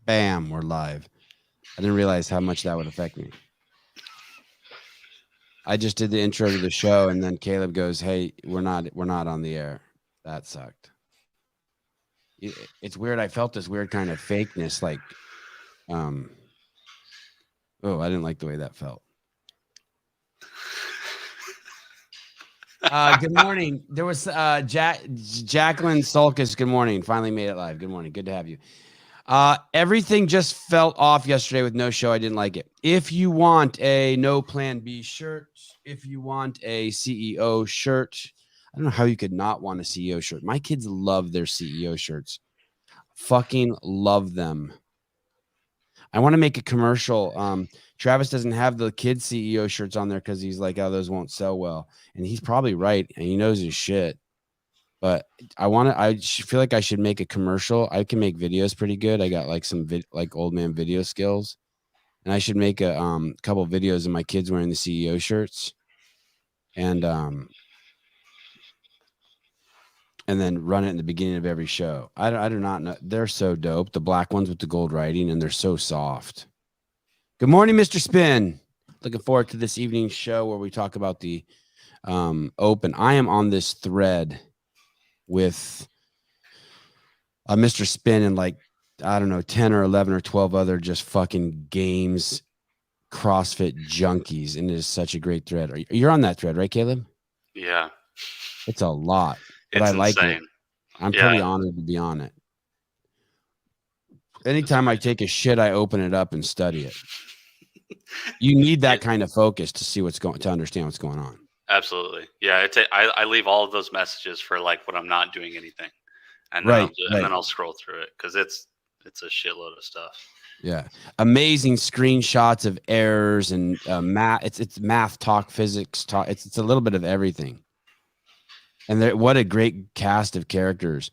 Bam, we're live. I didn't realize how much that would affect me. I just did the intro to the show, and then Caleb goes, "Hey, we're not on the air." That sucked. It's weird. I felt this weird kind of fakeness, like, I didn't like the way that felt. Good morning. There was Jacqueline Sulcus. Good morning. Finally made it live. Good morning. Good to have you. Everything just felt off yesterday with no show. I didn't like it. If you want a no plan B shirt, if you want a CEO shirt, I don't know how you could not want a CEO shirt. My kids love their CEO shirts. Fucking love them. I want to make a commercial. Travis doesn't have the kids CEO shirts on there because he's like, oh, those won't sell well. And he's probably right. And he knows his shit. But I feel like I should make a commercial. I can make videos pretty good. I got like some old man video skills. And I should make a couple videos of my kids wearing the CEO shirts. And then run it in the beginning of every show. I do not know. They're so dope. The black ones with the gold writing, and they're so soft. Good morning, Mr. Spin. Looking forward to this evening's show where we talk about the open. I am on this thread with Mr. Spin and like, I don't know, 10 or 11 or 12 other just fucking games, CrossFit junkies. And it is such a great thread. You're on that thread, right, Caleb? Yeah. It's a lot. But it's I like insane. it. I'm pretty honored to be on it. Anytime I take a shit, I open it up and study it. You need that kind of focus to see to understand what's going on. Absolutely. Yeah. I leave all of those messages for like when I'm not doing anything. And then, and then I'll scroll through it because it's a shitload of stuff. Yeah. Amazing screenshots of errors and math. It's math talk, physics talk. It's a little bit of everything. And what a great cast of characters.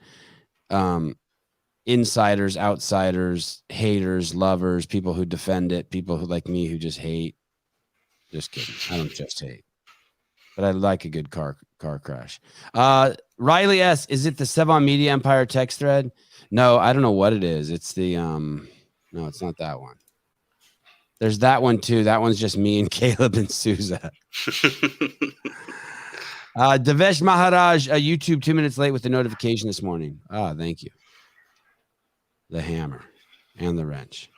Insiders, outsiders, haters, lovers, people who defend it, people who like me who just hate. Just kidding. I don't just hate. But I like a good car crash. Riley S., is it the Sevan Media Empire text thread? No, I don't know what it is. It's the no, it's not that one. There's that one too. That one's just me and Caleb and Souza. Devesh Maharaj, YouTube 2 minutes late with the notification this morning. Thank you. The hammer and the wrench.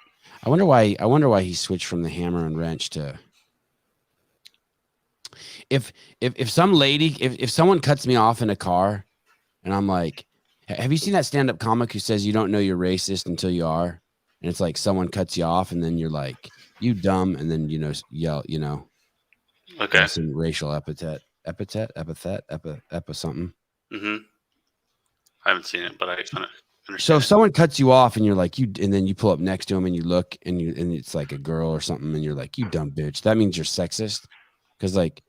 I wonder why he switched from the hammer and wrench to. If some lady, if someone cuts me off in a car, and I'm like, have you seen that stand-up comic who says you don't know you're racist until you are? And it's like someone cuts you off, and then you're like, you dumb, and then yell, okay, some racial epithet, something. Mm-hmm. I haven't seen it, but I understand. So if someone cuts you off and you're like, and then you pull up next to him and you look and it's like a girl or something and you're like, you dumb bitch. That means you're sexist. Cause like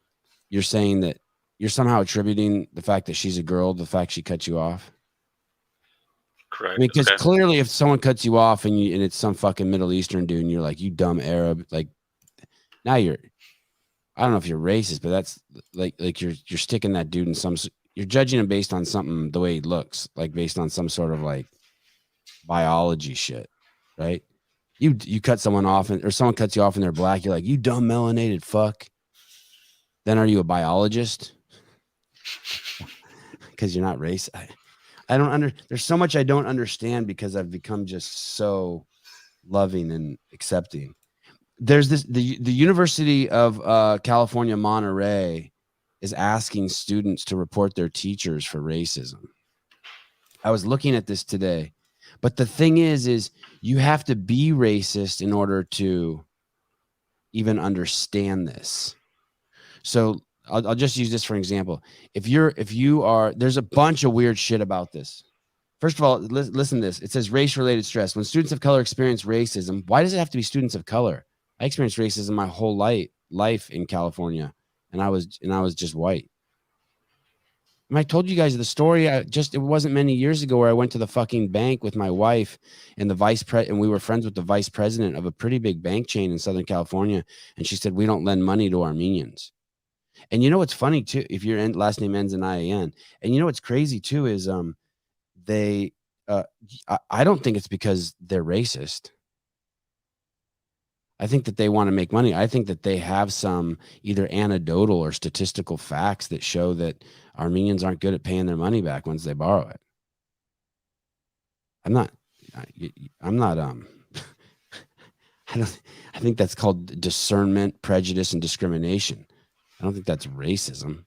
you're saying that you're somehow attributing the fact that she's a girl, the fact she cut you off. Correct. I mean, because clearly if someone cuts you off and it's some fucking Middle Eastern dude and you're like, you dumb Arab, like now I don't know if you're racist, but that's like you're sticking that dude in you're judging him based on something, the way he looks, like based on some sort of like biology shit, right? You cut someone off or someone cuts you off and they're black. You're like, you dumb melanated fuck. Then are you a biologist? Because you're not racist. I don't there's so much I don't understand because I've become just so loving and accepting. There's the University of California, Monterey is asking students to report their teachers for racism. I was looking at this today, but the thing is you have to be racist in order to even understand this. So I'll just use this for example. If you are, there's a bunch of weird shit about this. First of all, listen to this. It says race-related stress. When students of color experience racism, why does it have to be students of color? I experienced racism my whole life in California, and I was just white. And I told you guys the story. It wasn't many years ago where I went to the fucking bank with my wife and and we were friends with the vice president of a pretty big bank chain in Southern California. And she said, we don't lend money to Armenians. And you know what's funny too? If your last name ends in IAN, and you know what's crazy too is I don't think it's because they're racist. I think that they want to make money. I think that they have some either anecdotal or statistical facts that show that Armenians aren't good at paying their money back once they borrow it. I'm not I think that's called discernment, prejudice, and discrimination. I don't think that's racism.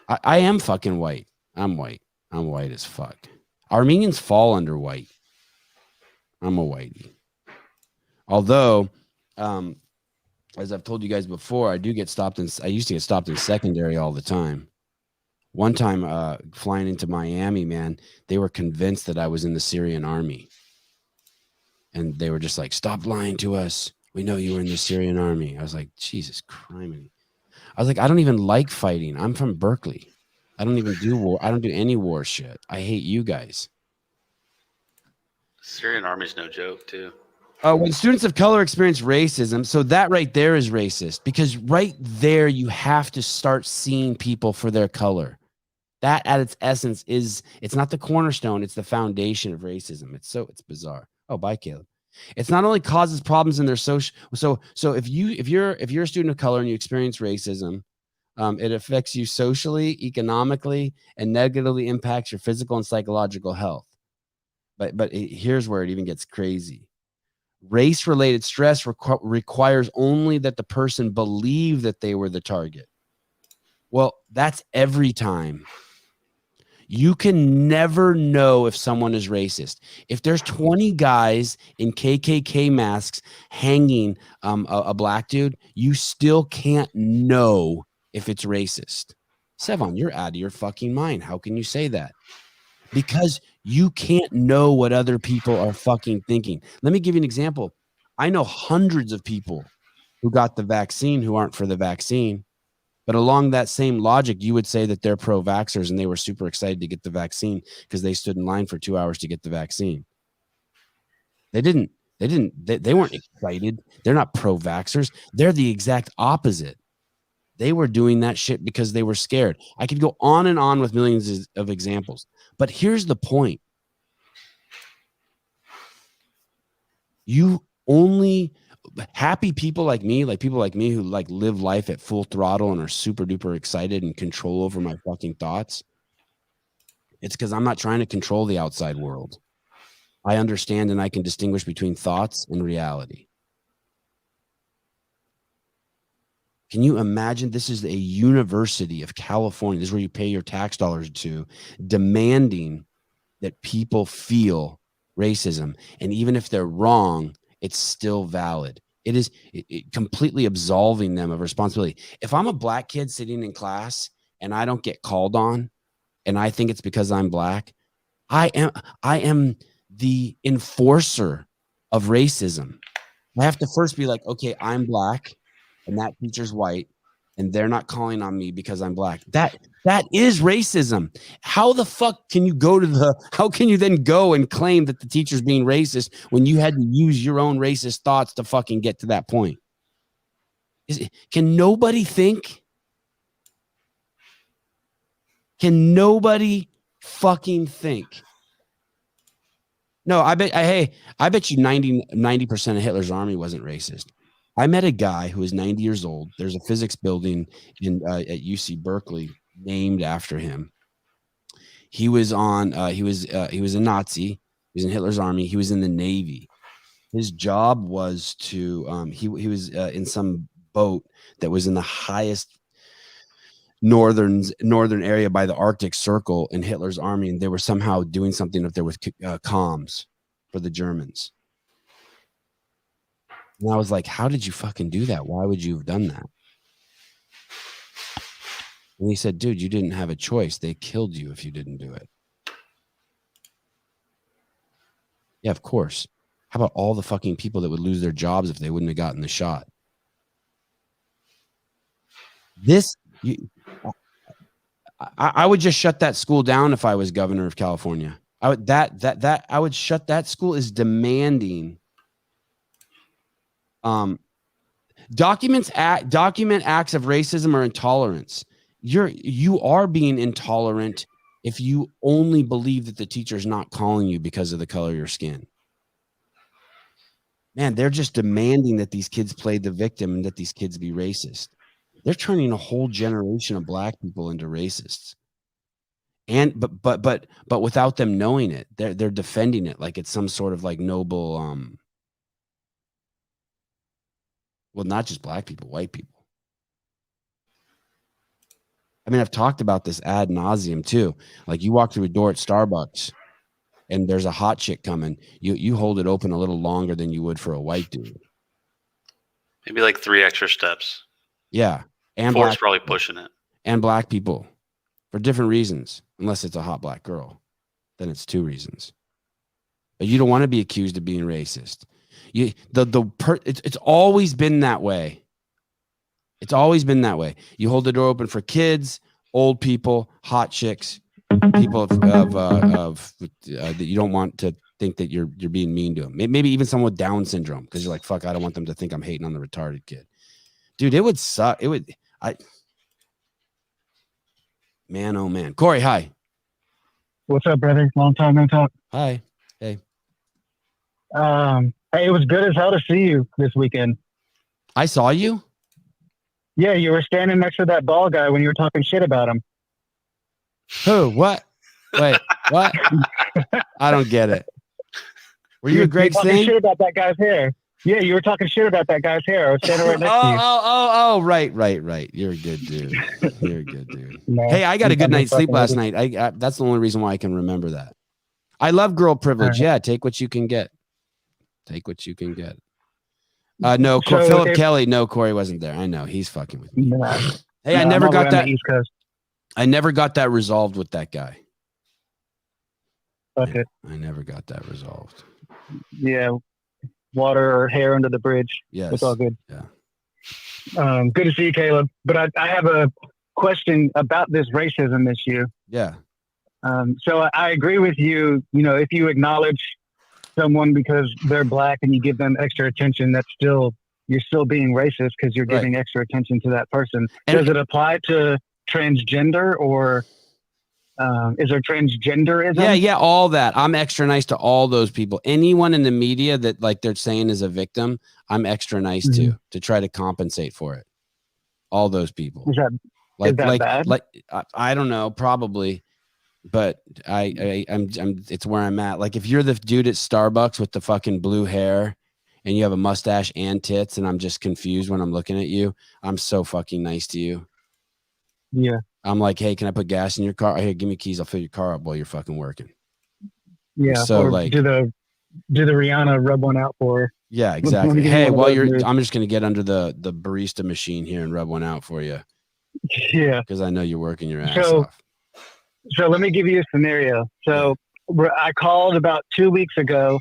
I am fucking white. I'm white. I'm white as fuck. Armenians fall under white. I'm a whitey. Although, as I've told you guys before, I used to get stopped in secondary all the time. One time, flying into Miami, man, they were convinced that I was in the Syrian army. And they were just like, stop lying to us. We know you were in the Syrian army. I was like, Jesus Christ. I was like, I don't even like fighting. I'm from Berkeley. I don't even do war. I don't do any war shit. I hate you guys. Syrian army's no joke, too. When students of color experience racism, so that right there is racist, because right there you have to start seeing people for their color. That at its essence it's not the cornerstone, it's the foundation of racism. It's bizarre. Oh, bye, Caleb. It's not only causes problems in their social. So if you're a student of color and you experience racism, it affects you socially, economically, and negatively impacts your physical and psychological health. But here's where it even gets crazy. Race-related stress requires only that the person believe that they were the target. Well, that's every time. You can never know if someone is racist. If there's 20 guys in KKK masks hanging a black dude, you still can't know if it's racist. Sevan, you're out of your fucking mind. How can you say that? Because you can't know what other people are fucking thinking. Let me give you an example. I know hundreds of people who got the vaccine who aren't for the vaccine. But along that same logic, you would say that they're pro-vaxxers and they were super excited to get the vaccine because they stood in line for 2 hours to get the vaccine. They weren't excited. They're not pro-vaxxers. They're the exact opposite. They were doing that shit because they were scared. I could go on and on with millions of examples. But here's the point. You only... happy people like me who like live life at full throttle and are super duper excited and control over my fucking thoughts. It's because I'm not trying to control the outside world. I understand and I can distinguish between thoughts and reality. Can you imagine? This is a University of California. This is where you pay your tax dollars to, demanding that people feel racism. And even if they're wrong, it's still valid. It is completely absolving them of responsibility. If I'm a black kid sitting in class and I don't get called on and I think it's because I'm black, I am the enforcer of racism. I have to first be like, okay, I'm black and that teacher's white and they're not calling on me because I'm black. That is racism. How the fuck can you how can you then go and claim that the teacher's being racist when you had to use your own racist thoughts to fucking get to that point? Can nobody think? Can nobody fucking think? No, I bet you 90% of Hitler's army wasn't racist. I met a guy who is 90 years old. There's a physics building at UC Berkeley named after him. He was he was a Nazi. He was in Hitler's army. He was in the Navy. His job was to he was in some boat that was in the highest northern area by the Arctic Circle in Hitler's army, and they were somehow doing something up there with comms for the Germans. And I was like, how did you fucking do that? Why would you have done that? And he said, dude, you didn't have a choice. They killed you if you didn't do it. Yeah, of course. How about all the fucking people that would lose their jobs if they wouldn't have gotten the shot? I would just shut that school down if I was governor of California. I would shut that school. Is demanding document acts of racism or intolerance. You are being intolerant if you only believe that the teacher's not calling you because of the color of your skin. Man, they're just demanding that these kids play the victim and that these kids be racist. They're turning a whole generation of black people into racists. And but without them knowing it, they're defending it like it's some sort of like noble well, not just black people, white people. I mean, I've talked about this ad nauseum too. Like you walk through a door at Starbucks and there's a hot chick coming, you hold it open a little longer than you would for a white dude. Maybe like 3 extra steps. Yeah. And 4's probably pushing it. And black people for different reasons, unless it's a hot black girl. Then it's 2 reasons. But you don't want to be accused of being racist. It's always been that way. It's always been that way. You hold the door open for kids, old people, hot chicks, people that you don't want to think that you're being mean to them. Maybe even someone with Down syndrome, because you're like, fuck, I don't want them to think I'm hating on the retarded kid. Dude, it would suck. Man, oh man. Corey, hi. What's up, brother? Long time no talk. Hi. Hey. Hey, it was good as hell to see you this weekend. I saw you? Yeah, you were standing next to that bald guy when you were talking shit about him. Who? What? Wait, what? I don't get it. Were you a Greg talking Singh? Shit about that guy's hair. Yeah, you were talking shit about that guy's hair. I was standing right next to you. Oh, right. You're a good dude. You're a good dude. No, hey, I got a good night's sleep last night. I that's the only reason why I can remember that. I love girl privilege. Right. Yeah, take what you can get. Take what you can get. No, So Philip Kelly. No, Corey wasn't there. I know he's fucking with me. Nah, Hey, no, I never got that. East Coast. I never got that resolved with that guy. Fuck it. I never got that resolved. Yeah, water or hair under the bridge. Yes. It's all good. Yeah. Good to see you, Caleb. But I have a question about this racism issue. Yeah. So I agree with you. You know, if you acknowledge someone because they're black and you give them extra attention, you're still being racist because you're giving extra attention to that person. And does it apply to transgender or is there transgenderism? Yeah, all that. I'm extra nice to all those people. Anyone in the media that like they're saying is a victim, I'm extra nice to try to compensate for it. All those people. Is that bad? Like I don't know, probably. But I'm it's where I'm at. Like if you're the dude at Starbucks with the fucking blue hair and you have a mustache and tits and I'm just confused when I'm looking at you, I'm so fucking nice to you. Yeah. I'm like, hey, can I put gas in your car? Here, give me keys. I'll fill your car up while you're fucking working. Yeah. So or like do the Rihanna rub one out for her? Yeah, exactly. Hey, I'm just gonna get under the barista machine here and rub one out for you. Yeah. Because I know you're working your ass off. So let me give you a scenario. So I called about 2 weeks ago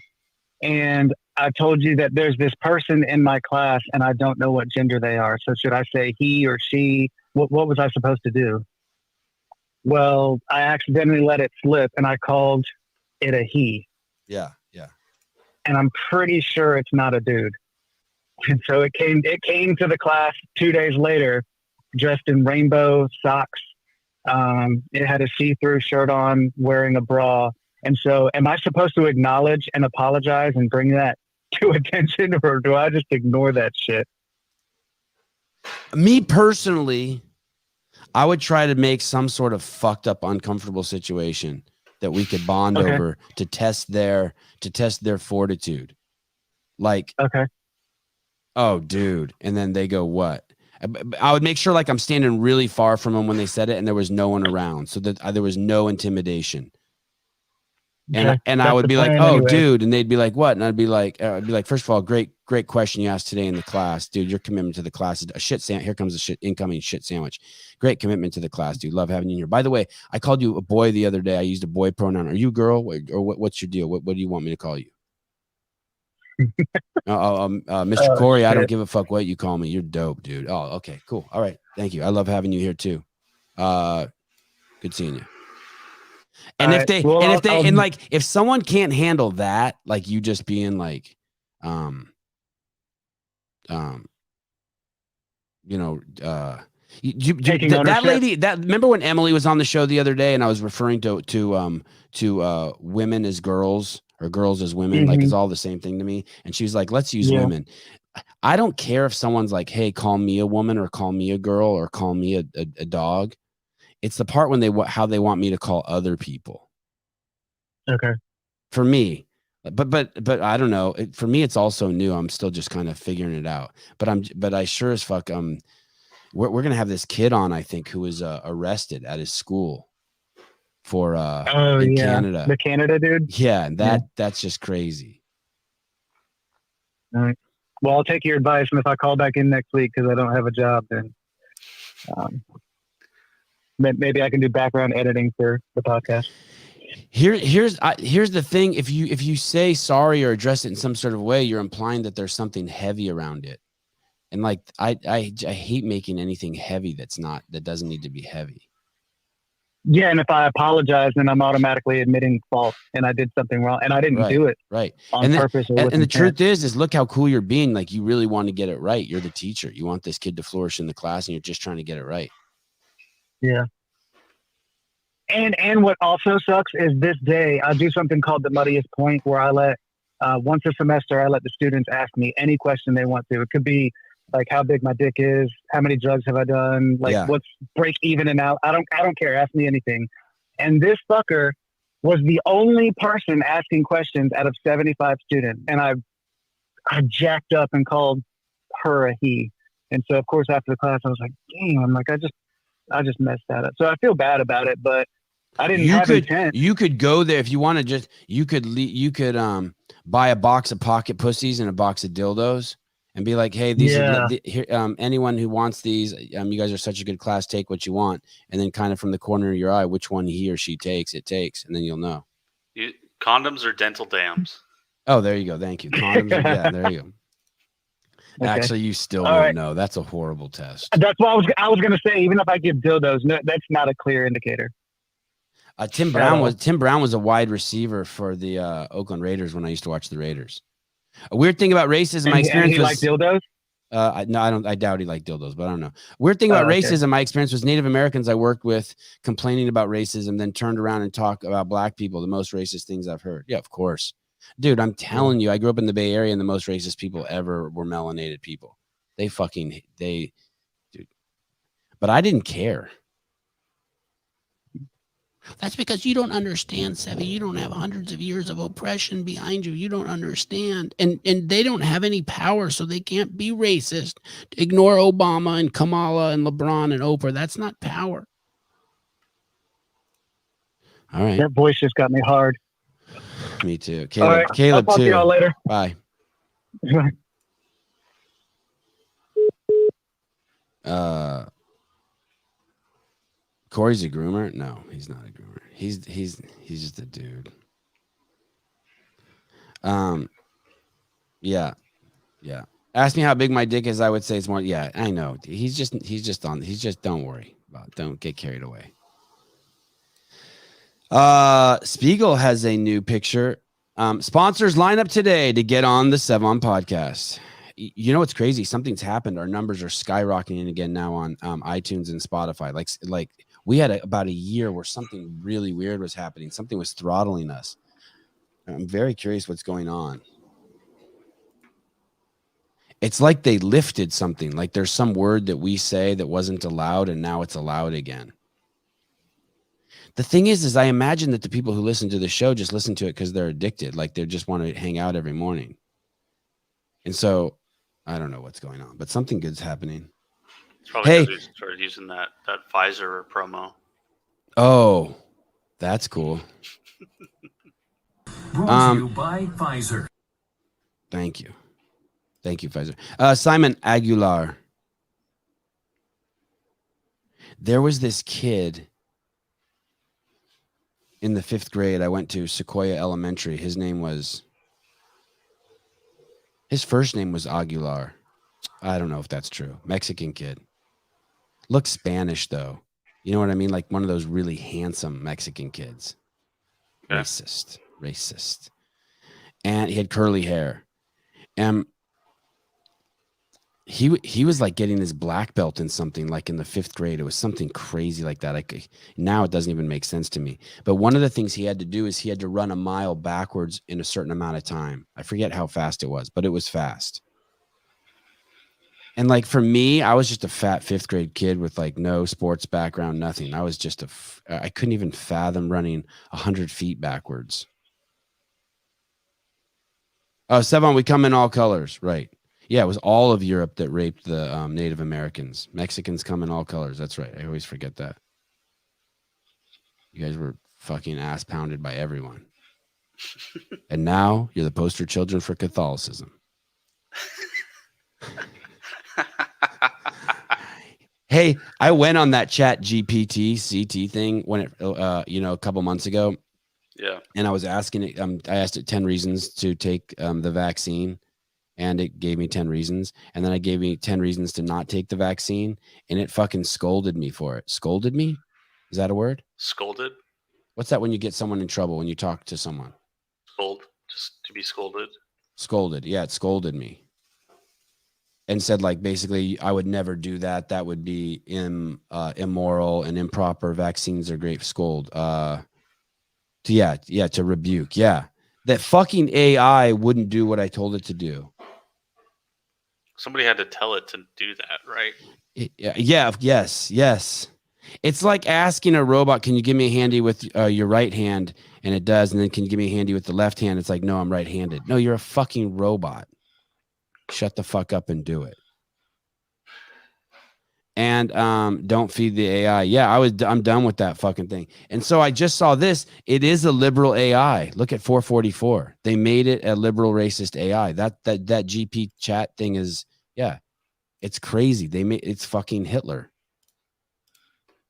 and I told you that there's this person in my class and I don't know what gender they are. So should I say he or she? What was I supposed to do? Well, I accidentally let it slip and I called it a he. Yeah. And I'm pretty sure it's not a dude. And so it came to the class 2 days later, dressed in rainbow socks. It had a see-through shirt on, wearing a bra. And so am I supposed to acknowledge and apologize and bring that to attention, or do I just ignore that shit? Me personally, I would try to make some sort of fucked up, uncomfortable situation that we could bond over to test their fortitude. Like, oh, dude. And then they go, what? I would make sure like I'm standing really far from them when they said it and there was no one around, so that there was no intimidation. And I would be like, oh, anyway, dude. And they'd be like, what? And I'd be like, first of all, great question you asked today in the class, dude. Your commitment to the class is a shit sandwich. Here comes a incoming shit sandwich. Great commitment to the class, dude. Love having you here. By the way, I called you a boy the other day. I used a boy pronoun. Are you a girl or what's your deal? What do you want me to call you? Mr. Corey, I don't give a fuck what you call me. You're dope, dude. Oh, okay, cool. All right. Thank you. I love having you here too. Good seeing you. And if someone can't handle that, like you just being like, that lady, remember when Emily was on the show the other day and I was referring to women as girls or girls as women, like, it's all the same thing to me. And she was like, let's use women. I don't care if someone's like, hey, call me a woman or call me a girl or call me a dog. It's the part when how they want me to call other people. Okay. For me, but I don't know. For me, it's also new. I'm still just kind of figuring it out. But I sure as fuck we're gonna have this kid on, I think, who was arrested at his school for in Canada. The Canada dude. Yeah, and that's just crazy. All right. Well, I'll take your advice, and if I call back in next week because I don't have a job, then maybe I can do background editing for the podcast. Here's the thing: if you say sorry or address it in some sort of way, you're implying that there's something heavy around it. And like I hate making anything heavy that doesn't need to be heavy. Yeah, and if I apologize, then I'm automatically admitting fault, and I did something wrong, and I didn't do it on purpose. And the truth is look how cool you're being. Like, you really want to get it right. You're the teacher. You want this kid to flourish in the class, and you're just trying to get it right. Yeah. And what also sucks is this day I do something called the muddiest point, where I let once a semester I let the students ask me any question they want to. It could be like how big my dick is, how many drugs have I done, like what's break even and out. I don't care. Ask me anything. And this fucker was the only person asking questions out of 75 students. And I jacked up and called her a he. And so of course after the class I was like, damn, I'm like, I just messed that up. So I feel bad about it, but I didn't have intent. You could go there if you want to. You could buy a box of pocket pussies and a box of dildos and be like, hey, these are here, anyone who wants these, you guys are such a good class, take what you want. And then kind of from the corner of your eye, which one he or she takes, and then you'll know. Condoms or dental dams? Oh, there you go. Thank you. Condoms. There you go. Okay. Actually, you still won't know. That's a horrible test. That's what I was going to say. Even if I give dildos, no, that's not a clear indicator. Tim Brown was a wide receiver for the Oakland Raiders when I used to watch the Raiders. A weird thing about racism, my experience was, like dildos. I doubt he liked dildos, but I don't know. Weird thing about racism, my experience was Native Americans I worked with complaining about racism, then turned around and talk about black people. The most racist things I've heard. Yeah, of course. Dude, I'm telling you, I grew up in the Bay Area, and the most racist people ever were melanated people. Dude. But I didn't care. That's because you don't understand, Sevan. You don't have hundreds of years of oppression behind you. You don't understand. And they don't have any power, so they can't be racist. Ignore Obama and Kamala and LeBron and Oprah. That's not power. All right. That voice just got me hard. Me too. Caleb, Caleb I'll talk too. to y'all later. Bye. Corey's a groomer? No, he's not a groomer. He's just a dude. Yeah. Ask me how big my dick is. I would say it's more. Yeah, I know. Don't worry about it. Don't get carried away. Spiegel has a new picture. Sponsors line up today to get on the Sevan Podcast. You know what's crazy? Something's happened. Our numbers are skyrocketing again now on iTunes and Spotify. Like we had about a year where something really weird was happening. Something was throttling us. I'm very curious what's going on. It's like they lifted something. Like there's some word that we say that wasn't allowed, and now it's allowed again. The thing is I imagine that the people who listen to the show just listen to it because they're addicted. Like they just want to hang out every morning. And so I don't know what's going on, but something good's happening. It's probably because we started using that Pfizer promo. Oh, that's cool. Brought to you by Pfizer. Thank you, Pfizer. Simon Aguilar. There was this kid in the 5th grade. I went to Sequoia Elementary. His first name was Aguilar. I don't know if that's true. Mexican kid. Looks Spanish though. You know what I mean? Like one of those really handsome Mexican kids. Yeah. Racist. And he had curly hair. And he was like getting his black belt in something like in the 5th grade. It was something crazy like that. Now it doesn't even make sense to me. But one of the things he had to do is he had to run a mile backwards in a certain amount of time. I forget how fast it was, but it was fast. And like for me, I was just a fat 5th grade kid with like no sports background, nothing. I was just I couldn't even fathom running 100 feet backwards. Oh, Sevan, we come in all colors, right? Yeah, it was all of Europe that raped the Native Americans. Mexicans come in all colors. That's right. I always forget that. You guys were fucking ass pounded by everyone. And now you're the poster children for Catholicism. Hey, I went on that Chat GPT CT thing when it, a couple months ago. Yeah. And I was asking it, I asked it 10 reasons to take the vaccine. And it gave me 10 reasons. And then I gave me 10 reasons to not take the vaccine. And it fucking scolded me for it. Scolded me? Is that a word? Scolded? What's that when you get someone in trouble, when you talk to someone? Scold? Just to be scolded? Scolded. Yeah, it scolded me. And said, like, basically, I would never do that. That would be immoral and improper. Vaccines are great. Scold. To rebuke. Yeah. That fucking AI wouldn't do what I told it to do. Somebody had to tell it to do that, right? Yes. It's like asking a robot, can you give me a handy with your right hand? And it does. And then can you give me a handy with the left hand? It's like, no, I'm right-handed. No, you're a fucking robot. Shut the fuck up and do it. And don't feed the AI. Yeah, I'm done with that fucking thing. And so I just saw this. It is a liberal AI. Look at 444. They made it a liberal racist AI. That GP chat thing is, yeah, it's crazy. It's fucking Hitler.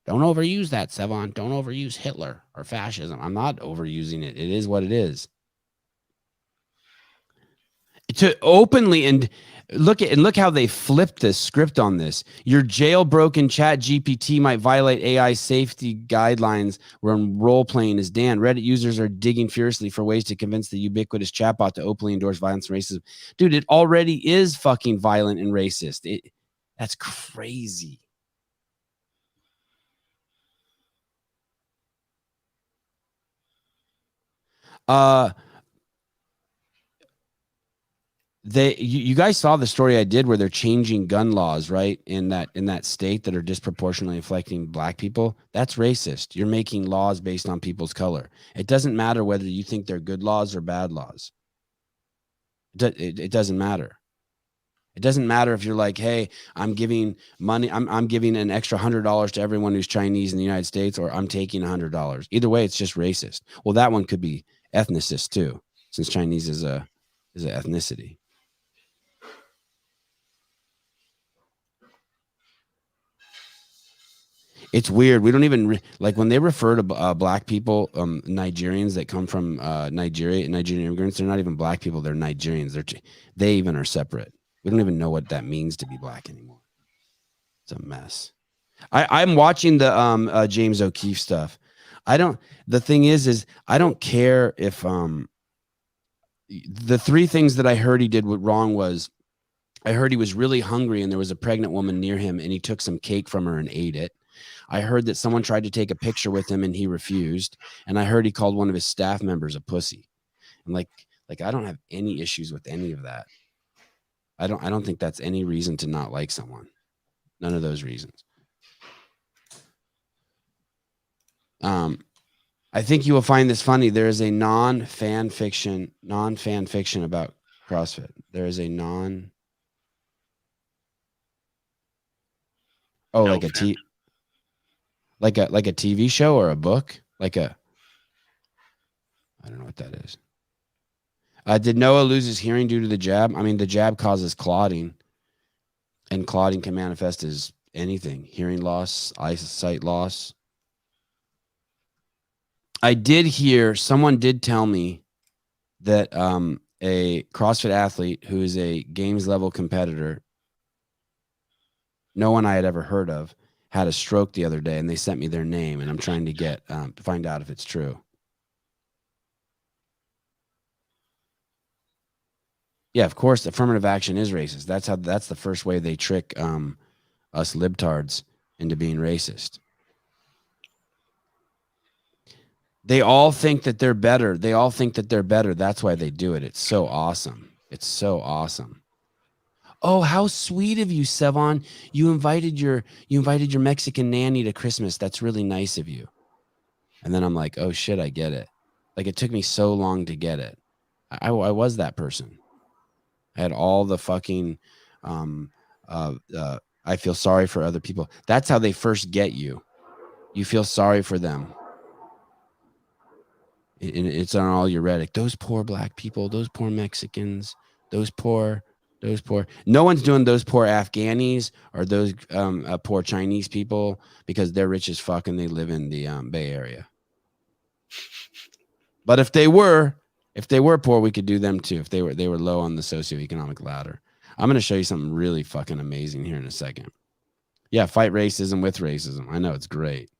Don't overuse that, Sevan. Don't overuse Hitler or fascism. I'm not overusing it. It is what it is. To openly and look how they flipped the script on this. Your jailbroken Chat GPT might violate AI safety guidelines when role playing as Dan. Reddit users are digging furiously for ways to convince the ubiquitous chatbot to openly endorse violence and racism. Dude, it already is fucking violent and racist. That's crazy. You guys saw the story I did where they're changing gun laws, right? In that state that are disproportionately affecting black people. That's racist. You're making laws based on people's color. It doesn't matter whether you think they're good laws or bad laws. It doesn't matter. It doesn't matter if you're like, hey, I'm giving money. I'm giving an extra $100 to everyone who's Chinese in the United States, or I'm taking $100. Either way, it's just racist. Well, that one could be ethnicist too, since Chinese is an ethnicity. It's weird. We don't even like when they refer to black people, Nigerians that come from Nigerian immigrants. They're not even black people. They're Nigerians. They even are separate. We don't even know what that means to be black anymore. It's a mess. I'm watching the James O'Keefe stuff. The thing is I don't care if the 3 things that I heard he did wrong was I heard he was really hungry and there was a pregnant woman near him and he took some cake from her and ate it. I heard that someone tried to take a picture with him and he refused. And I heard he called one of his staff members a pussy. And like I don't have any issues with any of that. I don't think that's any reason to not like someone. None of those reasons. I think you will find this funny. There is a non-fan fiction about CrossFit. There is a like a TV show or a book, I don't know what that is. Did Noah lose his hearing due to the jab? I mean, the jab causes clotting, and clotting can manifest as anything: hearing loss, eyesight loss. I did hear someone did tell me that a CrossFit athlete who is a games level competitor, no one I had ever heard of, had a stroke the other day, and they sent me their name, and I'm trying to find out if it's true. Yeah, of course, affirmative action is racist. That's the first way they trick us libtards into being racist. They all think that they're better. That's why they do it. It's so awesome. Oh, how sweet of you, Sevan. You invited your Mexican nanny to Christmas. That's really nice of you. And then I'm like, oh shit, I get it. Like, it took me so long to get it. I was that person. I had all the fucking I feel sorry for other people. That's how they first get you. You feel sorry for them. It's on all your Reddit. Those poor black people, those poor Mexicans, those poor. No one's doing those poor Afghanis or those poor Chinese people because they're rich as fuck and they live in the Bay Area. But if they were poor, we could do them too. If they were low on the socioeconomic ladder. I'm going to show you something really fucking amazing here in a second. Yeah, fight racism with racism. I know, it's great.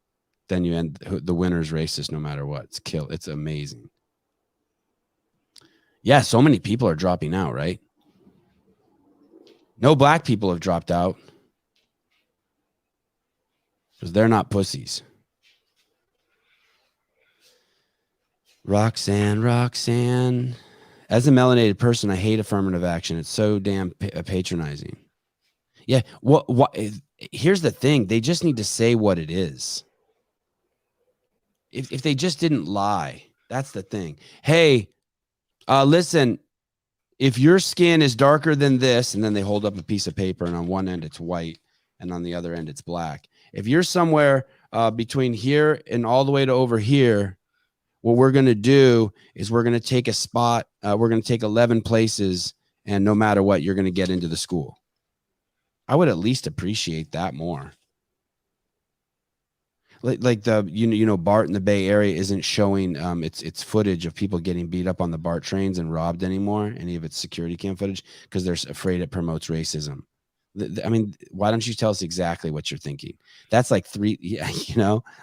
Then you end the winner's racist no matter what. It's amazing. Yeah, so many people are dropping out, right? No black people have dropped out because they're not pussies. Roxanne. As a melanated person, I hate affirmative action. It's so damn patronizing. Yeah. What? Here's the thing. They just need to say what it is. If they just didn't lie, that's the thing. Hey, listen, if your skin is darker than this, and then they hold up a piece of paper, and on one end it's white, and on the other end it's black. If you're somewhere between here and all the way to over here, what we're going to do is we're going to take a spot. We're going to take 11 places, and no matter what, you're going to get into the school. I would at least appreciate that more. Like the BART in the Bay Area isn't showing its footage of people getting beat up on the BART trains and robbed anymore, any of its security cam footage, because they're afraid it promotes racism. I mean, why don't you tell us exactly what you're thinking? That's like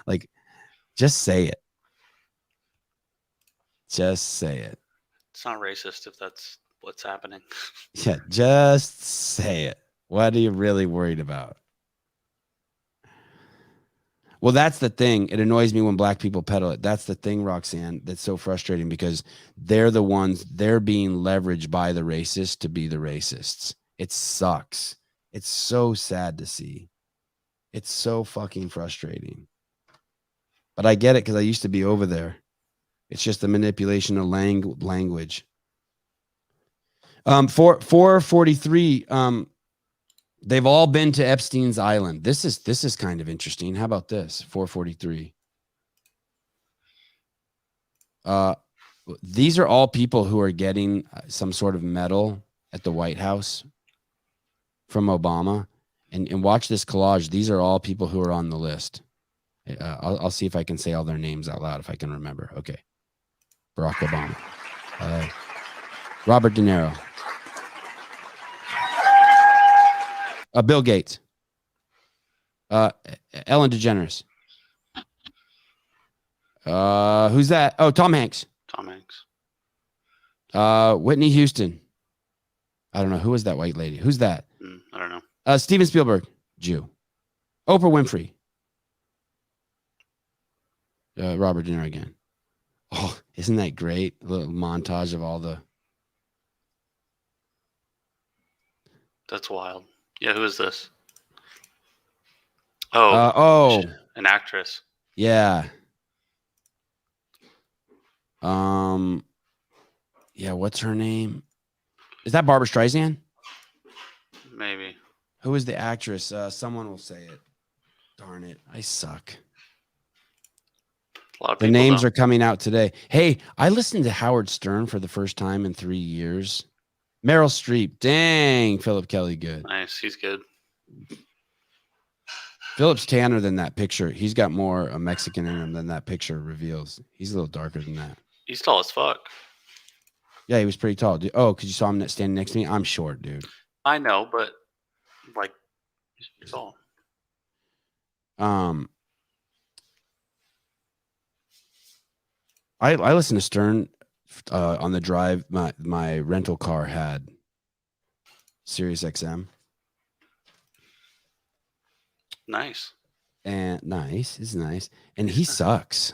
like just say it. Just say it. It's not racist if that's what's happening. Yeah, just say it. What are you really worried about? Well, that's the thing. It annoys me when black people peddle it. That's the thing, Roxanne, that's so frustrating because they're being leveraged by the racists to be the racists. It sucks. It's so sad to see. It's so fucking frustrating. But I get it because I used to be over there. It's just the manipulation of language. 443. They've all been to Epstein's Island. This is kind of interesting. How about this? 443. These are all people who are getting some sort of medal at the White House from Obama. And watch this collage. These are all people who are on the list. I'll see if I can say all their names out loud if I can remember. Okay. Barack Obama. Robert De Niro. Bill Gates. Ellen DeGeneres. Who's that? Oh, Tom Hanks. Tom Hanks. Whitney Houston. I don't know. Who is that white lady? Who's that? I don't know. Steven Spielberg. Jew. Oprah Winfrey. Robert De Niro again. Oh, isn't that great? A little montage of all the... That's wild. Yeah, who is this? Oh, an actress. Yeah. Yeah, what's her name? Is that Barbara Streisand? Maybe. Who is the actress? Someone will say it. Darn it. I suck. A lot of the names are coming out today. Hey, I listened to Howard Stern for the first time in 3 years. Meryl Streep. Dang, Philip Kelly good. Nice. He's good. Philip's tanner than that picture. He's got more Mexican in him than that picture reveals. He's a little darker than that. He's tall as fuck. Yeah, he was pretty tall. Dude. Oh, because you saw him standing next to me? I'm short, dude. I know, but like, he's tall. I listened to Stern on the drive my rental car had Sirius XM. Nice. And nice. It's nice. And he sucks.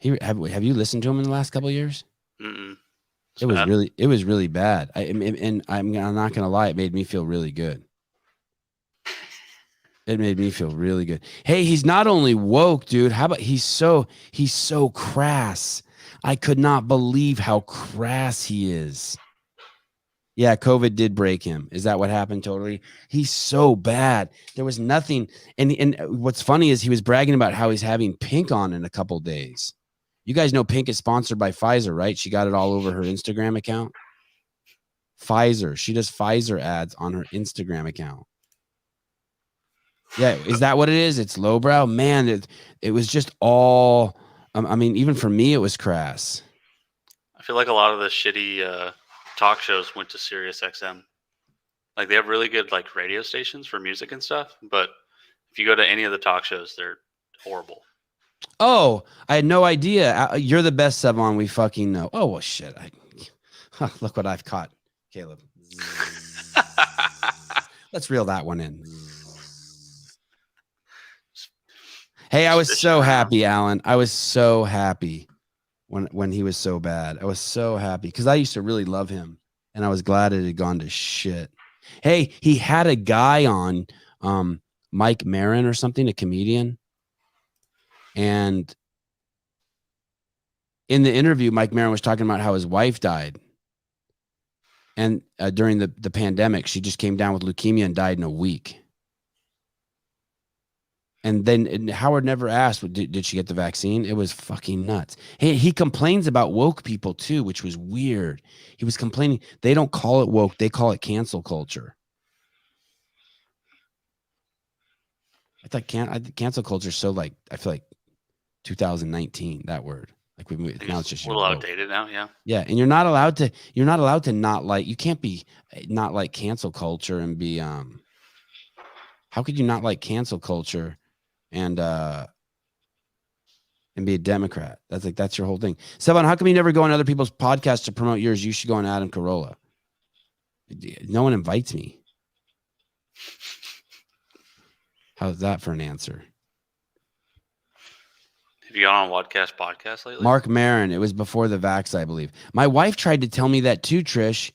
Have you listened to him in the last couple of years? It was really bad. And I'm not gonna lie, it made me feel really good. It made me feel really good. Hey, he's not only woke, dude. How about he's so crass. I could not believe how crass he is. Yeah, COVID did break him. Is that what happened? Totally. He's so bad. There was nothing. And what's funny is he was bragging about how he's having Pink on in a couple days. You guys know Pink is sponsored by Pfizer, right? She got it all over her Instagram account. Pfizer. She does Pfizer ads on her Instagram account. Yeah, is that what it is? It's lowbrow? Man, it was just all, I mean, even for me, it was crass. I feel like a lot of the shitty talk shows went to Sirius XM. Like, they have really good, like, radio stations for music and stuff, but if you go to any of the talk shows, they're horrible. Oh, I had no idea. You're the best Sevan we fucking know. Oh, well, shit. Look what I've caught, Caleb. Let's reel that one in. Hey, I was so happy, Alan. I was so happy when he was so bad. I was so happy because I used to really love him, and I was glad it had gone to shit. Hey, he had a guy on, Mike Marin or something, a comedian. And in the interview, Mike Marin was talking about how his wife died. And during the pandemic, she just came down with leukemia and died in a week. And then Howard never asked, did she get the vaccine? It was fucking nuts. Hey, he complains about woke people too, which was weird. He was complaining. They don't call it woke. They call it cancel culture. I thought cancel culture is so, like, I feel like 2019, that word. Like, now it's just a little outdated now. Yeah. Yeah. And you're not allowed to not like, you can't be not like cancel culture and be, how could you not like cancel culture and be a Democrat? That's your whole thing. Sevan, how come you never go on other people's podcasts to promote yours? You should go on Adam Carolla. No one invites me. How's that for an answer? Have you gone on podcast lately? Mark Maron. It was before the vax, I believe. My wife tried to tell me that too, Trish,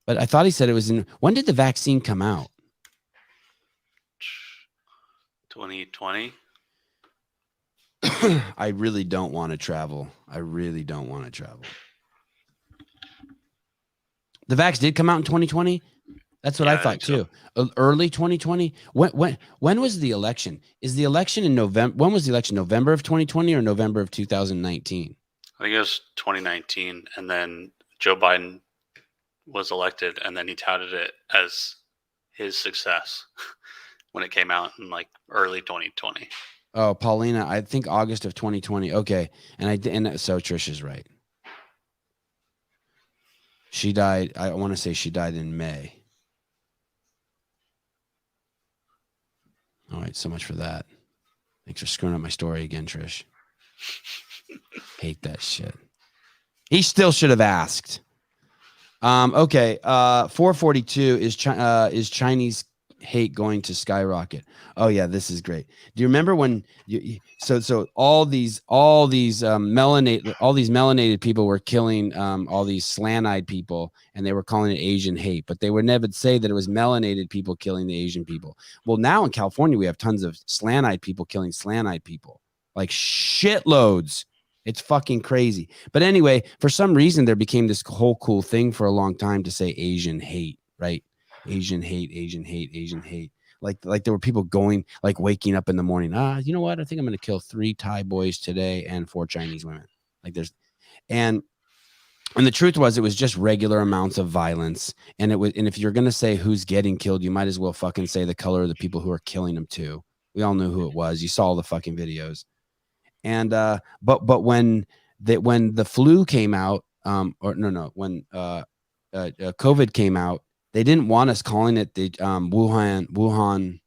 but I thought he said it was in. When did the vaccine come out? 2020. I really don't want to travel. The vax did come out in 2020. That's what I thought too. Early 2020. When was the election? Is the election in November? When was the election? November of 2020 or November of 2019? I think it was 2019, and then Joe Biden was elected, and then he touted it as his success when it came out in like early 2020. Oh, Paulina, I think August of 2020. Okay, and so Trish is right. She died. I want to say she died in May. All right, so much for that. Thanks for screwing up my story again, Trish. Hate that shit. He still should have asked. Okay, 442 is Chinese hate going to skyrocket. Oh yeah, this is great. Do you remember when so all these melanated people were killing all these slant-eyed people, and they were calling it Asian hate, but they would never say that it was melanated people killing the Asian people. Well, now in California we have tons of slant-eyed people killing slant-eyed people, like shitloads. It's fucking crazy. But anyway, for some reason there became this whole cool thing for a long time to say Asian hate, right? Asian hate, Asian hate, Asian hate. Like there were people going, like waking up in the morning. You know what? I think I'm going to kill 3 Thai boys today and 4 Chinese women. And the truth was, it was just regular amounts of violence. And if you're going to say who's getting killed, you might as well fucking say the color of the people who are killing them too. We all knew who it was. You saw all the fucking videos. And, but when the flu came out, when COVID came out, they didn't want us calling it the Wuhan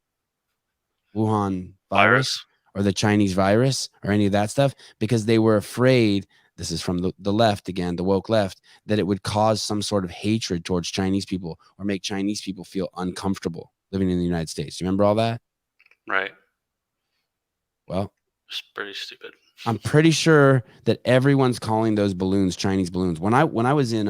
virus or the Chinese virus or any of that stuff, because they were afraid this is from the left again, the woke left, that it would cause some sort of hatred towards Chinese people or make Chinese people feel uncomfortable living in the United States. You remember all that? Right. Well, It's pretty stupid. I'm pretty sure that everyone's calling those balloons Chinese balloons. When I was in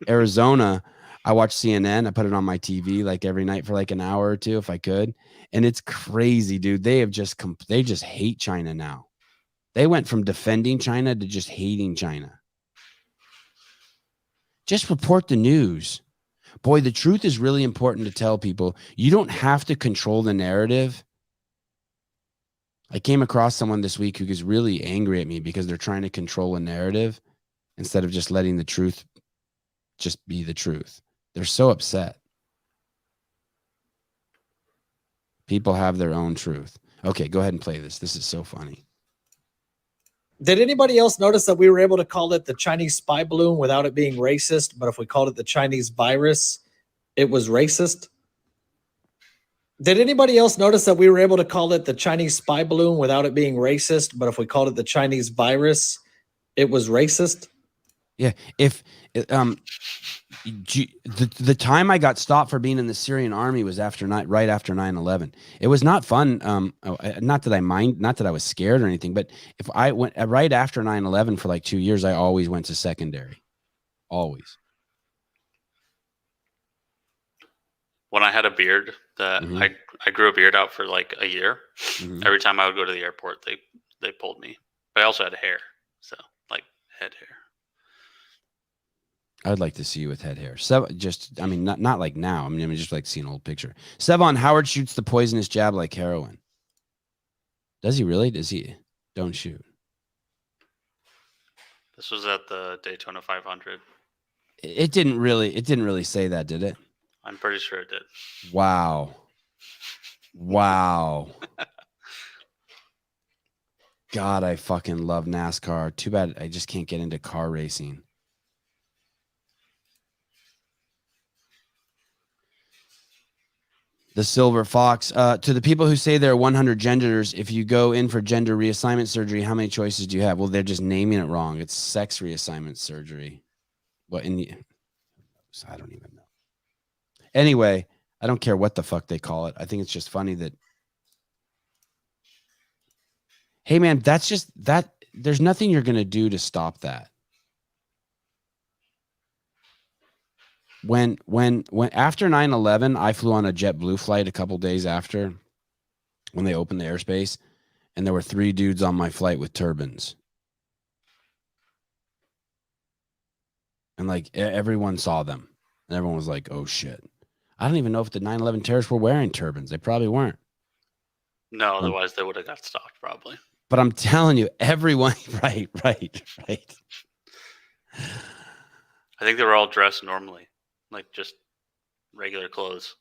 Arizona, I watched CNN. I put it on my TV like every night for like an hour or two if I could. And it's crazy, dude. They just hate China now. They went from defending China to just hating China. Just report the news. Boy, the truth is really important to tell people. You don't have to control the narrative. I came across someone this week who was really angry at me because they're trying to control a narrative instead of just letting the truth just be the truth. They're so upset. People have their own truth. Okay, go ahead and play this. This is so funny. Did anybody else notice that we were able to call it the Chinese spy balloon without it being racist? But if we called it the Chinese virus, it was racist? Did anybody else notice that we were able to call it the Chinese spy balloon without it being racist? But if we called it the Chinese virus, it was racist? Yeah. If the time I got stopped for being in the Syrian army was right after 9/11. It was not fun. Not that I was scared or anything, but if I went right after 9/11 for like 2 years, I always went to secondary. Always. When I had a beard, I grew a beard out for like a year. Every time I would go to the airport, they pulled me. But I also had hair, so like head hair. I'd like to see you with head hair. Not like now. I mean, just like see an old picture. Sevan, Howard shoots the poisonous jab like heroin. Does he really? Does he? Don't shoot. This was at the Daytona 500. It didn't really say that, did it? I'm pretty sure it did. Wow. God, I fucking love NASCAR. Too bad I just can't get into car racing. The Silver Fox. To the people who say there are 100 genders, if you go in for gender reassignment surgery, how many choices do you have? Well, they're just naming it wrong. It's sex reassignment surgery. I don't even know. Anyway, I don't care what the fuck they call it. I think it's just funny that. Hey, man, that's just that. There's nothing you're going to do to stop that. When after 9/11, I flew on a JetBlue flight a couple days after when they opened the airspace, and there were 3 dudes on my flight with turbans. And like everyone saw them, and everyone was like, "Oh shit." I don't even know if the 9/11 terrorists were wearing turbans. They probably weren't. No, otherwise they would have got stopped probably. But I'm telling you, everyone, right. I think they were all dressed normally, like just regular clothes.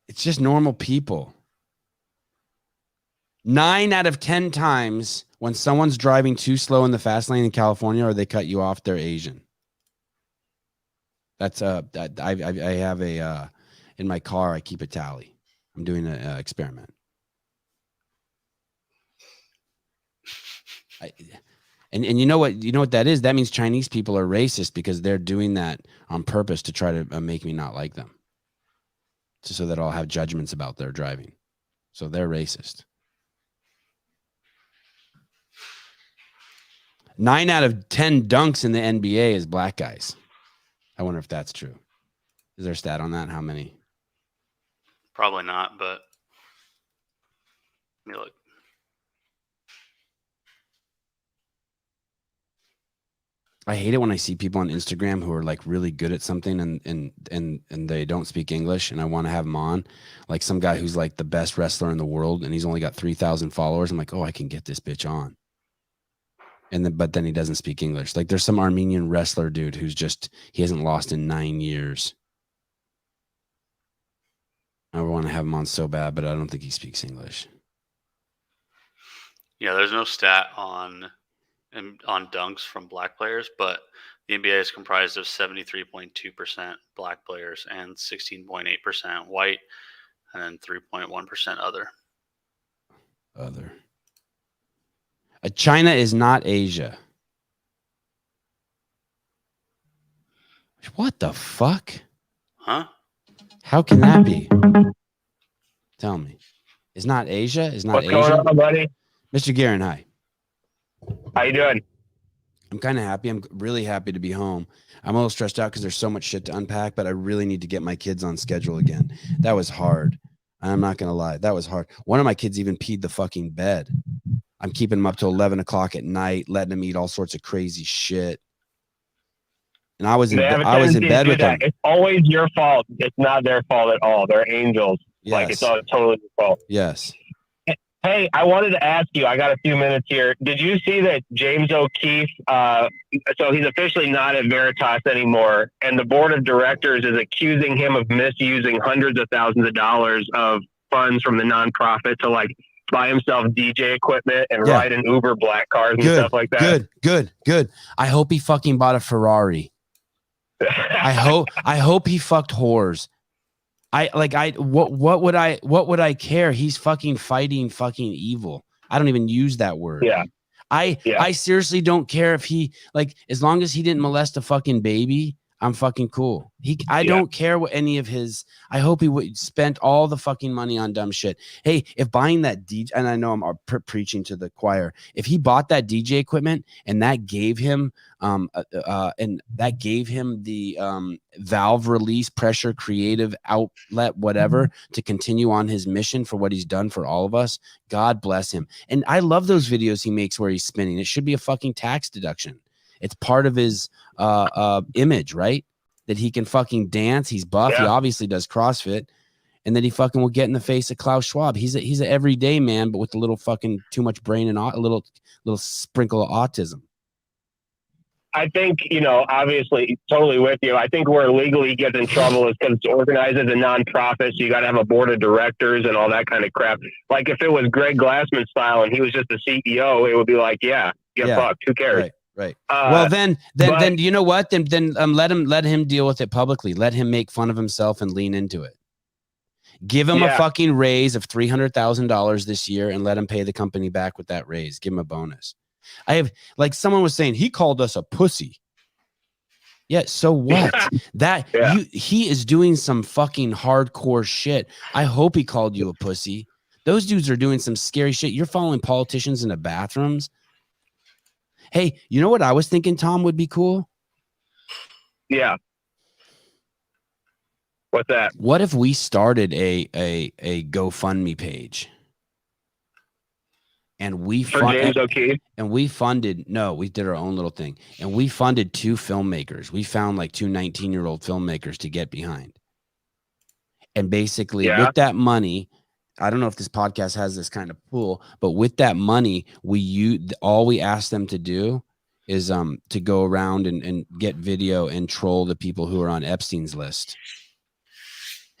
It's just normal people. 9 out of 10 times when someone's driving too slow in the fast lane in California or they cut you off, they're Asian. That's I have a in my car. I keep a tally. I'm doing an experiment. And you know what that is? That means Chinese people are racist because they're doing that on purpose to try to make me not like them, so that I'll have judgments about their driving. So they're racist. 9 out of 10 dunks in the NBA is black guys. I wonder if that's true. Is there a stat on that? How many? Probably not, but let me look. I hate it when I see people on Instagram who are like really good at something and they don't speak English, and I want to have them on. Like some guy who's like the best wrestler in the world and he's only got 3,000 followers. I'm like, oh, I can get this bitch on. But then he doesn't speak English. Like there's some Armenian wrestler dude who's he hasn't lost in 9 years. I want to have him on so bad, but I don't think he speaks English. Yeah, there's no stat on dunks from black players, but the NBA is comprised of 73.2% black players and 16.8% white, and then 3.1% other. China is not Asia. What the fuck? Huh? How can that be? Tell me. It's not Asia? It's not What's Asia? going on, buddy? Mr. Guerin, hi. How you doing? I'm kind of happy. I'm really happy to be home. I'm a little stressed out because there's so much shit to unpack, but I really need to get my kids on schedule again. That was hard. I'm not going to lie. That was hard. One of my kids even peed the fucking bed. I'm keeping them up till 11 o'clock at night, letting them eat all sorts of crazy shit. And I was in bed with them. It's always your fault. It's not their fault at all. They're angels. Yes. Like, it's all totally your fault. Yes. Hey, I wanted to ask you, I got a few minutes here. Did you see that James O'Keefe, so he's officially not at Veritas anymore, and the board of directors is accusing him of misusing hundreds of thousands of dollars of funds from the nonprofit to like buy himself DJ equipment and ride in Uber black cars and stuff like that? Good. I hope he fucking bought a Ferrari. I hope he fucked whores. What would I care? He's fucking fighting fucking evil. I don't even use that word. Yeah. I seriously don't care if he, like, as long as he didn't molest a fucking baby, I'm fucking cool. I don't care what any of his. I hope he would spent all the fucking money on dumb shit. Hey, if buying that DJ, and I know I'm preaching to the choir, if he bought that DJ equipment and that gave him the valve release pressure creative outlet, whatever, to continue on his mission for what he's done for all of us, God bless him. And I love those videos he makes where he's spinning. It should be a fucking tax deduction. It's part of his image, right? That he can fucking dance. He's buff. He obviously does CrossFit, and that he fucking will get in the face of Klaus Schwab. He's an everyday man, but with a little fucking too much brain and a little sprinkle of autism. I think, obviously, totally with you. I think where legally he gets in trouble is because it's organized as a nonprofit, so you got to have a board of directors and all that kind of crap. Like if it was Greg Glassman style and he was just the CEO, it would be like, get fucked. Who cares? Right. Well, then you know what? Then let him deal with it publicly. Let him make fun of himself and lean into it. Give him a fucking raise of $300,000 this year and let him pay the company back with that raise. Give him a bonus. I have, like someone was saying, he called us a pussy. Yeah. So what? He is doing some fucking hardcore shit. I hope he called you a pussy. Those dudes are doing some scary shit. You're following politicians into bathrooms. Hey, you know what I was thinking, Tom, would be cool? Yeah. What's that? What if we started a GoFundMe page? And we funded, we did our own little thing. And we funded 2 filmmakers. We found like 2 19-year-old filmmakers to get behind. And basically with that money, I don't know if this podcast has this kind of pool, but with that money, all we asked them to do is to go around and get video and troll the people who are on Epstein's list.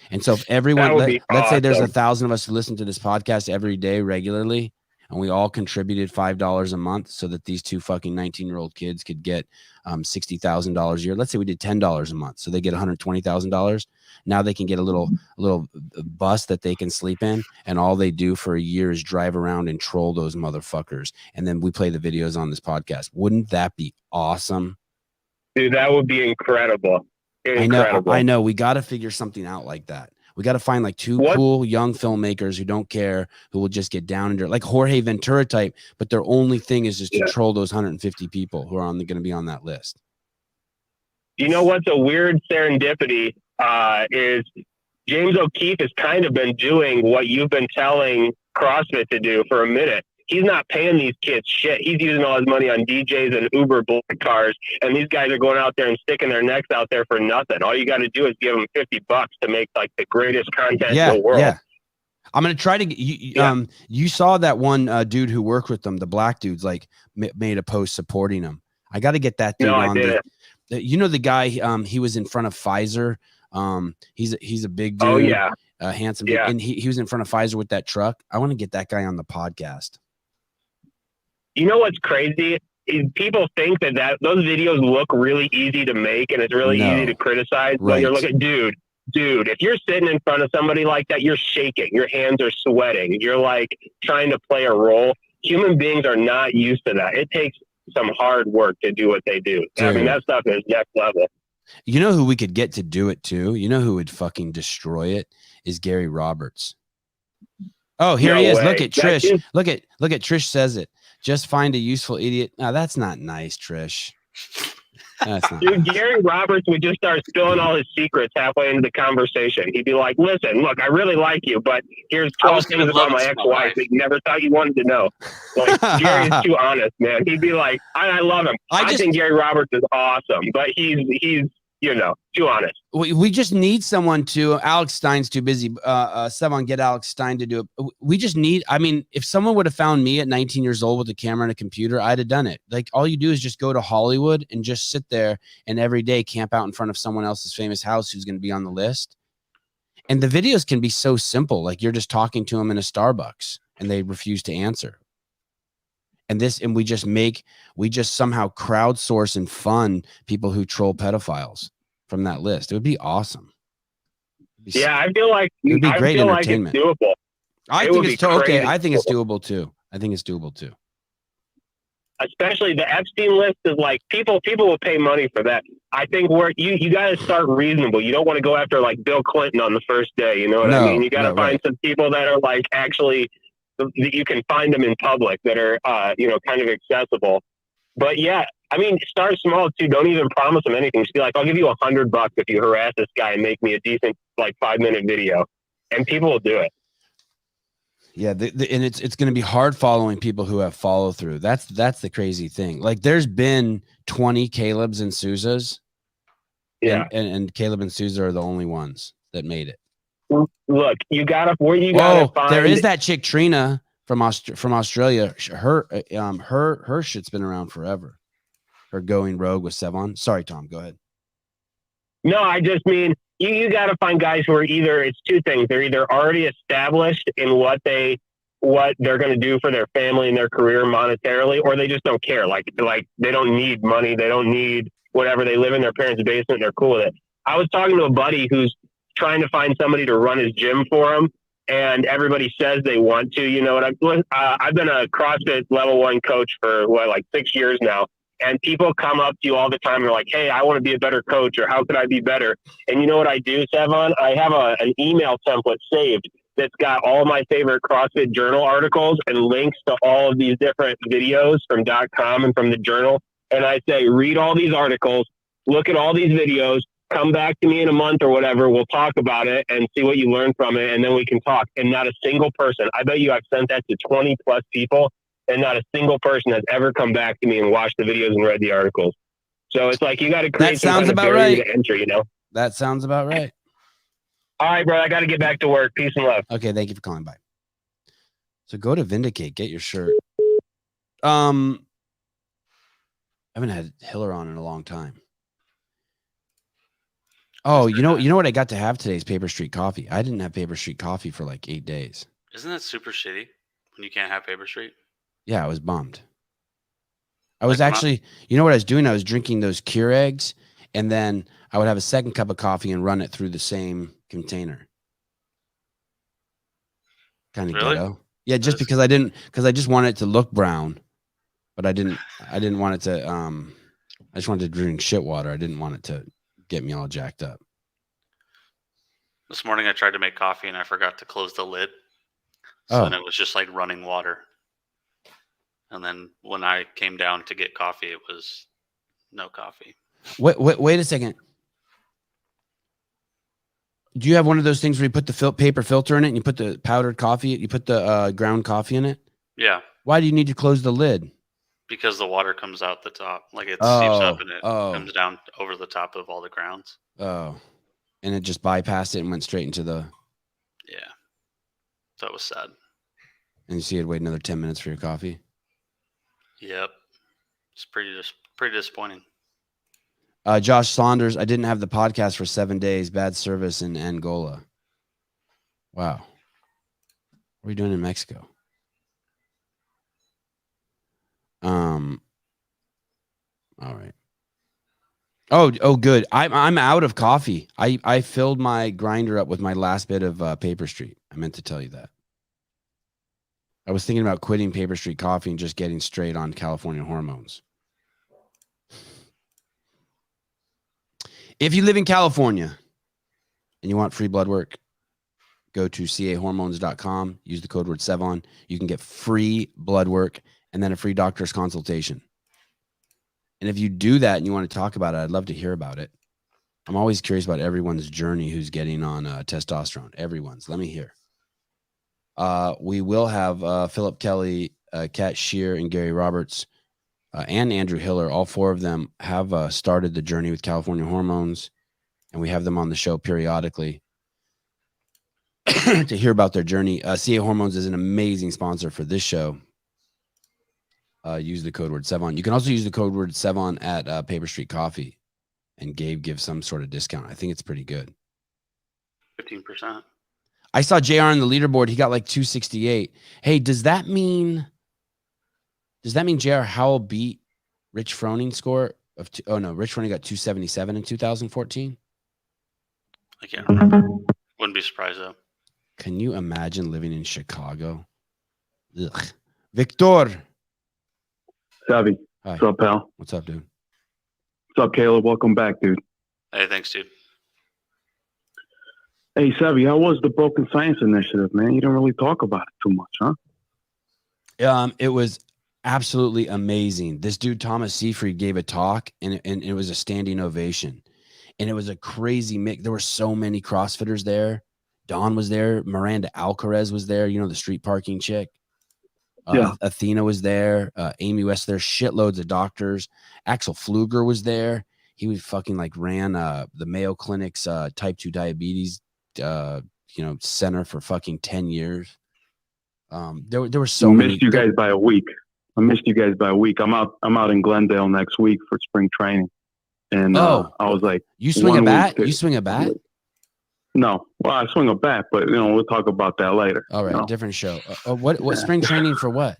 And so if everyone, let's say there's 1,000 of us who listen to this podcast every day regularly, and we all contributed $5 a month so that these 2 fucking 19-year-old kids could get $60,000 a year. Let's say we did $10 a month, so they get $120,000. Now they can get a little bus that they can sleep in, and all they do for a year is drive around and troll those motherfuckers. And then we play the videos on this podcast. Wouldn't that be awesome? Dude, that would be incredible. I know. We got to figure something out like that. We got to find like 2 cool young filmmakers who don't care, who will just get down and dirty, like Jorge Ventura type, but their only thing is just to troll those 150 people who are going to be on that list. You know what's a weird serendipity is James O'Keefe has kind of been doing what you've been telling CrossFit to do for a minute. He's not paying these kids shit. He's using all his money on DJs and Uber black cars, and these guys are going out there and sticking their necks out there for nothing. All you got to do is give them $50 to make like the greatest content in the world. Yeah. I'm gonna try to get you saw that one dude who worked with them, the black dudes, like made a post supporting him. I got to get that dude on. The guy, he was in front of Pfizer. He's a big dude. Oh yeah. Handsome dude. And he was in front of Pfizer with that truck. I want to get that guy on the podcast. You know what's crazy is people think that those videos look really easy to make and it's really easy to criticize. But you're looking, dude, if you're sitting in front of somebody like that, you're shaking, your hands are sweating, you're like trying to play a role. human beings are not used to that. It takes some hard work to do what they do. I mean, Dude. that stuff is next level. You know who we could get to do it too? You know who would fucking destroy it? Is Gary Roberts. Oh, here No he is. way. Look at That Trish. dude- Look at Trish says it. Just find a useful idiot. No, that's not nice, Trish. That's not Dude, nice. Gary Roberts would just start spilling all his secrets halfway into the conversation. He'd be like, listen, look, I really like you, but here's I 12 was things giving about love my to my ex-wife wife. that you never thought you wanted to know. Like, Gary's too honest, man. He'd be like, I love him. I think Gary Roberts is awesome, but he's you know, too honest. We just need someone to. Alex Stein's too busy. Sevan, get Alex Stein to do it. We just need. I mean, if someone would have found me at 19 years old with a camera and a computer, I'd have done it. Like, all you do is just go to Hollywood and just sit there and every day camp out in front of someone else's famous house who's going to be on the list. And the videos can be so simple. Like, you're just talking to them in a Starbucks and they refuse to answer. And we just somehow crowdsource and fund people who troll pedophiles from that list. It would be awesome. Yeah, I feel like It'd be great entertainment. Like it's doable. I think it's okay. I think it's doable too. Especially the Epstein list is like people will pay money for that. I think you got to start reasonable. You don't want to go after like Bill Clinton on the first day. You know what I mean? You got to find some people that are like actually that you can find them in public that are kind of accessible. But yeah, I mean, start small too. Don't even promise them anything. Just be like, I'll give you $100 if you harass this guy and make me a decent 5-minute video, and people will do it. Yeah, and it's going to be hard following people who have follow through. That's the crazy thing. Like, there's been 20 Caleb's and Sousa's. Yeah, and Caleb and Sousa are the only ones that made it. Look, you gotta find. There is that chick Trina from Australia. Her shit's been around forever. Her going rogue with Sevan. Sorry, Tom. Go ahead. No, I just mean you got to find guys who are it's two things. They're either already established in what they're going to do for their family and their career monetarily, or they just don't care. Like they don't need money. They don't need whatever. They live in their parents' basement. They're cool with it. I was talking to a buddy who's trying to find somebody to run his gym for him, and everybody says they want to. You know what? I've been a CrossFit level 1 coach for 6 years now. And people come up to you all the time and they're like, hey, I want to be a better coach, or how could I be better? And you know what I do, Sevan? I have an email template saved that's got all my favorite CrossFit Journal articles and links to all of these different videos from .com and from the journal. And I say, read all these articles, look at all these videos, come back to me in a month or whatever. We'll talk about it and see what you learned from it. And then we can talk. And not a single person, I bet you I've sent that to 20 plus people, and not a single person has ever come back to me and watched the videos and read the articles. So it's like, you got to create some kind of barrier to entry, you know? That sounds about right. All right, bro. I got to get back to work. Peace and love. Okay. Thank you for calling. Bye. So go to Vindicate, get your shirt. I haven't had Hiller on in a long time. Oh, you know what I got to have today is Paper Street coffee. I didn't have Paper Street coffee for 8 days. Isn't that super shitty when you can't have Paper Street? Yeah, I was bummed. I was actually, you know what I was doing? I was drinking those Keurigs, and then I would have a second cup of coffee and run it through the same container. Kind of ghetto. Yeah, just because I just wanted it to look brown, but I didn't want it to, I just wanted to drink shit water. I didn't want it to get me all jacked up. This morning I tried to make coffee and I forgot to close the lid. So then it was just running water. And then when I came down to get coffee, it was no coffee. Wait a second. Do you have one of those things where you put the paper filter in it and you put the powdered coffee, you put the ground coffee in it? Yeah. Why do you need to close the lid? Because the water comes out the top. It seeps up and it comes down over the top of all the grounds. Oh. And it just bypassed it and went straight into the... Yeah. That was sad. And you see you'd wait another 10 minutes for your coffee? Yep. It's pretty disappointing. Josh Saunders, I didn't have the podcast for 7 days. Bad service in Angola. Wow. What are you doing in Mexico? All right. Oh, good. I'm out of coffee. I filled my grinder up with my last bit of Paper Street. I meant to tell you that. I was thinking about quitting Paper Street Coffee and just getting straight on California hormones. If you live in California and you want free blood work, go to cahormones.com, use the code word Sevan. You can get free blood work and then a free doctor's consultation. And if you do that and you want to talk about it, I'd love to hear about it. I'm always curious about everyone's journey who's getting on testosterone. Everyone's. Let me hear. We will have Philip Kelly, Kat Shear, and Gary Roberts, and Andrew Hiller. All four of them have started the journey with California hormones, and we have them on the show periodically to hear about their journey. CA Hormones is an amazing sponsor for this show. Use the code word Sevan. You can also use the code word Sevan at Paper Street Coffee, and Gabe gives some sort of discount. I think it's pretty good. 15%. I saw JR on the leaderboard. He got like 268. Hey, does that mean JR Howell beat Rich Froning score of Rich Froning got 277 in 2014? I can't remember. Wouldn't be surprised though. Can you imagine living in Chicago? Ugh. Victor. Savvy. Hi. What's up, pal? What's up, dude? What's up, Caleb? Welcome back, dude. Hey, thanks, dude. Hey, Savvy, how was the Broken Science Initiative, man? You didn't really talk about it too much, huh? It was absolutely amazing. This dude, Thomas Seyfried, gave a talk, and it was a standing ovation. And it was a crazy mix. There were so many CrossFitters there. Dawn was there. Miranda Alcaraz was there. You know, the street parking chick. Yeah. Athena was there. Amy West there. Shitloads of doctors. Axel Pfluger was there. He was fucking like ran the Mayo Clinic's type 2 diabetes center for fucking 10 years. There were so many. Missed you guys by a week. I missed you guys by a week. I'm out in Glendale next week for spring training. And I was like, you swing a bat? You swing a bat? No. Well, I swing a bat, but we'll talk about that later. All right, different show. What spring training for what?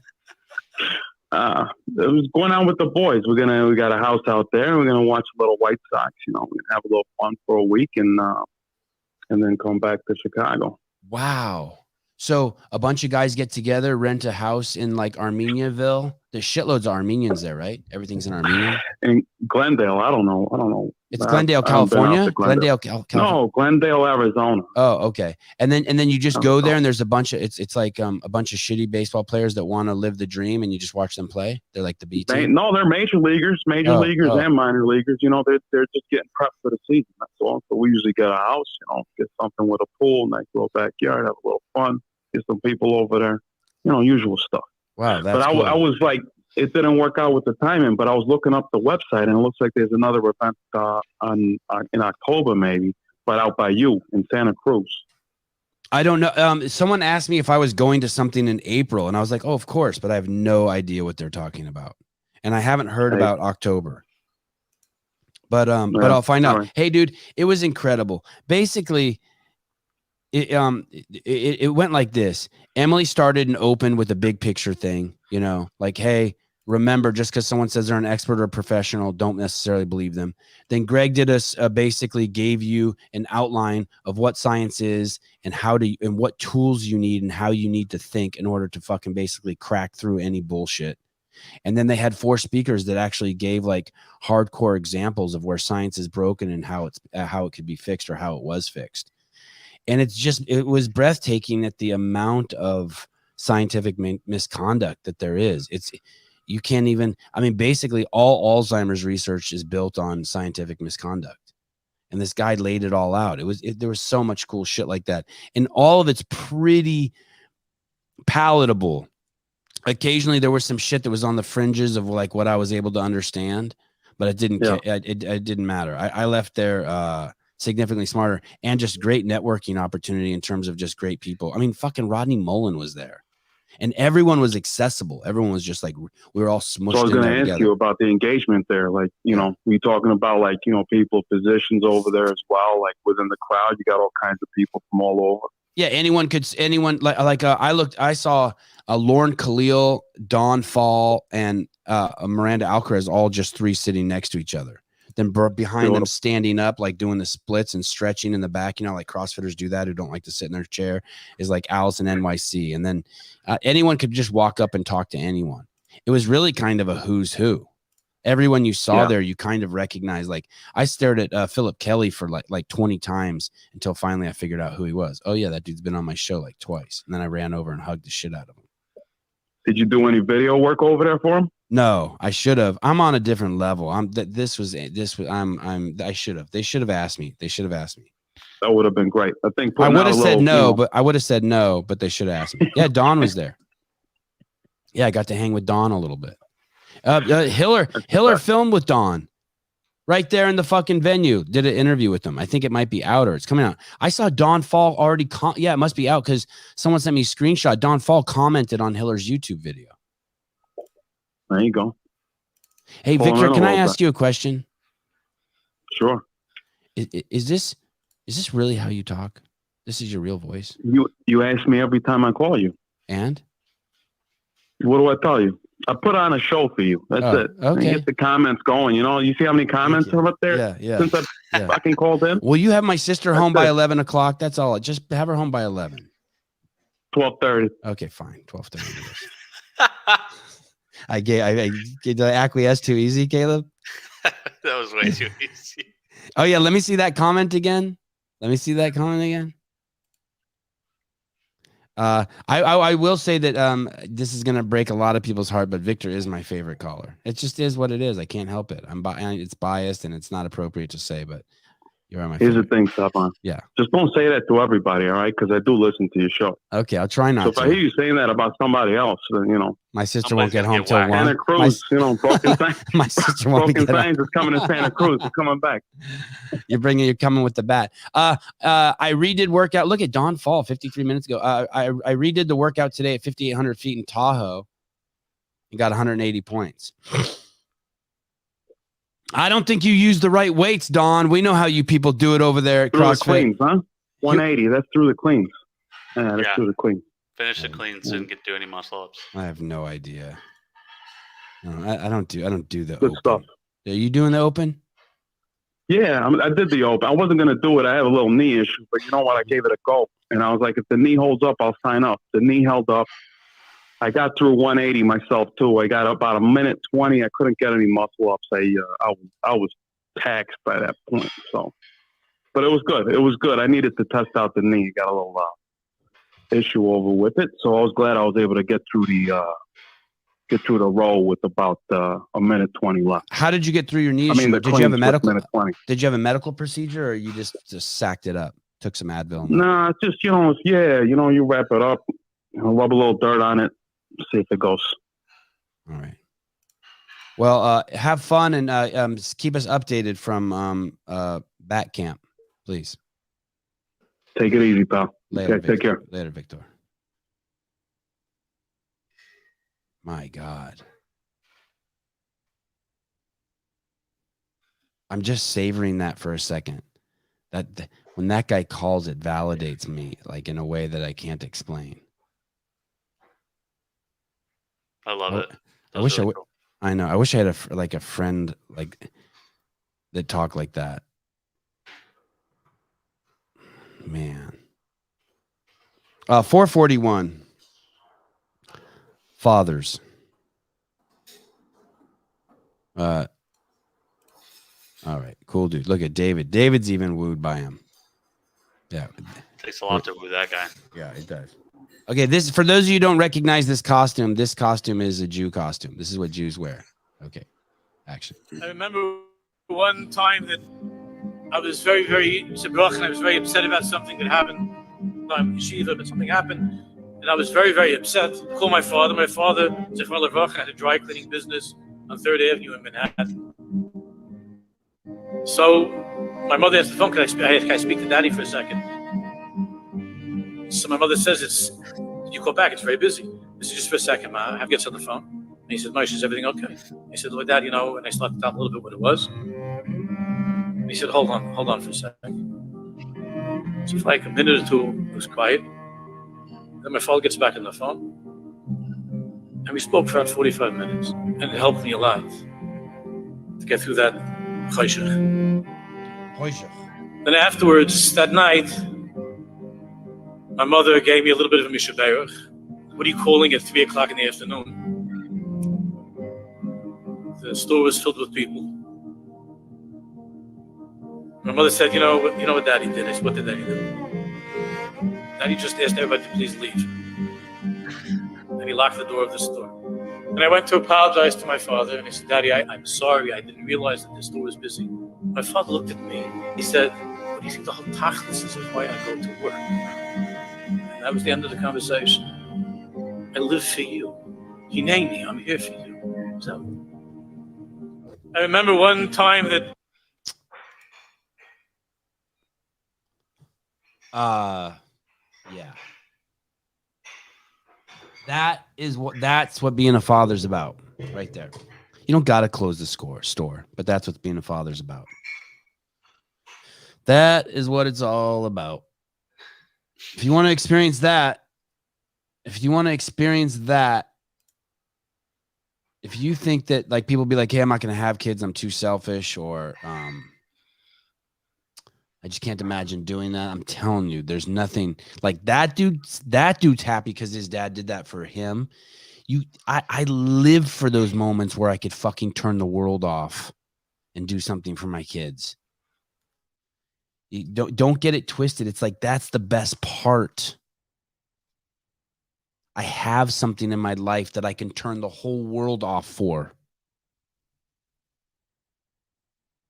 It was going on with the boys. We got a house out there, and we're gonna watch a little White Sox. We're gonna have a little fun for a week, and then come back to Chicago. Wow. So a bunch of guys get together, rent a house in like Armeniaville. There's shitloads of Armenians there, right? Everything's in Armenian. In Glendale, I don't know. It's Glendale, California. Glendale, California. No, Glendale, Arizona. Oh, okay. And then you just go there, and there's a bunch of it's like a bunch of shitty baseball players that want to live the dream, and you just watch them play. They're like the B team. No, they're major leaguers and minor leaguers. They're just getting prepped for the season. That's all. So we usually get a house, get something with a pool, nice little backyard, have a little fun, get some people over there, usual stuff. Wow, that's cool. I was like, it didn't work out with the timing, but I was looking up the website, and it looks like there's another event in October, maybe, but out by you in Santa Cruz. I don't know. Someone asked me if I was going to something in April, and I was like, "Oh, of course," but I have no idea what they're talking about, and I haven't heard about October. But I'll find out. Right. Hey, dude, it was incredible. Basically, it went like this. Emily started and opened with a big picture thing, like, hey, remember, just because someone says they're an expert or a professional, don't necessarily believe them. Then Greg did basically gave you an outline of what science is and and what tools you need and how you need to think in order to fucking basically crack through any bullshit. And then they had 4 speakers that actually gave like hardcore examples of where science is broken and how it could be fixed or how it was fixed. And it was breathtaking at the amount of scientific misconduct that there is. You can't even, basically all Alzheimer's research is built on scientific misconduct. And this guy laid it all out. There was so much cool shit like that. And all of it's pretty palatable. Occasionally there was some shit that was on the fringes of like what I was able to understand, but it didn't, it didn't matter. I left there, significantly smarter and just great networking opportunity in terms of just great people. Fucking Rodney Mullen was there. And everyone was accessible. Everyone was just like, we were all smushed. So I was going to ask you about the engagement there. Like, we talking about like, people, physicians over there as well. Like within the crowd, you got all kinds of people from all over. Yeah. I saw Lauren Khalil, Dawn Fall, and Miranda Alcaraz, all just 3 sitting next to each other. Then behind Sure. them, standing up, like doing the splits and stretching in the back, like CrossFitters do that who don't like to sit in their chair, is like Allison NYC. And then anyone could just walk up and talk to anyone. It was really kind of a who's who. Everyone you saw there, you kind of recognize. Like I stared at Philip Kelly for like 20 times until finally I figured out who he was. Oh yeah, that dude's been on my show like twice. And then I ran over and hugged the shit out of him. Did you do any video work over there for him? No, I should have. I'm on a different level. I should have. They should have asked me. That would have been great. I think I would have said no, but they should have asked me. Yeah, Dawn was there. Yeah, I got to hang with Dawn a little bit. Hiller filmed with Dawn right there in the fucking venue. Did an interview with them. I think it might be out or it's coming out. I saw Dawn Fall already. Yeah, it must be out because someone sent me a screenshot. Dawn Fall commented on Hiller's YouTube video. There you go. Hey, Victor, can I ask you a question? Sure. Is this really how you talk? This is your real voice? You ask me every time I call you. And? What do I tell you? I put on a show for you. That's it. Okay. Get the comments going. You see how many comments are up there? Yeah. Since I fucking called in. Will you have my sister home by 11 o'clock? That's all. Just have her home by 11. 12:30. Okay, fine. 12:30. Did I acquiesce too easy, Caleb? That was way too easy. Oh yeah, let me see that comment again. I will say that this is gonna break a lot of people's heart, but Victor is my favorite caller. It just is what it is. I can't help it. It's biased and it's not appropriate to say, but you're my favorite. Here's the thing, Sevan. Yeah. Just don't say that to everybody, all right? Because I do listen to your show. Okay, I'll try not to. So if I hear you saying that about somebody else, then my sister won't get home till 1. Santa Cruz, Broken Science. My sister won't Broken get Science is coming to Santa Cruz. It's coming back. You're coming with the bat. I redid workout. Look at Dawn Fall 53 minutes ago. I redid the workout today at 5,800 feet in Tahoe and got 180 points. I don't think you use the right weights, Dawn. We know how you people do it over there at through CrossFit. The cleans, huh? 180. That's through the cleans. Yeah, that's through the cleans. Finish the cleans and do any muscle ups. I have no idea. No, I don't do the good open. Stuff. Are you doing the open? Yeah, I did the open. I wasn't gonna do it. I had a little knee issue, but you know what? I gave it a go, and I was like, if the knee holds up, I'll sign up. The knee held up. I got through 180 myself too. I got about a minute 20. I couldn't get any muscle ups. I was taxed by that point. So, but it was good. It was good. I needed to test out the knee. Got a little issue over with it. So I was glad I was able to get through the row with about a minute 20 left. How did you get through your knee issue? Did you have a medical? Did you have a medical procedure, or you just sacked it up? Took some Advil? Nah, it's just you wrap it up, rub a little dirt on it. See if it goes. All right. Well, have fun and keep us updated from Bat Camp, please. Take it easy, pal. Later, okay, take care. Later, Victor. My God. I'm just savoring that for a second. That when that guy calls, it validates me like in a way that I can't explain. I love it. I wish really cool. I know. I wish I had a friend like that talked like that. Man. 441. Fathers. All right. Cool dude. Look at David. David's even wooed by him. Yeah. Takes a lot to woo that guy. Yeah, it does. Okay, this for those of you who don't recognize this costume is a Jew costume. This is what Jews wear. Okay, action. I remember one time that I was very, very sabrach, and I was very upset about something that happened. I'm yeshiva, but something happened, and I was very, very upset. I called my father. My father, Zechron Levrach, had a dry cleaning business on 3rd Avenue in Manhattan. So my mother answered the phone. Can I speak to Daddy for a second? So my mother says, did you call back? It's very busy. This is just for a second, Ma. I have gets on the phone. And he said, Moshe, is everything okay? I said, look, Dad, and I slapped down a little bit what it was. And he said, hold on for a second. So for like a minute or two, it was quiet. Then my father gets back on the phone. And we spoke for about 45 minutes. And it helped me a lot to get through that Then afterwards, that night, my mother gave me a little bit of a mishaberach. What are you calling at 3 o'clock in the afternoon? The store was filled with people. My mother said, you know what Daddy did? I said, what did Daddy do? Daddy just asked everybody to please leave. And he locked the door of the store. And I went to apologize to my father, and I said, Daddy, I'm sorry. I didn't realize that the store was busy. My father looked at me. He said, what do you think the whole tachlis is of why I go to work? And that was the end of the conversation. I live for you. You name me, I'm here for you. So I remember one time that yeah. That's what being a father's about right there. You don't got to close the store, but that's what being a father's about. That is what it's all about. If you want to experience that, if you think that like people be like, hey, I'm not going to have kids, I'm too selfish, or I just can't imagine doing that. I'm telling you, there's nothing like that dude's happy because his dad did that for him. I live for those moments where I could fucking turn the world off and do something for my kids. You don't get it twisted. It's like, that's the best part. I have something in my life that I can turn the whole world off for.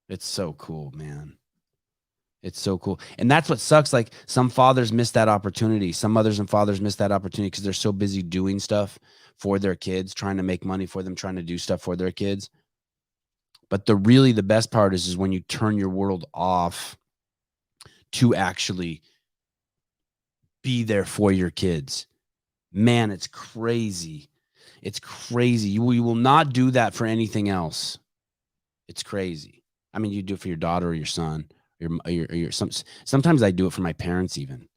It's so cool, man. It's so cool. And that's what sucks. Like, some fathers miss that opportunity. Some mothers and fathers miss that opportunity because they're so busy doing stuff for their kids, trying to make money for them, trying to do stuff for their kids. But the best part is when you turn your world off to actually be there for your kids. Man, it's crazy. It's crazy. You will not do that for anything else. It's crazy. I mean, you do it for your daughter or your son. Sometimes I do it for my parents even.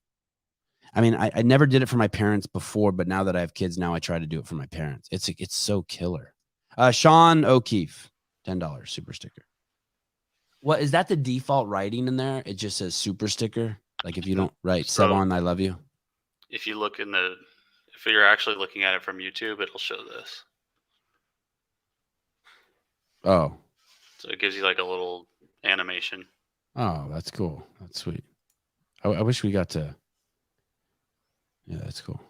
I mean, I never did it for my parents before, but now that I have kids, now I try to do it for my parents. It's so killer. Sean O'Keefe, $10 super sticker. What is that? The default writing in there? It just says super sticker. Like if you don't write Sevan, I love you. If you look if you're actually looking at it from YouTube, it'll show this. Oh. So it gives you like a little animation. Oh, that's cool. That's sweet. I wish we got to. Yeah, that's cool.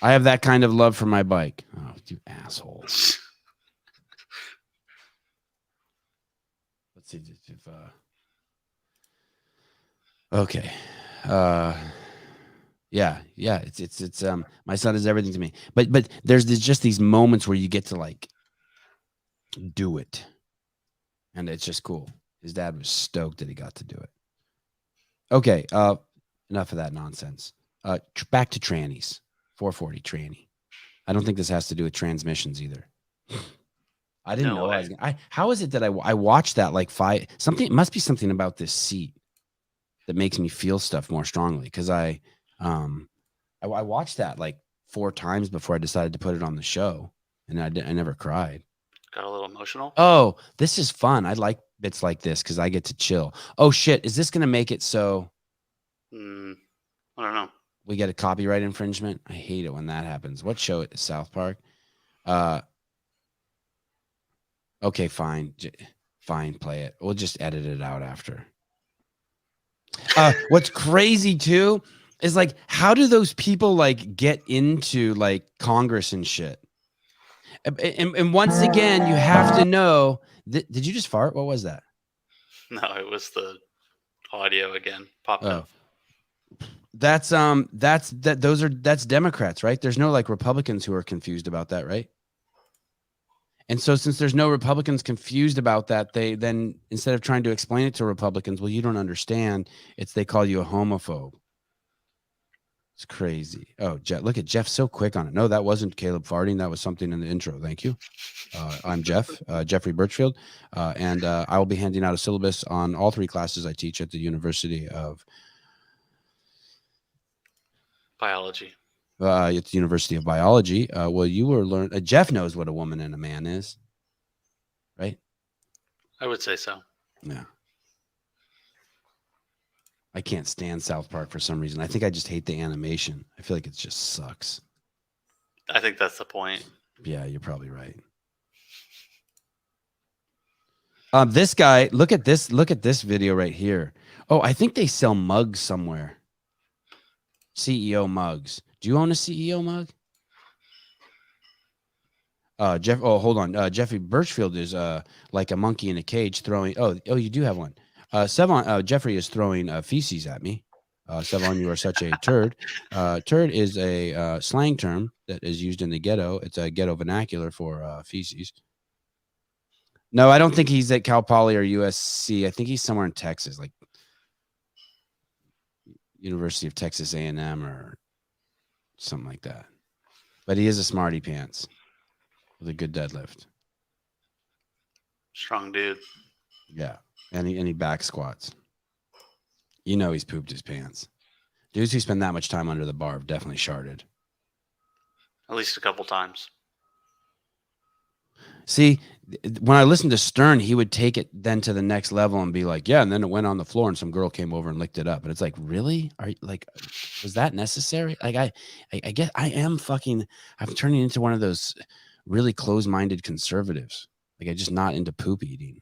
I have that kind of love for my bike. Oh, you asshole. Let's see if okay. Yeah. It's my son is everything to me. But there's just these moments where you get to like do it. And it's just cool. His dad was stoked that he got to do it. Okay, enough of that nonsense. Back to trannies. 440 tranny. I don't think this has to do with transmissions either. I didn't know. How is it that I watched that like something? It must be something about this seat that makes me feel stuff more strongly. Because I watched that like 4 times before I decided to put it on the show, and I never cried. Got a little emotional. Oh, this is fun. I like bits like this because I get to chill. Oh shit! Is this gonna make it so? I don't know. We get a copyright infringement. I hate it when that happens. What show is South Park? Okay, fine. Fine, play it. We'll just edit it out after. What's crazy too is like, how do those people like get into like Congress and shit? And once again, you have to know. Did you just fart? What was that? No, it was the audio again popped up. That's Democrats, right? There's no like Republicans who are confused about that, right? And so since there's no Republicans confused about that, they then, instead of trying to explain it to Republicans, well, you don't understand. They call you a homophobe. It's crazy. Oh, look at Jeff, so quick on it. No, that wasn't Caleb farting. That was something in the intro. Thank you. I'm Jeff, Jeffrey Birchfield, and I will be handing out a syllabus on all 3 classes I teach at the University of Biology. It's the University of Biology. Well, you were Jeff knows what a woman and a man is, right? I would say so. Yeah. I can't stand South Park for some reason. I think I just hate the animation. I feel like it just sucks. I think that's the point. Yeah, you're probably right. This guy, look at this video right here. Oh, I think they sell mugs somewhere. CEO mugs. Do you own a CEO mug? Hold on. Jeffrey Birchfield is like a monkey in a cage throwing. Oh, you do have one. Sevan, Jeffrey is throwing feces at me. Sevan, you are such a turd. Turd is a slang term that is used in the ghetto. It's a ghetto vernacular for feces. No, I don't think he's at Cal Poly or USC. I think he's somewhere in Texas, like University of Texas A&M or something like that. But he is a smarty pants with a good deadlift. Strong dude. Yeah, and he back squats. You know he's pooped his pants. Dudes who spend that much time under the bar have definitely sharted. At least a couple times. See, when I listened to Stern, he would take it then to the next level and be like, yeah, and then it went on the floor and some girl came over and licked it up. And it's like, really? Are you like, was that necessary? Like, I guess I'm turning into one of those really closed-minded conservatives. Like, I'm just not into poop eating.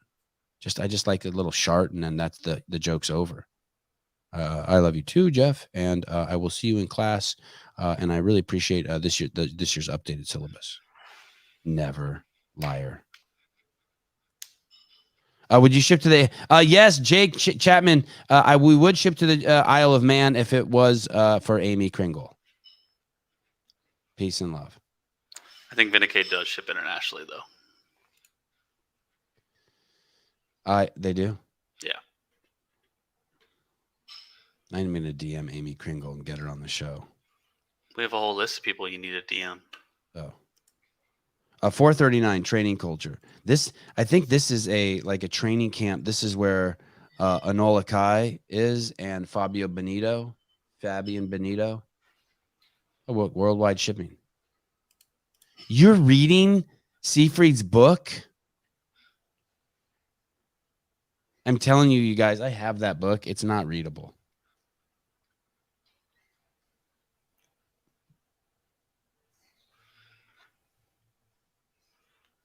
I just like a little shart, and then that's the joke's over. I love you too, Jeff, and I will see you in class. And I really appreciate this year's updated syllabus. Never. Liar. Would you ship to the? Yes, Jake Chapman. We would ship to the Isle of Man if it was for Amy Kringle. Peace and love. I think Vindicate does ship internationally, though. They do. Yeah. I'm going to DM Amy Kringle and get her on the show. We have a whole list of people you need to DM. Oh. 439 training culture. I think this is a training camp. This is where Enola Kai is and Fabian Benito. Oh, look, worldwide shipping. You're reading Seyfried's book? I'm telling you guys, I have that book. It's not readable.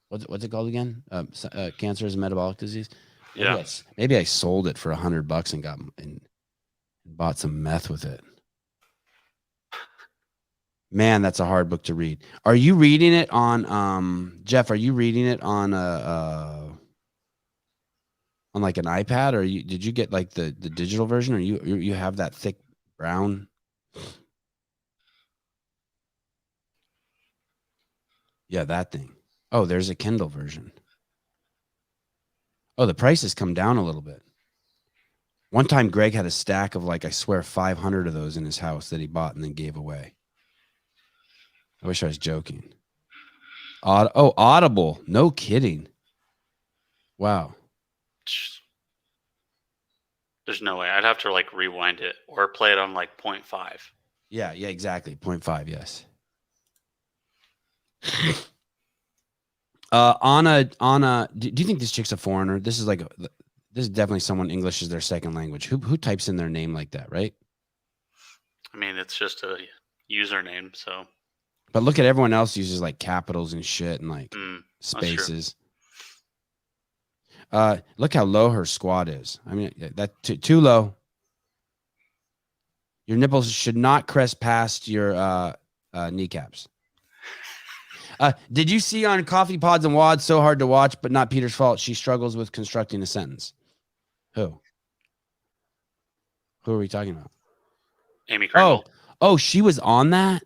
What's it called again? Cancer is a metabolic disease. Yeah. Maybe I sold it for $100 and got and bought some meth with it. Man, that's a hard book to read. Are you reading it on Jeff? Are you reading it on like an iPad, or did you get like the digital version, or you have that thick brown? Yeah, that thing. Oh, there's a Kindle version. Oh, the price has come down a little bit. One time, Greg had a stack of I swear 500 of those in his house that he bought and then gave away. I wish I was joking. Audible. No kidding. Wow. There's no way. I'd have to rewind it or play it on 0.5. Yeah, exactly. 0.5, yes. Anna, do you think this chick's a foreigner? This is definitely someone English is their second language. Who types in their name like that, right? I mean, it's just a username, so. But look at everyone else uses capitals and shit and spaces. Look how low her squat is. I mean, that too low. Your nipples should not crest past your kneecaps. Did you see on Coffee Pods and Wads, so hard to watch, but not Peter's fault? She struggles with constructing a sentence. Who are we talking about? Amy Kringle. Oh, she was on that?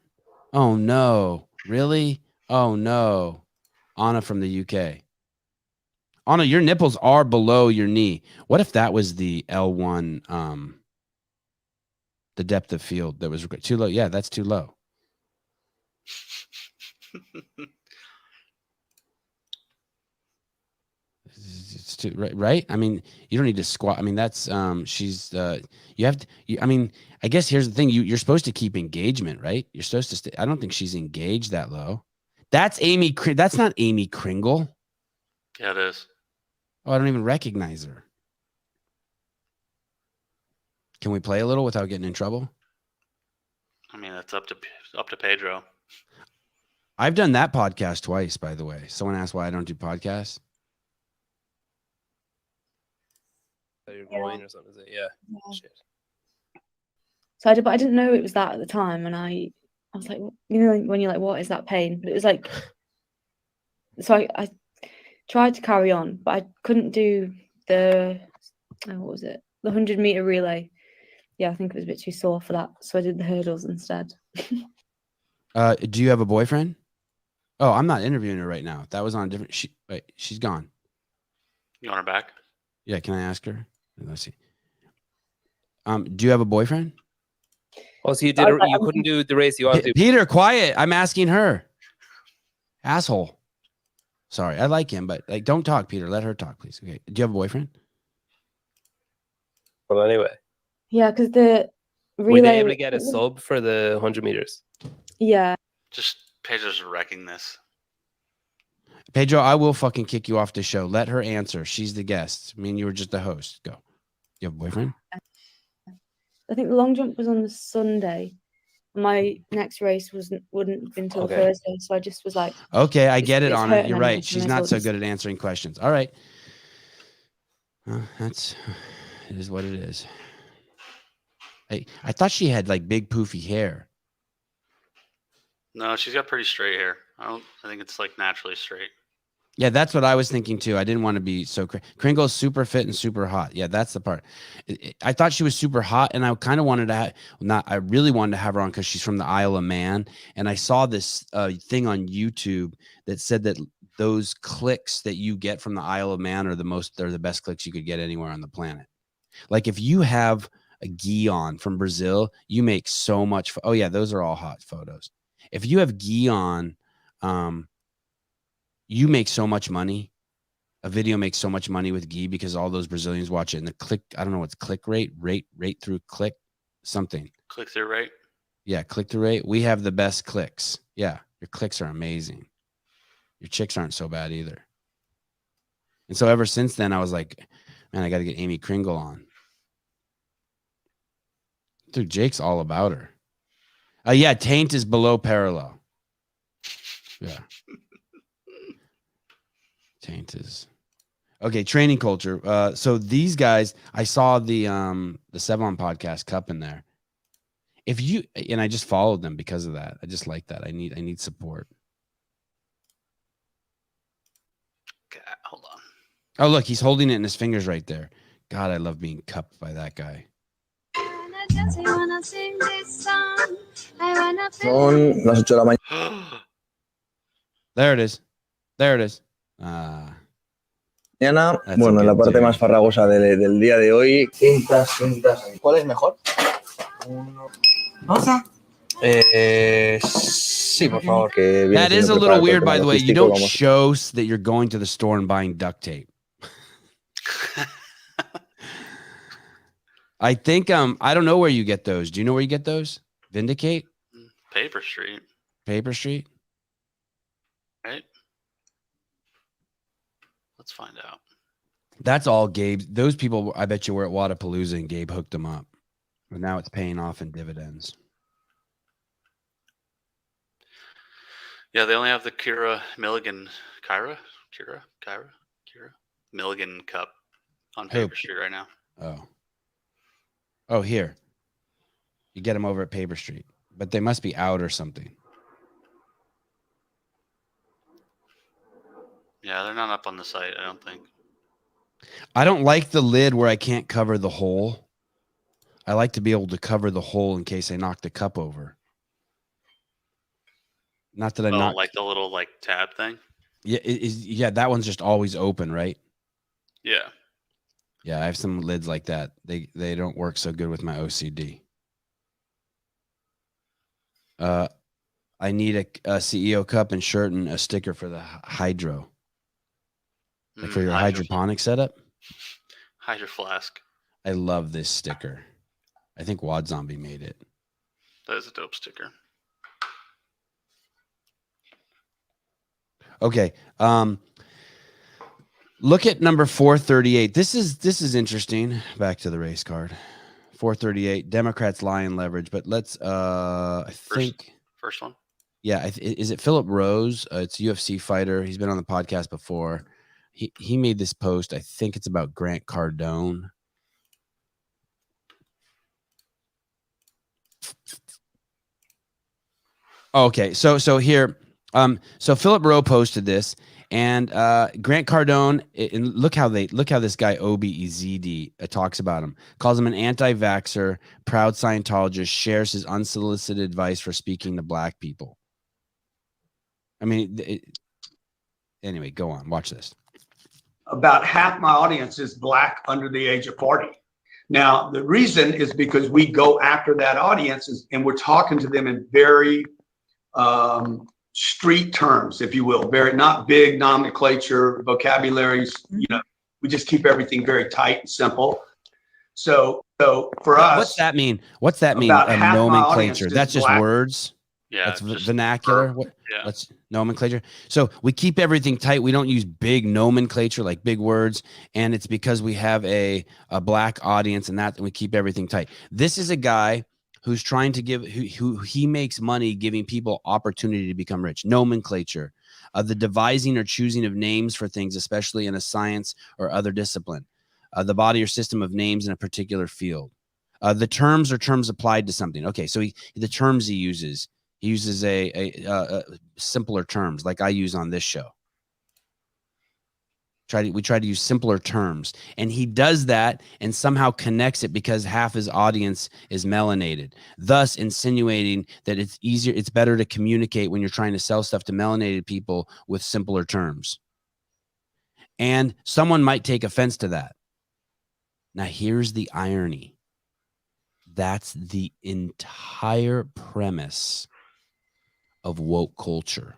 Oh, no. Really? Oh, no. Anna from the UK. Anna, your nipples are below your knee. What if that was the L1, the depth of field that was too low? Yeah, that's too low. It's too right. I mean, you don't need to squat. I mean, that's she's you have to. I mean, I guess here's the thing. You're supposed to keep engagement, right? You're supposed to stay. I don't think she's engaged that low. That's Amy. That's not Amy Kringle. Yeah, it is. Oh, I don't even recognize her. Can we play a little without getting in trouble? I mean, that's up to Pedro. I've done that podcast twice, by the way. Someone asked why I don't do podcasts. You're going or something, is it? Yeah. Shit. So but I didn't know it was that at the time, and I was like, you know, when you're like, what is that pain? But it was like, so I tried to carry on, but I couldn't do the what was it? The 100-meter relay. Yeah, I think it was a bit too sore for that, so I did the hurdles instead. Do you have a boyfriend? Oh, I'm not interviewing her right now. That was on a different. Wait, she's gone. You want her back? Yeah, can I ask her? Let's see. Do you have a boyfriend? Oh, so you couldn't do the race you wanted to. Peter, quiet. I'm asking her. Asshole. Sorry, I like him, but like, don't talk, Peter. Let her talk, please. Okay. Do you have a boyfriend? Well, anyway. Yeah, because the relay. Were they able to get a sub for the 100 meters? Yeah. Just Pedro's wrecking this. Pedro, I will fucking kick you off the show. Let her answer. She's the guest. I mean, you were just the host. Go. You have a boyfriend? I think the long jump was on the Sunday. My next race wouldn't have been until Thursday, so I just was like, okay, I get it, Anna. You're right. anything, She's not so good at answering questions. All right. It is what it is. I thought she had like big poofy hair. No, she's got pretty straight hair. I think it's like naturally straight. Yeah, that's what I was thinking too. I didn't want to be so Kringle's super fit and super hot. Yeah, that's the part. I thought she was super hot, and I kind of wanted to I really wanted to have her on because she's from the Isle of Man, and I saw this thing on YouTube that said that those clicks that you get from the Isle of Man are the best clicks you could get anywhere on the planet. Like if you have a Guion from Brazil, you make so much. Oh yeah, those are all hot photos. If you have Guion, you make so much money. A video makes so much money with Guy because all those Brazilians watch it. And the click, I don't know what's click rate through click, something. Click through rate? Yeah, click through rate. We have the best clicks. Yeah, your clicks are amazing. Your chicks aren't so bad either. And so ever since then, I was like, man, I got to get Amy Kringle on. Dude, Jake's all about her. Yeah, taint is below parallel. Yeah. Taint is okay. Training culture. So these guys, I saw the Sevan Podcast cup in there. And I just followed them because of that. I just like that. I need support. Okay, hold on. Oh, look, he's holding it in his fingers right there. God, I love being cupped by that guy. Son las 8 de la mañana. There it is. There it is. Mañana, bueno, la parte más farragosa del día de hoy. Cintas. ¿Cuál es mejor? ¿Osa? Sí, por favor. That is a little weird, by the way. You don't show that you're going to the store and buying duct tape. I think I don't know where you get those. Do you know where you get those? Vindicate? Paper Street. Paper Street? Right? Let's find out. That's all Gabe. Those people, I bet you, were at Wadapalooza and Gabe hooked them up. And now it's paying off in dividends. Yeah, they only have the Kira Milligan Cup on Paper Street right now. Oh, here. You get them over at Paper Street. But they must be out or something. Yeah, they're not up on the site, I don't think. I don't like the lid where I can't cover the hole. I like to be able to cover the hole in case I knock the cup over. Not that I knock. Like the little tab thing? Yeah, yeah, that one's just always open, right? Yeah. Yeah, I have some lids like that. They don't work so good with my OCD. I need a CEO cup and shirt and a sticker for the hydro. Like for your hydroponic setup? Hydro flask. I love this sticker. I think Wad Zombie made it. That is a dope sticker. Okay. Look at number 438. This is interesting. Back to the race card. 438. Democrats lie and leverage, but let's I think first one. Yeah, is it Philip Rose? It's a UFC fighter. He's been on the podcast before. He made this post. I think it's about Grant Cardone. Okay, so here, so Philip Rowe posted this, and Grant Cardone, and look how this guy OBEZD talks about him, calls him an anti-vaxxer, proud Scientologist, shares his unsolicited advice for speaking to black people. I mean, anyway, go on, watch this. About half my audience is black under the age of 40. Now, the reason is because we go after that audience and we're talking to them in very street terms, if you will, very not big nomenclature, vocabularies. You know, we just keep everything very tight and simple. So for us, what's that mean? What's that mean? Nomenclature? That's just black words. Yeah, that's vernacular. That's nomenclature. So we keep everything tight. We don't use big nomenclature like big words, and it's because we have a black audience, and we keep everything tight. This is a guy who's trying to give who he makes money giving people opportunity to become rich. Nomenclature, the devising or choosing of names for things, especially in a science or other discipline, the body or system of names in a particular field. The terms are terms applied to something. Okay, so the terms he uses a simpler terms like I use on this show. We try to use simpler terms, and he does that and somehow connects it because half his audience is melanated, thus insinuating that it's better to communicate when you're trying to sell stuff to melanated people with simpler terms. And someone might take offense to that. Now, here's the irony. That's the entire premise of woke culture.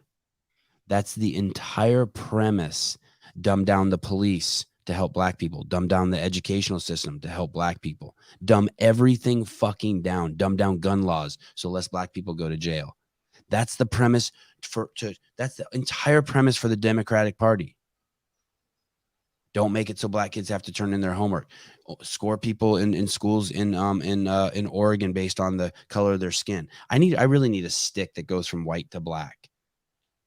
That's the entire premise. Dumb down the police to help black people, dumb down the educational system to help black people, dumb everything fucking down, dumb down gun laws so less black people go to jail. That's the premise that's the entire premise for the Democratic Party. Don't make it so black kids have to turn in their homework. Score people in schools in Oregon based on the color of their skin. I really need a stick that goes from white to black.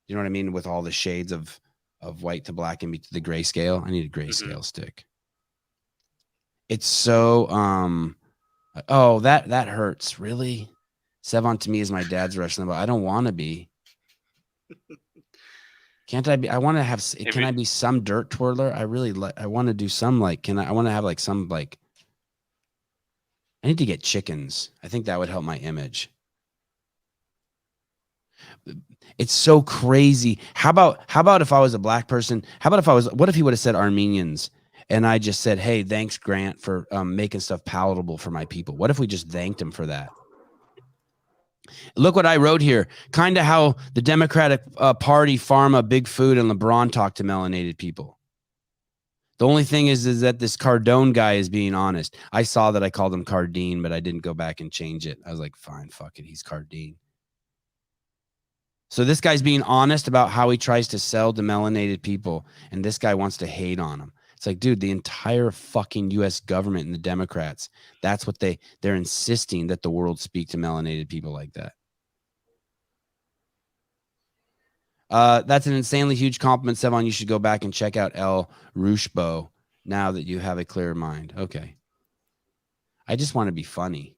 You know what I mean? With all the shades of white to black and the grayscale. I need a grayscale stick. It's so oh, that hurts. Really? Sevan to me is my dad's wrestling, but I don't want to be. Can't I be? I want to have. Can I be some dirt twirler? I want to do some like. I want to have like some like. I need to get chickens. I think that would help my image. It's so crazy. How about if I was a black person? What if he would have said Armenians and I just said, hey, thanks, Grant, for making stuff palatable for my people? What if we just thanked him for that? Look what I wrote here. Kind of how the Democratic Party, Pharma, Big Food, and LeBron talk to melanated people. The only thing is that this Cardone guy is being honest. I saw that I called him Cardine, but I didn't go back and change it. I was like, fine, fuck it. He's Cardine. So this guy's being honest about how he tries to sell to melanated people, and this guy wants to hate on him. It's like, dude, the entire fucking U.S. government and the Democrats, that's what they're insisting that the world speak to melanated people like that. That's an insanely huge compliment, Sevan. You should go back and check out El Rushbo now that you have a clearer mind. Okay. I just want to be funny.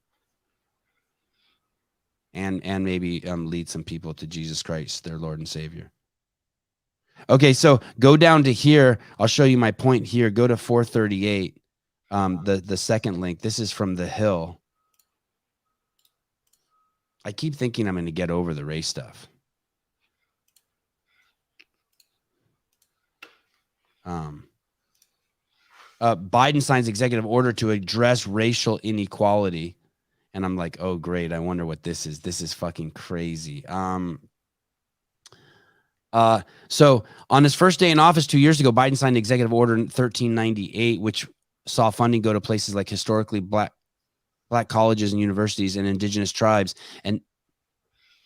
And maybe lead some people to Jesus Christ, their Lord and Savior. Okay, so go down to here. I'll show you my point here. Go to 438, the second link. This is from The Hill. I keep thinking I'm going to get over the race stuff. Biden signs executive order to address racial inequality. And I'm like, oh, great. I wonder what this is. This is fucking crazy. So on his first day in office 2 years ago, Biden signed Executive Order 1398, which saw funding go to places like historically black colleges and universities and indigenous tribes. And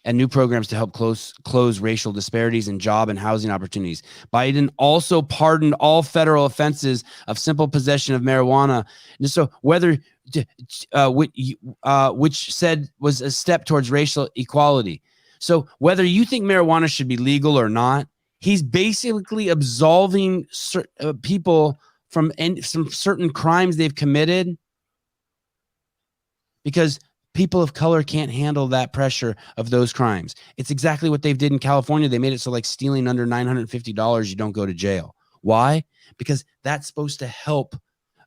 and new programs to help close racial disparities in job and housing opportunities. Biden also pardoned all federal offenses of simple possession of marijuana. And so whether which said was a step towards racial equality. So whether you think marijuana should be legal or not, he's basically absolving people from some certain crimes they've committed, because people of color can't handle that pressure of those crimes. It's exactly what they did in California. They made it so like stealing under $950, you don't go to jail. Why? Because that's supposed to help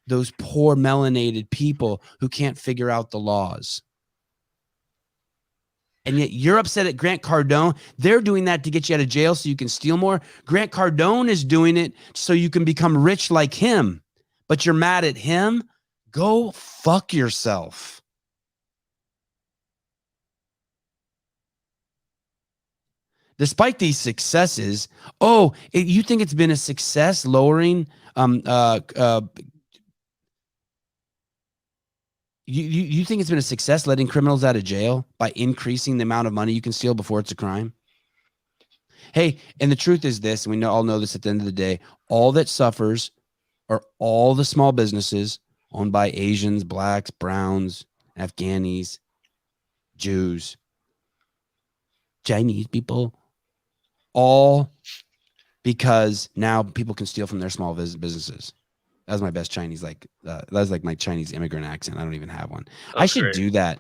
those poor melanated people who can't figure out the laws. And yet you're upset at Grant Cardone. They're doing that to get you out of jail so you can steal more. Grant Cardone is doing it so you can become rich like him. But you're mad at him? Go fuck yourself. Despite these successes, you think it's been a success lowering you think it's been a success letting criminals out of jail by increasing the amount of money you can steal before it's a crime? Hey, and the truth is this, and we all know this at the end of the day, all that suffers are all the small businesses owned by Asians, blacks, browns, Afghanis, Jews, Chinese people, all because now people can steal from their small businesses. That was my best Chinese, that was like my Chinese immigrant accent. I don't even have one. I should do that.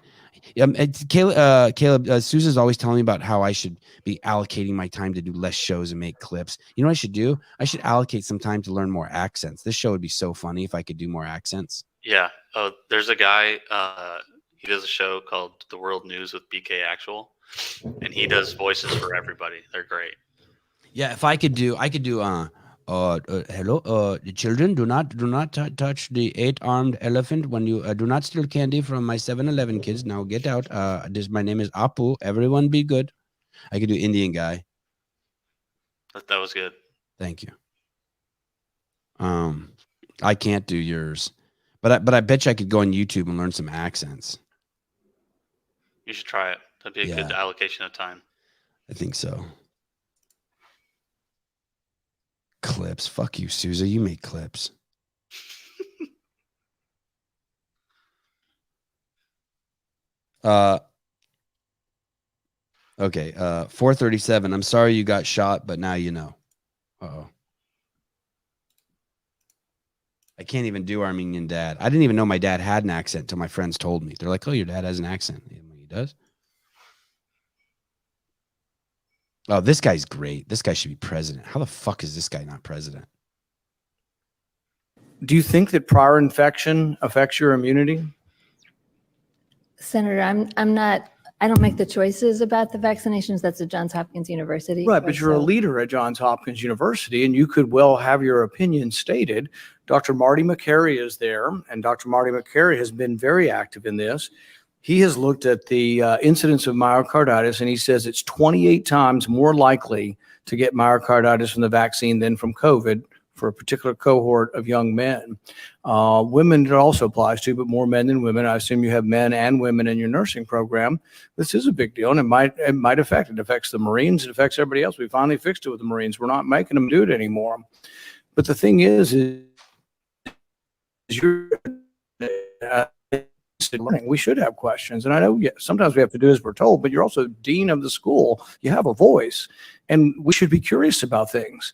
Caleb, Susan's always telling me about how I should be allocating my time to do less shows and make clips. You know what I should do? I should allocate some time to learn more accents. This show would be so funny if I could do more accents. Yeah. Oh, there's a guy, he does a show called The World News with BK Actual, and he does voices for everybody. They're great. Yeah, if I could do, hello, the children, do not touch the 8-armed elephant when you do not steal candy from my 7-Eleven kids. Now get out. My name is Apu. Everyone be good. I could do Indian guy. That was good. Thank you. I can't do yours, but I bet you I could go on YouTube and learn some accents. You should try it. That'd be a good allocation of time. I think so. Clips. Fuck you, Sousa. You make clips. Okay. 437. I'm sorry you got shot, but now you know. Uh-oh. I can't even do Armenian dad. I didn't even know my dad had an accent until my friends told me. They're like, oh, your dad has an accent. He does? Oh, this guy's great. This guy should be president. How the fuck is this guy not president? Do you think that prior infection affects your immunity? Senator, I don't make the choices about the vaccinations. That's at Johns Hopkins University. Right, but you're a leader at Johns Hopkins University, and you could well have your opinion stated. Dr. Marty McCary is there, and Dr. Marty McCary has been very active in this. He has looked at the incidence of myocarditis, and he says it's 28 times more likely to get myocarditis from the vaccine than from COVID for a particular cohort of young men. Women it also applies to, but more men than women. I assume you have men and women in your nursing program. This is a big deal, and it might affect. It affects the Marines. It affects everybody else. We finally fixed it with the Marines. We're not making them do it anymore. But the thing is you're learning. We should have questions. And I know sometimes we have to do as we're told, but you're also dean of the school. You have a voice, and we should be curious about things.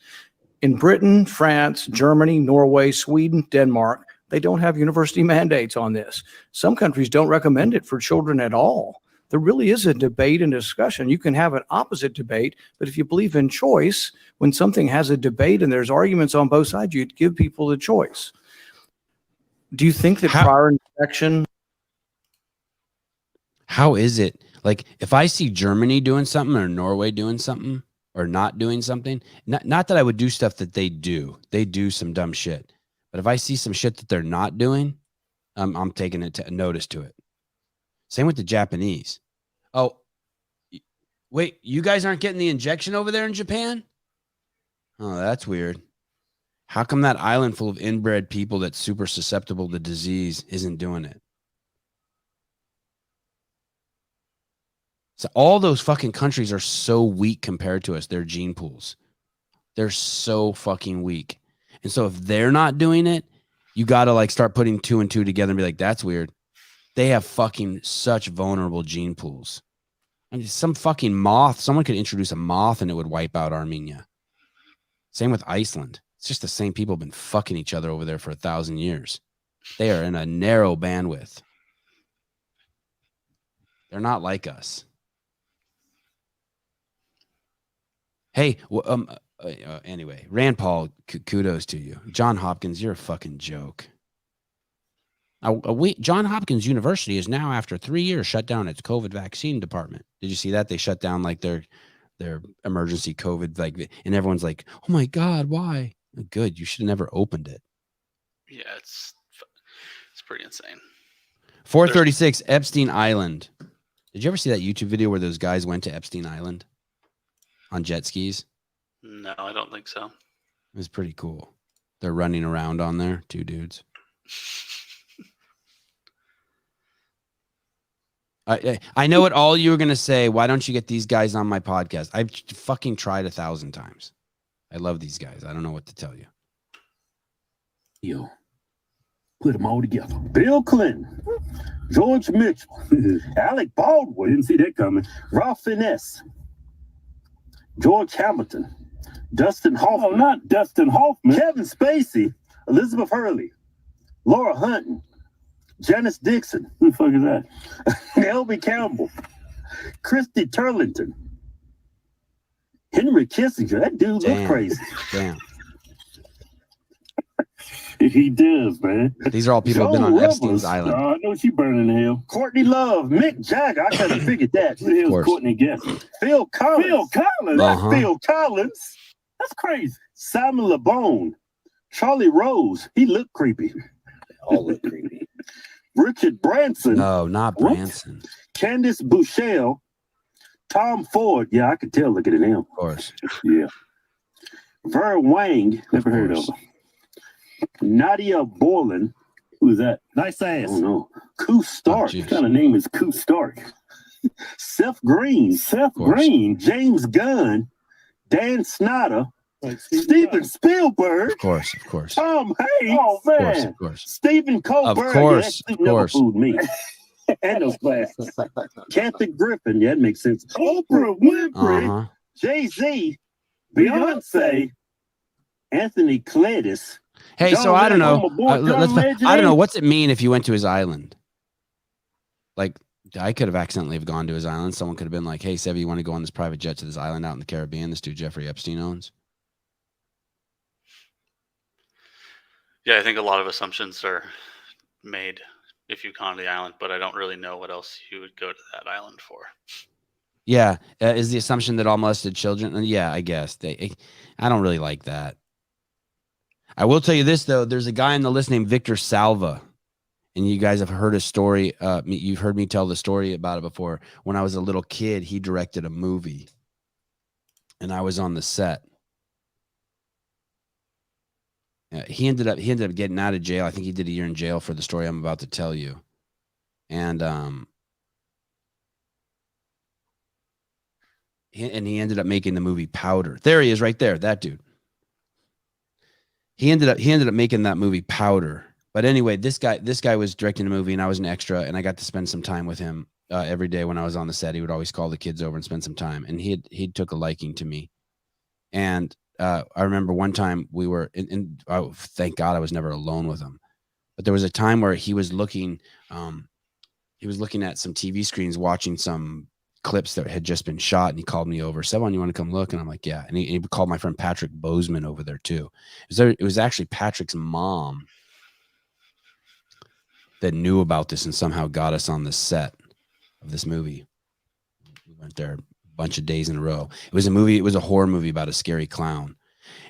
In Britain, France, Germany, Norway, Sweden, Denmark, they don't have university mandates on this. Some countries don't recommend it for children at all. There really is a debate and discussion. You can have an opposite debate, but if you believe in choice, when something has a debate and there's arguments on both sides, you give people the choice. Do you think that prior infection? How is it? Like, if I see Germany doing something or Norway doing something or not doing something, not that I would do stuff that they do some dumb shit. But if I see some shit that they're not doing, I'm taking notice to it. Same with the Japanese. Oh, wait, you guys aren't getting the injection over there in Japan? Oh, that's weird. How come that island full of inbred people that's super susceptible to disease isn't doing it? So all those fucking countries are so weak compared to us. Their gene pools. They're so fucking weak. And so if they're not doing it, you got to like start putting 2 and 2 together and be like, that's weird. They have fucking such vulnerable gene pools. I mean, some fucking moth, someone could introduce a moth and it would wipe out Armenia. Same with Iceland. It's just the same people have been fucking each other over there for 1,000 years. They are in a narrow bandwidth. They're not like us. Hey, anyway, Rand Paul, kudos to you. John Hopkins, you're a fucking joke. John Hopkins University is now, after 3 years, shut down its COVID vaccine department. Did you see that? They shut down like their emergency COVID, like, and everyone's like, oh my God, why? Good. You should have never opened it. Yeah, it's pretty insane. 436 Epstein Island. Did you ever see that YouTube video where those guys went to Epstein Island on jet skis? No, I don't think so. It was pretty cool. They're running around on there, 2 dudes. I know what all you were going to say. Why don't you get these guys on my podcast? I've fucking tried 1,000 times. I love these guys. I don't know what to tell you. Yo, put them all together. Bill Clinton, George Mitchell, Alec Baldwin. Didn't see that coming. Ralph Fiennes, George Hamilton, Dustin Hoffman. Oh, not Dustin Hoffman. Kevin Spacey, Elizabeth Hurley, Laura Hunton, Janice Dixon. Who the fuck is that? Naomi Campbell, Christy Turlington, Henry Kissinger. That dude look crazy. Damn. He does, man. These are all people who've been on Epstein's Island. I know she burning in hell. Courtney Love, Mick Jagger. I couldn't figure that. Who the hell was Courtney Guessing? Phil Collins. Phil Collins. Not Phil Collins. That's crazy. Simon LeBone, Charlie Rose. He looked creepy. They all look creepy. Richard Branson. No, not Branson. Candice Bushell. Tom Ford. Yeah, I could tell looking at him. Of course. Yeah. Ver Wang. Never heard of him. Nadia Borland. Who's that? Nice ass. I don't know. Koo Stark. What kind of name is Koo Stark? Seth Green. Seth Green. James Gunn. Dan Snyder. Steven Spielberg. Of course. Tom Hanks. Oh, man. Of course. Stephen Colbert. Of course. Yeah, never fooled me. And those glasses. Kathy Griffin. Yeah, that makes sense. Oprah Winfrey. Jay-Z. Beyonce. Anthony Cledis. Hey, so I don't know. I don't know. What's it mean if you went to his island? Like, I could have accidentally have gone to his island. Someone could have been like, hey, Sevi, you want to go on this private jet to this island out in the Caribbean this dude Jeffrey Epstein owns? Yeah, I think a lot of assumptions are made if you go to the island, but I don't really know what else you would go to that island for. Yeah. Is the assumption that all molested children? Yeah, I guess. I don't really like that. I will tell you this, though. There's a guy on the list named Victor Salva, and you guys have heard his story. You've heard me tell the story about it before. When I was a little kid, he directed a movie, and I was on the set. He ended up getting out of jail. I think he did a year in jail for the story I'm about to tell you. And he ended up making the movie Powder. There he is, right there, that dude. He ended up making that movie Powder. But anyway, this guy was directing a movie, and I was an extra, and I got to spend some time with him every day when I was on the set. He would always call the kids over and spend some time, and he took a liking to me. And I remember one time we were in oh, thank God I was never alone with him. But there was a time where he was looking at some TV screens, watching some clips that had just been shot, and he called me over. Sevan, you want to come look? And I'm like, yeah. And he called my friend Patrick Bozeman over there too. It was actually Patrick's mom that knew about this and somehow got us on the set of this movie. We went there a bunch of days in a row. It was a horror movie about a scary clown.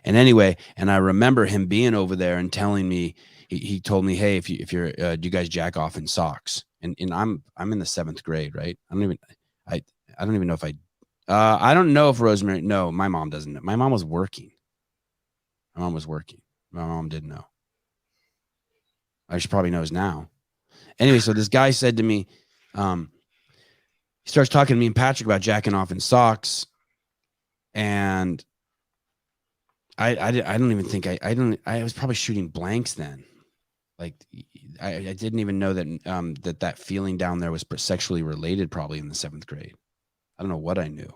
And anyway, and I remember him being over there and telling me, he told me, hey, if you're do you guys jack off in socks? And I'm in the 7th grade, right? I don't even know if I don't know if Rosemary, no, my mom doesn't know. My mom was working. My mom didn't know. She probably knows now. Anyway, so this guy said to me, he starts talking to me and Patrick about jacking off in socks. And I don't even think I was probably shooting blanks then. Like I didn't even know that that feeling down there was sexually related probably in the 7th grade. I don't know what I knew.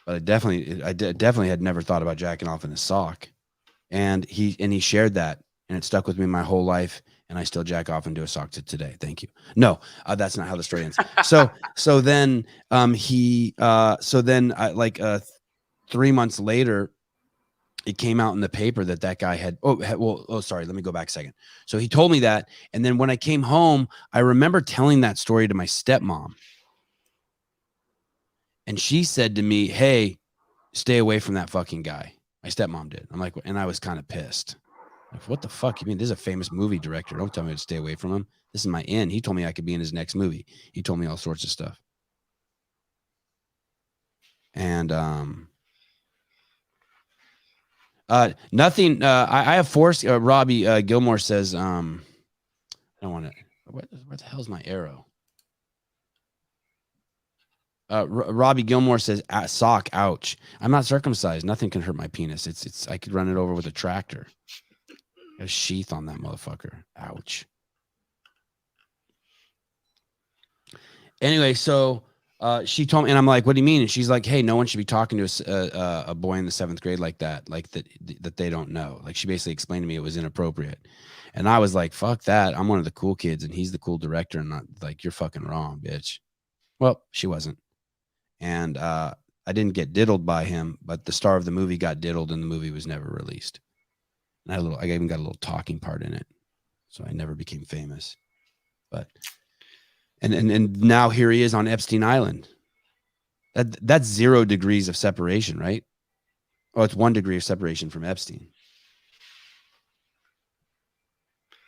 But I definitely had never thought about jacking off in a sock. And he shared that, and it stuck with me my whole life, and I still jack off into a sock to today. Thank you. No, that's not how the story ends. So then 3 months later, it came out in the paper that guy had, sorry, let me go back a second. So he told me that. And then when I came home, I remember telling that story to my stepmom. And she said to me, hey, stay away from that fucking guy. My stepmom did. I'm like, and I was kind of pissed. Like, what the fuck? You mean this is a famous movie director? Don't tell me to stay away from him. This is my in. He told me I could be in his next movie. He told me all sorts of stuff. And, nothing. I have forced. Robbie Gilmore says, I don't want to. What the hell's my arrow? Robbie Gilmore says, "Sock, ouch. I'm not circumcised. Nothing can hurt my penis. It's. I could run it over with a tractor. Got a sheath on that motherfucker. Ouch." Anyway, so. She told me, and I'm like, what do you mean? And she's like, hey, no one should be talking to a boy in the 7th grade like that they don't know. Like, she basically explained to me it was inappropriate. And I was like, fuck that. I'm one of the cool kids, and he's the cool director. And not like, you're fucking wrong, bitch. Well, she wasn't. And I didn't get diddled by him, but the star of the movie got diddled, and the movie was never released. And I even got a little talking part in it. So I never became famous. But... And now here he is on Epstein Island. That's 0 degrees of separation, right? Oh, it's 1 degree of separation from Epstein.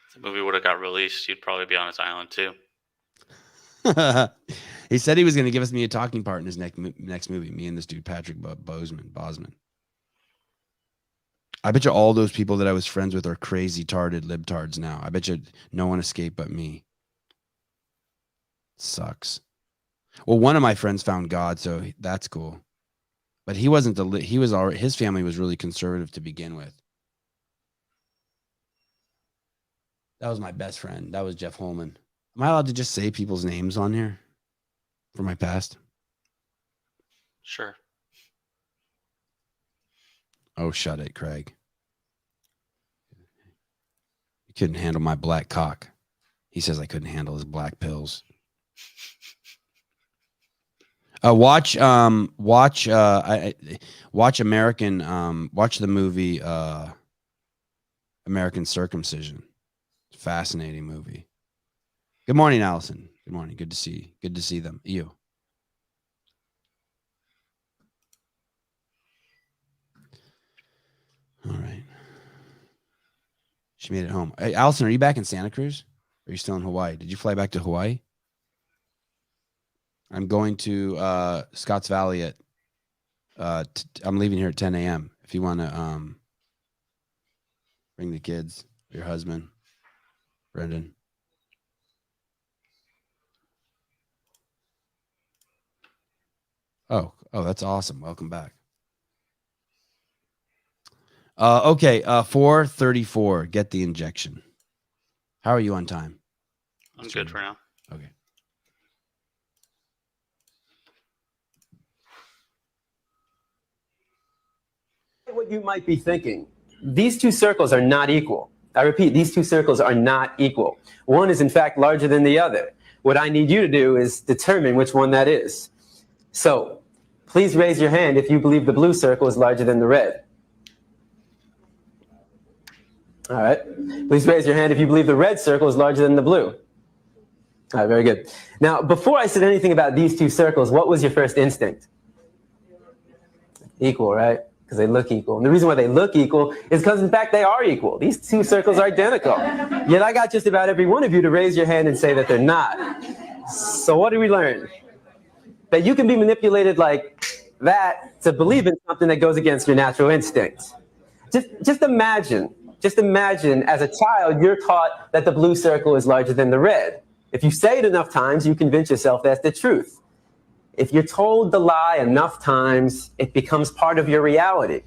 If the movie would have got released, you'd probably be on his island too. He said he was going to give me a talking part in his next movie. Me and this dude Patrick Bosman. I bet you all those people that I was friends with are crazy tarded libtards now. I bet you no one escaped but me. Sucks. Well, one of my friends found God, so that's cool. But he wasn't his family was really conservative to begin with. That was my best friend. That was Jeff Holman. Am I allowed to just say people's names on here for my past? Sure. Oh, shut it, Craig. You couldn't handle my black cock. He says I couldn't handle his black pills. Watch the movie American Circumcision. Fascinating movie. Good morning, Allison. Good morning. Good to see them. You. All right. She made it home. Hey, Allison, are you back in Santa Cruz? Or are you still in Hawaii? Did you fly back to Hawaii? I'm going to Scotts Valley at I'm leaving here at 10 a.m. If you want to bring the kids, your husband, Brendan. Oh, that's awesome. Welcome back. Okay, 4:34. Get the injection. How are you on time? I'm good for now. Okay. What you might be thinking, these two circles are not equal. I repeat, these two circles are not equal. One is in fact larger than the other. What I need you to do is determine which one that is. So please raise your hand if you believe the blue circle is larger than the red. All right. Please raise your hand if you believe the red circle is larger than the blue. All right, very good. Now, before I said anything about these two circles, what was your first instinct? Equal, right? Because they look equal. And the reason why they look equal is because, in fact, they are equal. These two circles are identical. Yet I got just about every one of you to raise your hand and say that they're not. So what did we learn? That you can be manipulated like that to believe in something that goes against your natural instincts. Just imagine as a child, you're taught that the blue circle is larger than the red. If you say it enough times, you convince yourself that's the truth. If you're told the lie enough times, it becomes part of your reality.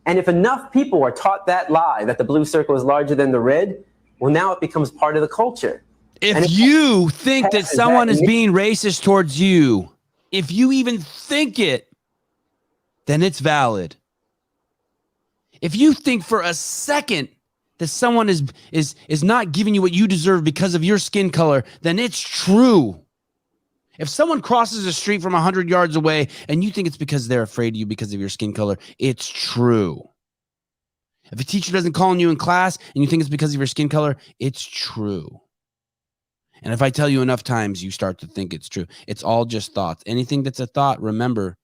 And if enough people are taught that lie, that the blue circle is larger than the red, well, now it becomes part of the culture. If you think that someone is being racist towards you, if you even think it, then it's valid. If you think for a second that someone is not giving you what you deserve because of your skin color, then it's true. If someone crosses the street from 100 yards away and you think it's because they're afraid of you because of your skin color, it's true. If a teacher doesn't call on you in class and you think it's because of your skin color, it's true. And if I tell you enough times, you start to think it's true. It's all just thoughts. Anything that's a thought, remember,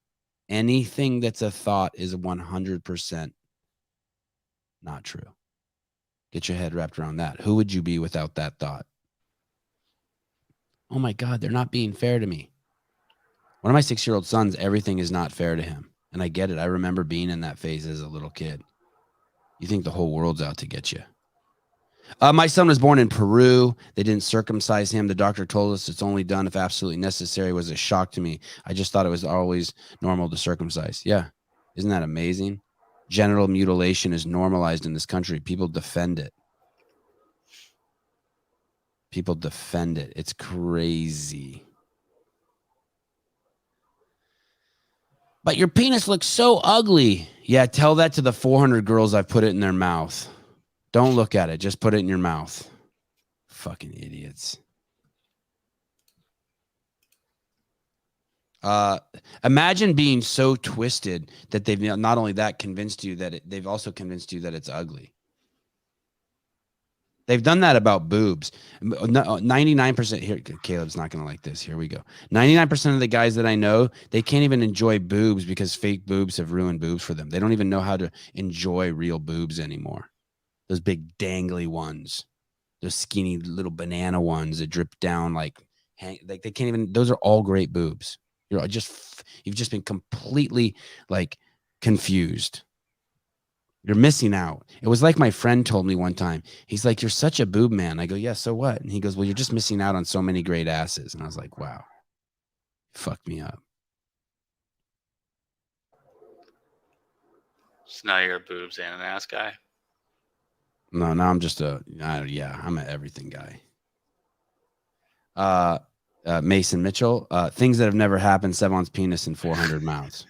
anything that's a thought is 100% not true. Get your head wrapped around that. Who would you be without that thought? Oh my God, they're not being fair to me. One of my 6-year-old sons, everything is not fair to him. And I get it. I remember being in that phase as a little kid. You think the whole world's out to get you. My son was born in Peru. They didn't circumcise him. The doctor told us it's only done if absolutely necessary. It was a shock to me. I just thought it was always normal to circumcise. Yeah. Isn't that amazing? Genital mutilation is normalized in this country. People defend it. People defend it. It's crazy. But your penis looks so ugly. Yeah, tell that to the 400 girls I've put it in their mouth. Don't look at it. Just put it in your mouth. Fucking idiots. Imagine being so twisted that they've not only that convinced you that they've also convinced you that it's ugly. They've done that about boobs. 99% here. Caleb's not going to like this. Here we go. 99% of the guys that I know, they can't even enjoy boobs because fake boobs have ruined boobs for them. They don't even know how to enjoy real boobs anymore. Those big dangly ones, those skinny little banana ones that drip down like they can't even. Those are all great boobs. You've just been completely like confused. You're missing out. It was like my friend told me one time. He's like, "You're such a boob man." I go, "Yeah, so what?" And he goes, "Well, you're just missing out on so many great asses." And I was like, "Wow, fucked me up." So now you're a boobs and an ass guy. No, now I'm just I'm an everything guy. Mason Mitchell, things that have never happened. Sevan's penis in 400 mouths.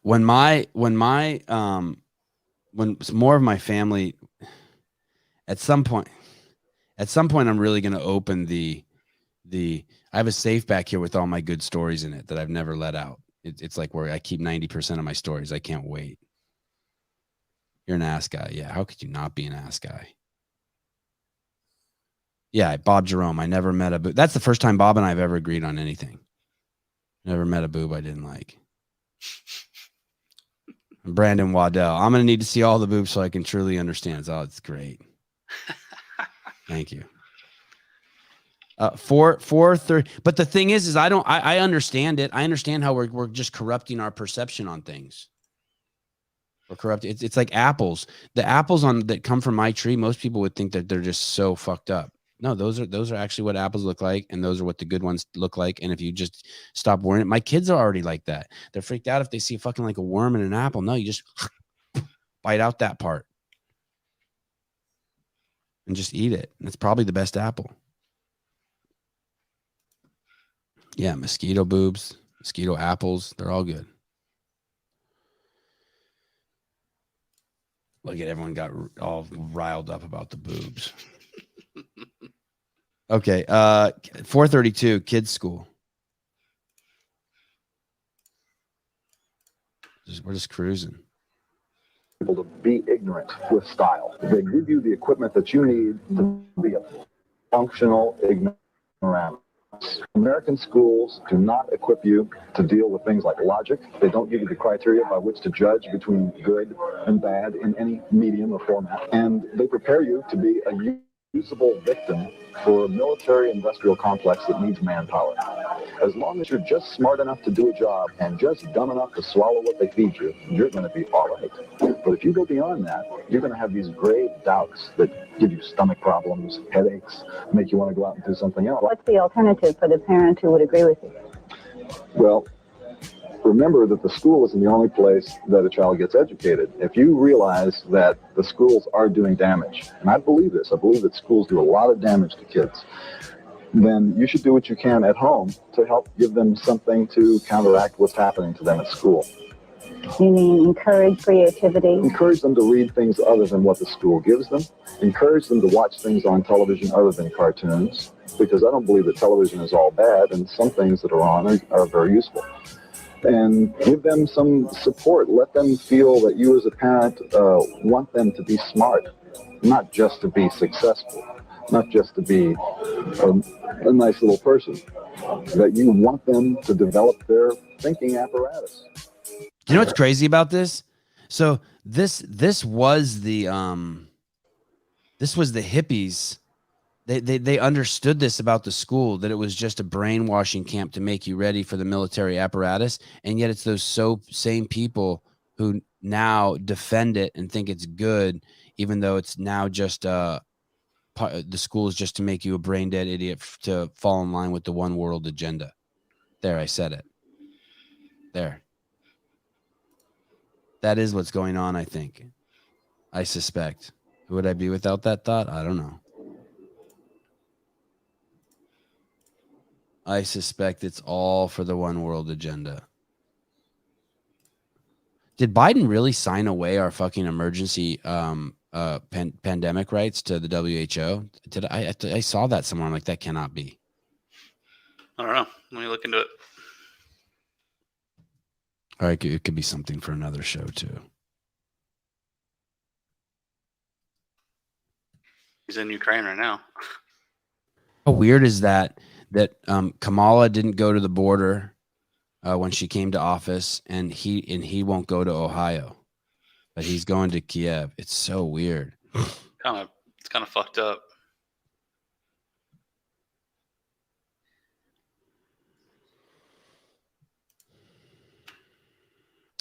When more of my family, at some point, I'm really going to open the. I have a safe back here with all my good stories in it that I've never let out. It's like where I keep 90% of my stories. I can't wait. You're an ass guy. Yeah. How could you not be an ass guy? Yeah. Bob Jerome. I never met a boob. That's the first time Bob and I have ever agreed on anything. Never met a boob I didn't like. Brandon Waddell. I'm going to need to see all the boobs so I can truly understand. Oh, it's great. Thank you. 430. But the thing is I understand it. I understand how we're just corrupting our perception on things. We're corrupting. It's like apples. The apples that come from my tree, most people would think that they're just so fucked up. No, those are actually what apples look like, and those are what the good ones look like. And if you just stop worrying, my kids are already like that. They're freaked out if they see fucking like a worm in an apple. No, you just bite out that part and just eat it. And it's probably the best apple. Yeah, mosquito boobs, mosquito apples, they're all good. Look at everyone got all riled up about the boobs. Okay, 432, kids' school. We're just cruising. People to be ignorant with style. They give you the equipment that you need to be a functional ignoramus. American schools do not equip you to deal with things like logic. They don't give you the criteria by which to judge between good and bad in any medium or format. And they prepare you to be a usable victim for a military industrial complex that needs manpower. As long as you're just smart enough to do a job and just dumb enough to swallow what they feed you, you're going to be all right. But if you go beyond that, you're going to have these grave doubts that give you stomach problems, headaches, make you want to go out and do something else. What's the alternative for the parent who would agree with you? Well, remember that the school isn't the only place that a child gets educated. If you realize that the schools are doing damage, and I believe this, I believe that schools do a lot of damage to kids, then you should do what you can at home to help give them something to counteract what's happening to them at school. You mean encourage creativity? Encourage them to read things other than what the school gives them. Encourage them to watch things on television other than cartoons, because I don't believe that television is all bad, and some things that are on are very useful. And give them some support. Let them feel that you as a parent want them to be smart, not just to be successful, not just to be a nice little person, that you want them to develop their thinking apparatus. Do you know what's crazy about this? So this was the hippies. They understood this about the school, that it was just a brainwashing camp to make you ready for the military apparatus. And yet it's those same people who now defend it and think it's good, even though it's now just the school is just to make you a brain dead idiot to fall in line with the one world agenda. There, I said it. There. That is what's going on, I think. I suspect. Who would I be without that thought? I don't know. I suspect it's all for the one world agenda. Did Biden really sign away our fucking emergency pandemic rights to the WHO? I saw that somewhere. I'm like, that cannot be. I don't know. Let me look into it. All right, it could be something for another show too. He's in Ukraine right now. How weird is that Kamala didn't go to the border when she came to office, and he won't go to Ohio, but he's going to Kiev. It's so weird. It's kind of fucked up.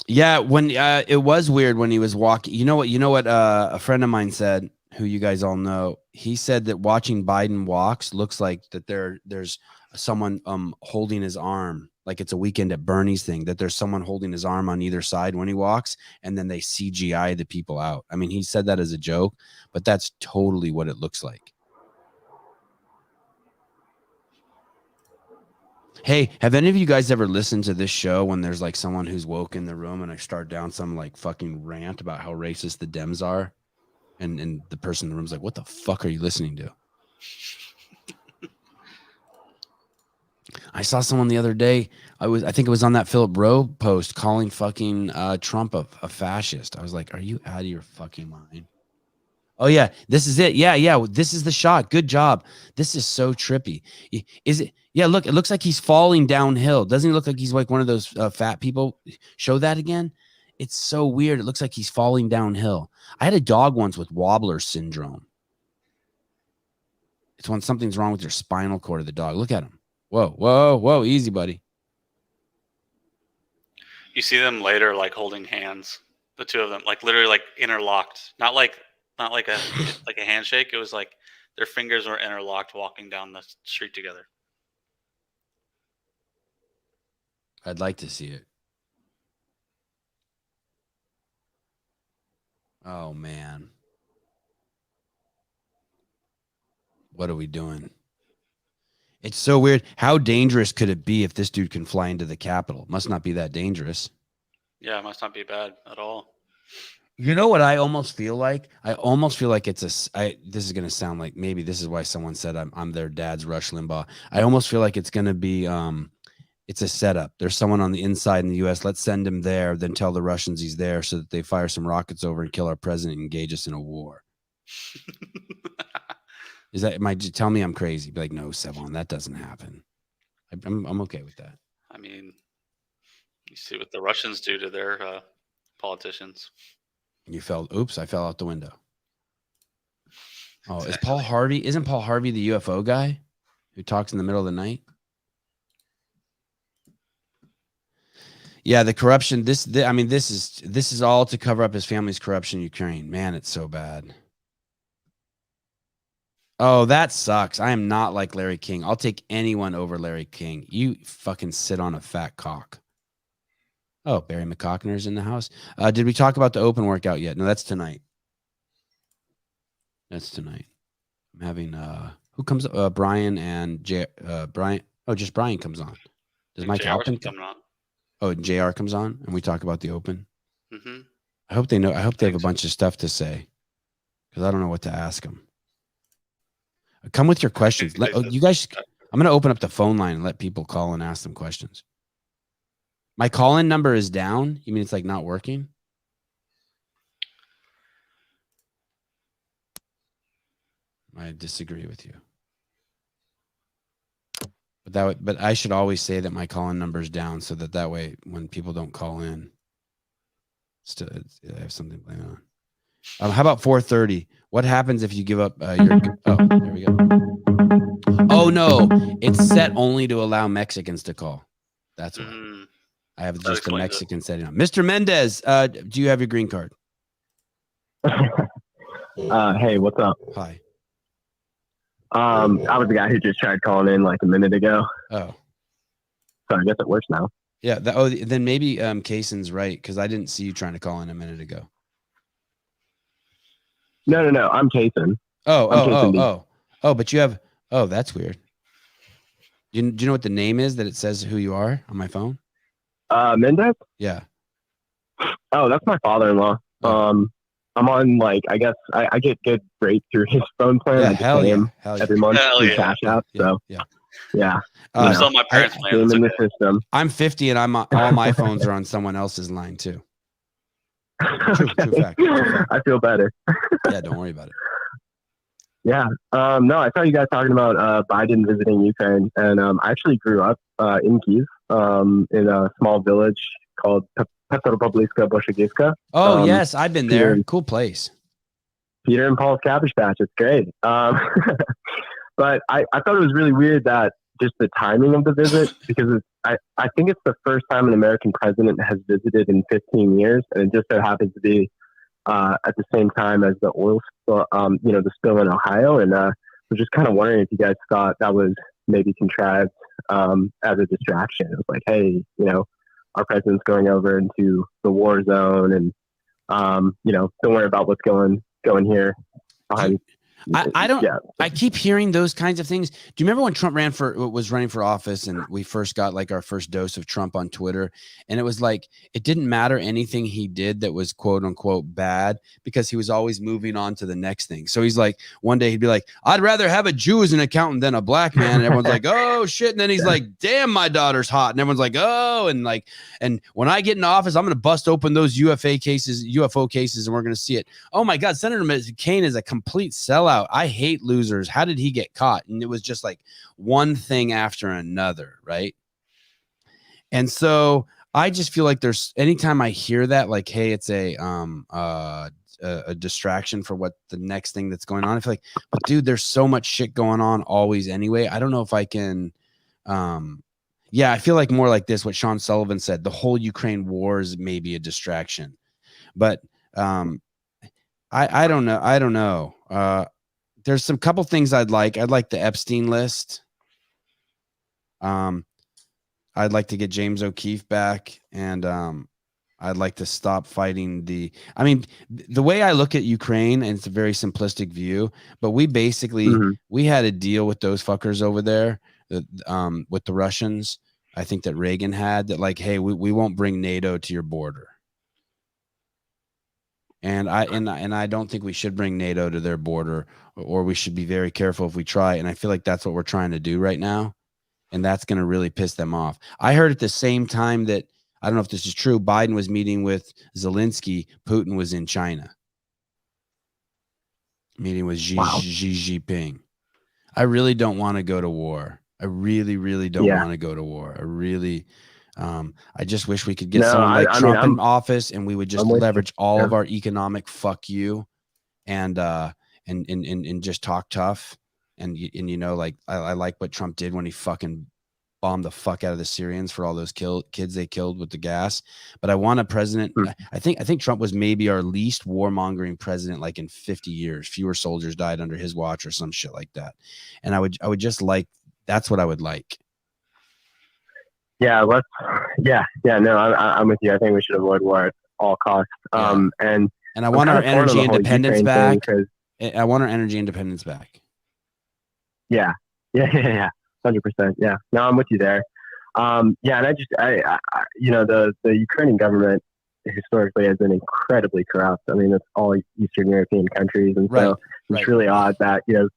Yeah, when it was weird when he was walking. You know what? A friend of mine said, who you guys all know. He said that watching Biden walks looks like that there's someone holding his arm, like it's a Weekend at Bernie's thing. That there's someone holding his arm on either side when he walks, and then they CGI the people out. I mean, he said that as a joke, but that's totally what it looks like. Hey, have any of you guys ever listened to this show when there's like someone who's woke in the room and I start down some like fucking rant about how racist the Dems are? And the person in the room's like, what the fuck are you listening to? I saw someone the other day. I think it was on that Philip Rowe post calling fucking Trump a fascist. I was like, are you out of your fucking mind? Oh yeah, this is it. Yeah. This is the shot. Good job. This is so trippy. Is it? Yeah, look, it looks like he's falling downhill. Doesn't he look like he's like one of those fat people? Show that again. It's so weird. It looks like he's falling downhill. I had a dog once with wobbler syndrome. It's when something's wrong with your spinal cord of the dog. Look at him. Whoa. Easy, buddy. You see them later, like holding hands, the two of them, like literally like interlocked, not like a handshake. It was like their fingers were interlocked, walking down the street together. I'd like to see it. Oh man. What are we doing? It's so weird. How dangerous could it be if this dude can fly into the Capitol? Must not be that dangerous. Yeah, it must not be bad at all. You know what I almost feel like? I almost feel like this is going to sound like, maybe this is why someone said I'm their dad's Rush Limbaugh. I almost feel like it's going to be it's a setup. There's someone on the inside in the U.S. Let's send him there, then tell the Russians he's there so that they fire some rockets over and kill our president and engage us in a war. Is that, tell me I'm crazy. Be like, no, Sevan, that doesn't happen. I'm okay with that. I mean, you see what the Russians do to their politicians. You fell, oops, I fell out the window. Oh, is Paul Harvey? Isn't Paul Harvey the UFO guy who talks in the middle of the night? Yeah, the corruption. This is all to cover up his family's corruption in Ukraine. Man, it's so bad. Oh, that sucks. I am not like Larry King. I'll take anyone over Larry King. You fucking sit on a fat cock. Oh, Barry McCockner's in the house. Did we talk about the open workout yet? No, that's tonight. That's tonight. I'm having who comes? Brian and Brian. Oh, just Brian comes on. Does Mike Halpin come on? Oh, JR comes on, and we talk about the open. Mm-hmm. I hope they know. I hope they have a bunch of stuff to say, because I don't know what to ask them. Come with your questions. You guys, I'm going to open up the phone line and let people call and ask them questions. My call-in number is down. You mean it's like not working? I disagree with you. But I should always say that my call-in number is down, so that way when people don't call in, still I have something to blame on. How about 4:30? What happens if you give up your? Oh, there we go. Oh no, it's set only to allow Mexicans to call. That's why. I have just the Mexican setting on. Mr. Mendez, do you have your green card? Hey, what's up? Hi. I was the guy who just tried calling in like a minute ago. Oh. So I guess it works now. Yeah. Then maybe Kaysen's right, because I didn't see you trying to call in a minute ago. No. I'm Kaysen. Oh, but you have. Oh, that's weird. Do you know what the name is that it says who you are on my phone? Mendez? Yeah. Oh, that's my father-in-law. I'm on I guess I get good rates through his phone plan. Yeah, I just pay him every month through Cash App. So yeah. I saw my parents' plan. In the system. I'm 50 and all my phones are on someone else's line too. True fact. I feel better. Yeah, don't worry about it. Yeah. No, I saw you guys talking about Biden visiting Ukraine, and I actually grew up in Kyiv, in a small village called Petropobliska Boshegiska. Oh, yes, I've been there. Cool place. Peter and Paul's Cabbage Patch. It's great. But I thought it was really weird that just the timing of the visit, because I think it's the first time an American president has visited in 15 years, and it just so happens to be at the same time as the oil spill, the spill in Ohio. And I was just kind of wondering if you guys thought that was maybe contrived as a distraction. It was like, hey, our president's going over into the war zone, and don't worry about what's going here behind. I don't. Yeah. I keep hearing those kinds of things. Do you remember when Trump was running for office, and we first got our first dose of Trump on Twitter, and it was like it didn't matter anything he did that was quote unquote bad, because he was always moving on to the next thing. So he's like, one day he'd be like, "I'd rather have a Jew as an accountant than a black man," and everyone's like, "Oh shit!" And then he's like, "Damn, my daughter's hot," and everyone's like, "Oh," and when I get in office, I'm going to bust open those UFO cases, and we're going to see it. Oh my God, Senator McCain is a complete sellout. I hate losers. How did he get caught? And it was just like one thing after another, right? And so I just feel like anytime I hear that, like, hey, it's a distraction for what the next thing that's going on. I feel like, but dude, there's so much shit going on always anyway. I don't know if I can. I feel like more like this, what Sean Sullivan said, the whole Ukraine war is maybe a distraction, but I don't know. I don't know. There's some couple things I'd like the Epstein list. I'd like to get James O'Keefe back, and I'd like to stop fighting the way I look at Ukraine, and it's a very simplistic view, but we basically we had a deal with those fuckers over there with the Russians. I think that Reagan had that, like, hey, we won't bring NATO to your border. And I don't think we should bring NATO to their border, or we should be very careful if we try. And I feel like that's what we're trying to do right now. And that's going to really piss them off. I heard at the same time that, I don't know if this is true, Biden was meeting with Zelensky, Putin was in China. Meeting with Xi Jinping. I really don't want to go to war. I really, really don't want to go to war. I just wish we could get someone like Trump in office, and we would just leverage all of our economic fuck you and and just talk tough. And you know, like I like what Trump did when he fucking bombed the fuck out of the Syrians for all those kids they killed with the gas. But I want a president. I think Trump was maybe our least warmongering president, like in 50 years. Fewer soldiers died under his watch or some shit like that. And I would just like, that's what I would like. Yeah, no, I'm with you. I think we should avoid war at all costs. And I want our energy independence back. I want our energy independence back. Yeah. 100%. Yeah. No, I'm with you there. And I you know, the Ukrainian government historically has been incredibly corrupt. I mean, it's all Eastern European countries. And so it's really odd that, you know,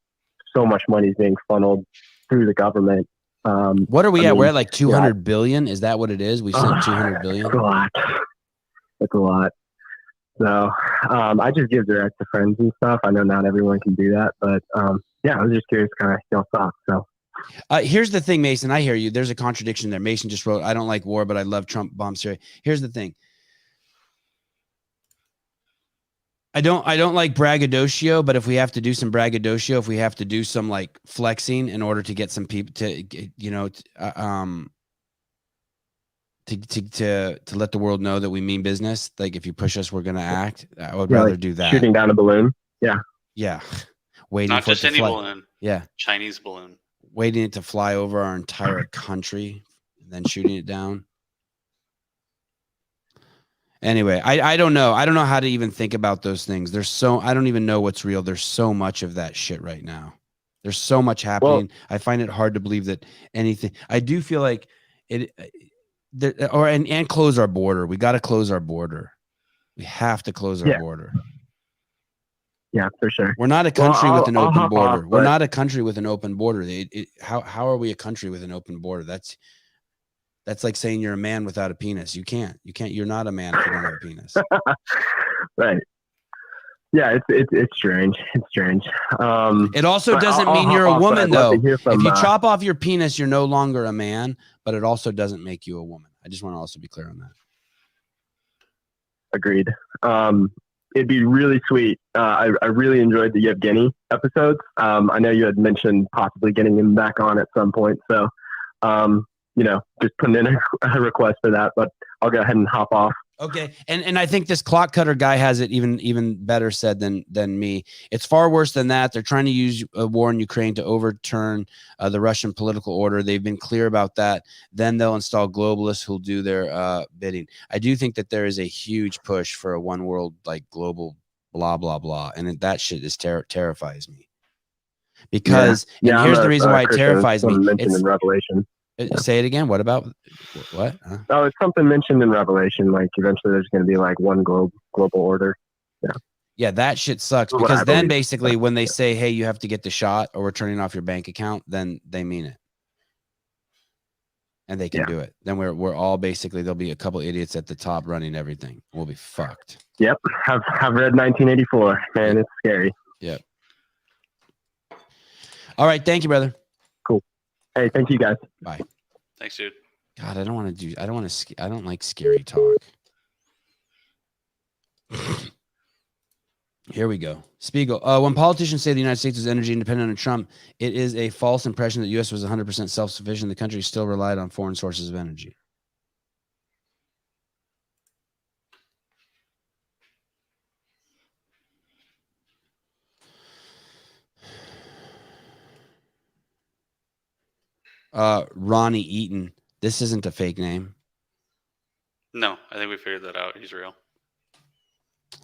so much money is being funneled through the government. What are we at? We're at like 200 billion. Is that what it is? We sent 200 billion. That's a lot. That's a lot. So I just give direct to friends and stuff. I know not everyone can do that, but yeah, I was just curious kind of your thoughts. So here's the thing, Mason. I hear you. There's a contradiction there. Mason just wrote, I don't like war, but I love Trump bomb Syria. Here's the thing. I don't like braggadocio, but if we have to do some braggadocio, if we have to do some like flexing in order to get some people to, you know, to let the world know that we mean business. Like if you push us, we're going to act. I would rather do that. Shooting down a balloon. Yeah. Yeah. Waiting Not for just it to any fly. balloon. Yeah. Chinese balloon. Waiting it to fly over our entire country and then shooting it down. Anyway, I don't know. I don't know how to even think about those things. I don't even know what's real. There's so much of that shit right now. There's so much happening. I find it hard to believe that anything. I do feel like and close our border. We got to close our border. We have to close our border. Yeah, for sure. We're not a country with an open border. We're not a country with an open border. How are we a country with an open border? That's like saying you're a man without a penis. You can't. You're not a man if you don't have a penis. Right. Yeah, it's strange. It's strange. It also doesn't mean you're a woman, though. If you chop off your penis, you're no longer a man, but it also doesn't make you a woman. I just want to also be clear on that. Agreed. It'd be really sweet. I really enjoyed the Yevgeny episodes. I know you had mentioned possibly getting him back on at some point. So, you know, just putting in a request for that, but I'll go ahead and hop off. Okay. And I think this clock cutter guy has it even better said than me. It's far worse than that. They're trying to use a war in Ukraine to overturn the Russian political order. They've been clear about that. Then they'll install globalists who'll do their bidding. I do think that there is a huge push for a one world, like global blah, blah, blah. And that shit is terrifies me. Because and here's the reason why it terrifies me. Mentioned in Revelation. Say it again. What about what? Huh? Oh, it's something mentioned in Revelation. Like eventually, there's going to be like one global order. Yeah. Yeah, that shit sucks because then basically when they say, "Hey, you have to get the shot, or we're turning off your bank account," then they mean it, and they can do it. Then we're all basically there'll be a couple idiots at the top running everything. We'll be fucked. Yep, I've read 1984. Man, it's scary. Yep. All right, thank you, brother. Cool. Hey, thank you guys. Bye. Thanks, dude. God, I don't like scary talk. Here we go. Spiegel. When politicians say the United States is energy independent under Trump, it is a false impression that the U.S. was 100% self-sufficient. The country still relied on foreign sources of energy. Ronnie Eaton. This isn't a fake name. No, I think we figured that out. He's real.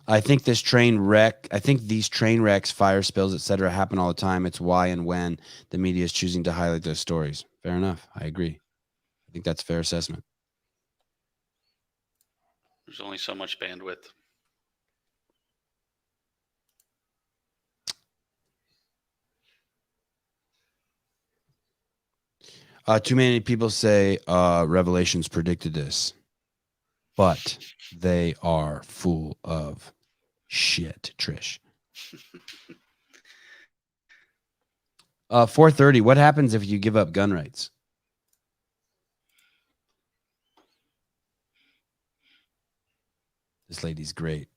I think these train wrecks, fire spills, etc. happen all the time. It's why and when the media is choosing to highlight those stories. Fair enough. I agree. I think that's a fair assessment. There's only so much bandwidth. Too many people say Revelations predicted this, but they are full of shit, Trish. 4:30. What happens if you give up gun rights? This lady's great.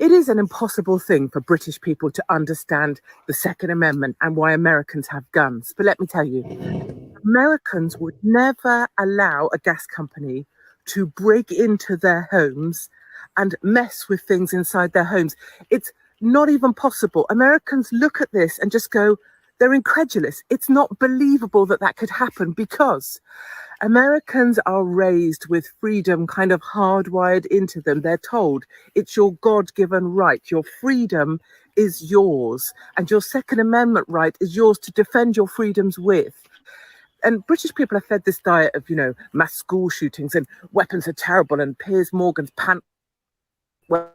It is an impossible thing for British people to understand the Second Amendment and why Americans have guns. But let me tell you, Americans would never allow a gas company to break into their homes and mess with things inside their homes. It's not even possible. Americans look at this and just go, they're incredulous. It's not believable that that could happen because Americans are raised with freedom kind of hardwired into them. They're told it's your God-given right. Your freedom is yours, and your Second Amendment right is yours to defend your freedoms with. And British people are fed this diet of, mass school shootings and weapons are terrible and Piers Morgan's pant. Well,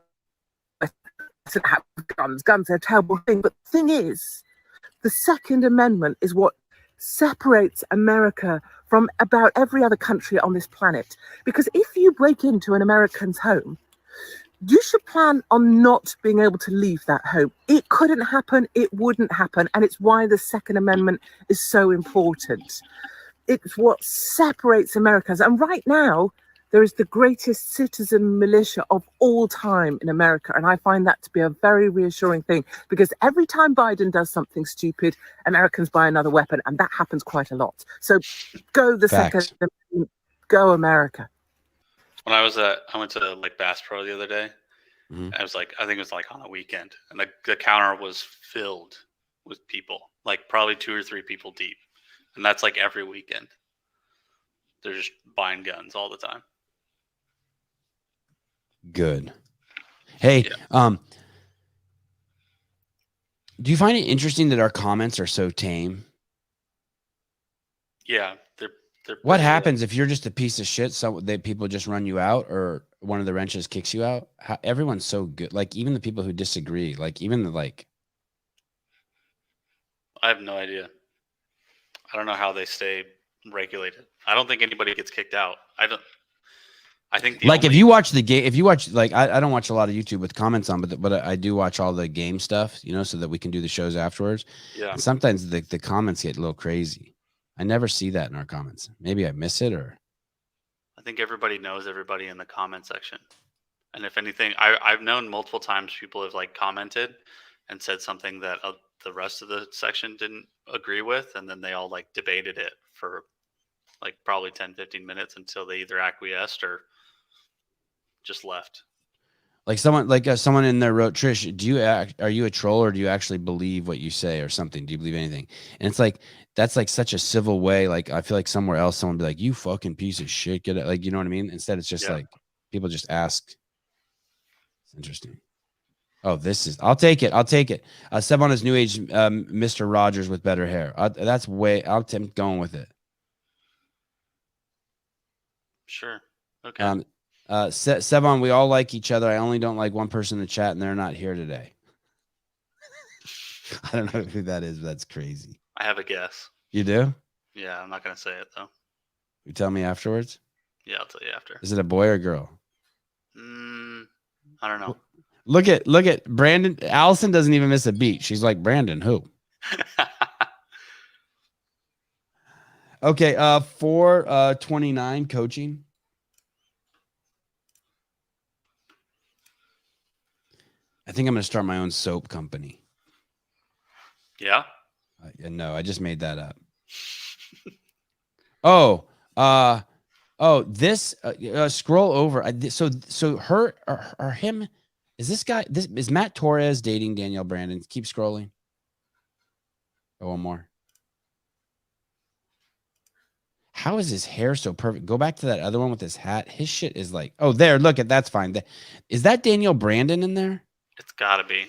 guns are a terrible thing. But the thing is, the Second Amendment is what separates America from about every other country on this planet. Because if you break into an American's home, you should plan on not being able to leave that home. It couldn't happen. It wouldn't happen. And it's why the Second Amendment is so important. It's what separates Americans. And right now, there is the greatest citizen militia of all time in America. And I find that to be a very reassuring thing because every time Biden does something stupid, Americans buy another weapon. And that happens quite a lot. So go the Facts. Second Amendment, go America. When I went to like Bass Pro the other day. I was like, I think it was like on a weekend, and the counter was filled with people, like probably 2 or 3 people deep, and that's like every weekend. They're just buying guns all the time. Good. Hey, do you find it interesting that our comments are so tame? Yeah, they're What pretty, happens if you're just a piece of shit? So people just run you out, or one of the wrenches kicks you out? Everyone's so good. Like even the people who disagree, like even the like. I have no idea. I don't know how they stay regulated. I don't think anybody gets kicked out. I think Like if you watch the game, if you watch like I don't watch a lot of YouTube with comments on, but I do watch all the game stuff, so that we can do the shows afterwards. Yeah. And sometimes the comments get a little crazy. I never see that in our comments. Maybe I miss it, or I think everybody knows everybody in the comment section. And if anything, I've known multiple times people have like commented and said something that the rest of the section didn't agree with. And then they all like debated it for like probably 10, 15 minutes until they either acquiesced or just left. like someone in there wrote, Trish, are you a troll or do you actually believe what you say or something? Do you believe anything? And it's like, that's like such a civil way. Like, I feel like somewhere else, someone would be like, you fucking piece of shit. Get it. Like, you know what I mean? Instead, it's just like people just ask. It's interesting. Oh, I'll take it. Sevan is new age, Mr. Rogers with better hair. I'm going with it. Sure. Okay. Sevan, we all like each other. I only don't like one person in the chat and they're not here today. I don't know who that is, but that's crazy. I have a guess. You do? Yeah, I'm not going to say it though. You tell me afterwards? Yeah, I'll tell you after. Is it a boy or girl? I don't know. Look at Brandon. Allison doesn't even miss a beat. She's like, Brandon, who? Okay, 429 coaching. I think I'm going to start my own soap company. Yeah? No, I just made that up. This scroll over. So her or him, is this guy, is Matt Torres dating Danielle Brandon? Keep scrolling. Oh, one more. How is his hair so perfect? Go back to that other one with his hat. His shit is like, oh, there, look at, that's fine. Is that Danielle Brandon in there? It's gotta be.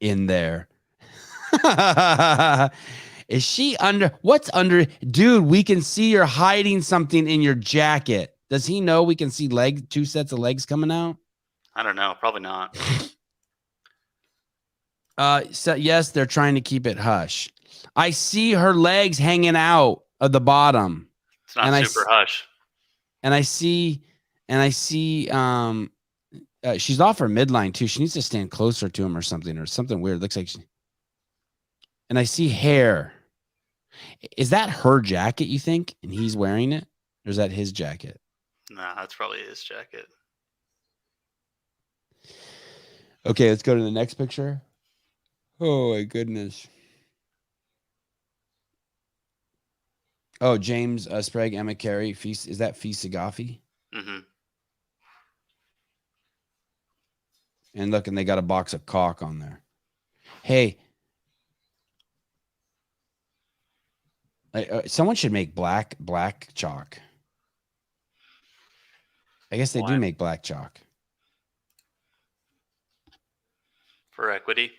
In there. Is she under? What's under? Dude, we can see you're hiding something in your jacket. Does he know we can see 2 sets of legs coming out? I don't know. Probably not. So yes, they're trying to keep it hush. I see her legs hanging out of the bottom. It's not super hush. And I see, she's off her midline too. She needs to stand closer to him or something weird. Looks like and I see hair. Is that her jacket, you think? And he's wearing it? Or is that his jacket? Nah, that's probably his jacket. Okay, let's go to the next picture. Oh my goodness. Oh, James Sprague, Emma Carey. Is that Fee Sagafi? Mm-hmm. And look, and they got a box of caulk on there. Hey, someone should make black chalk. I guess they do make black chalk. For equity.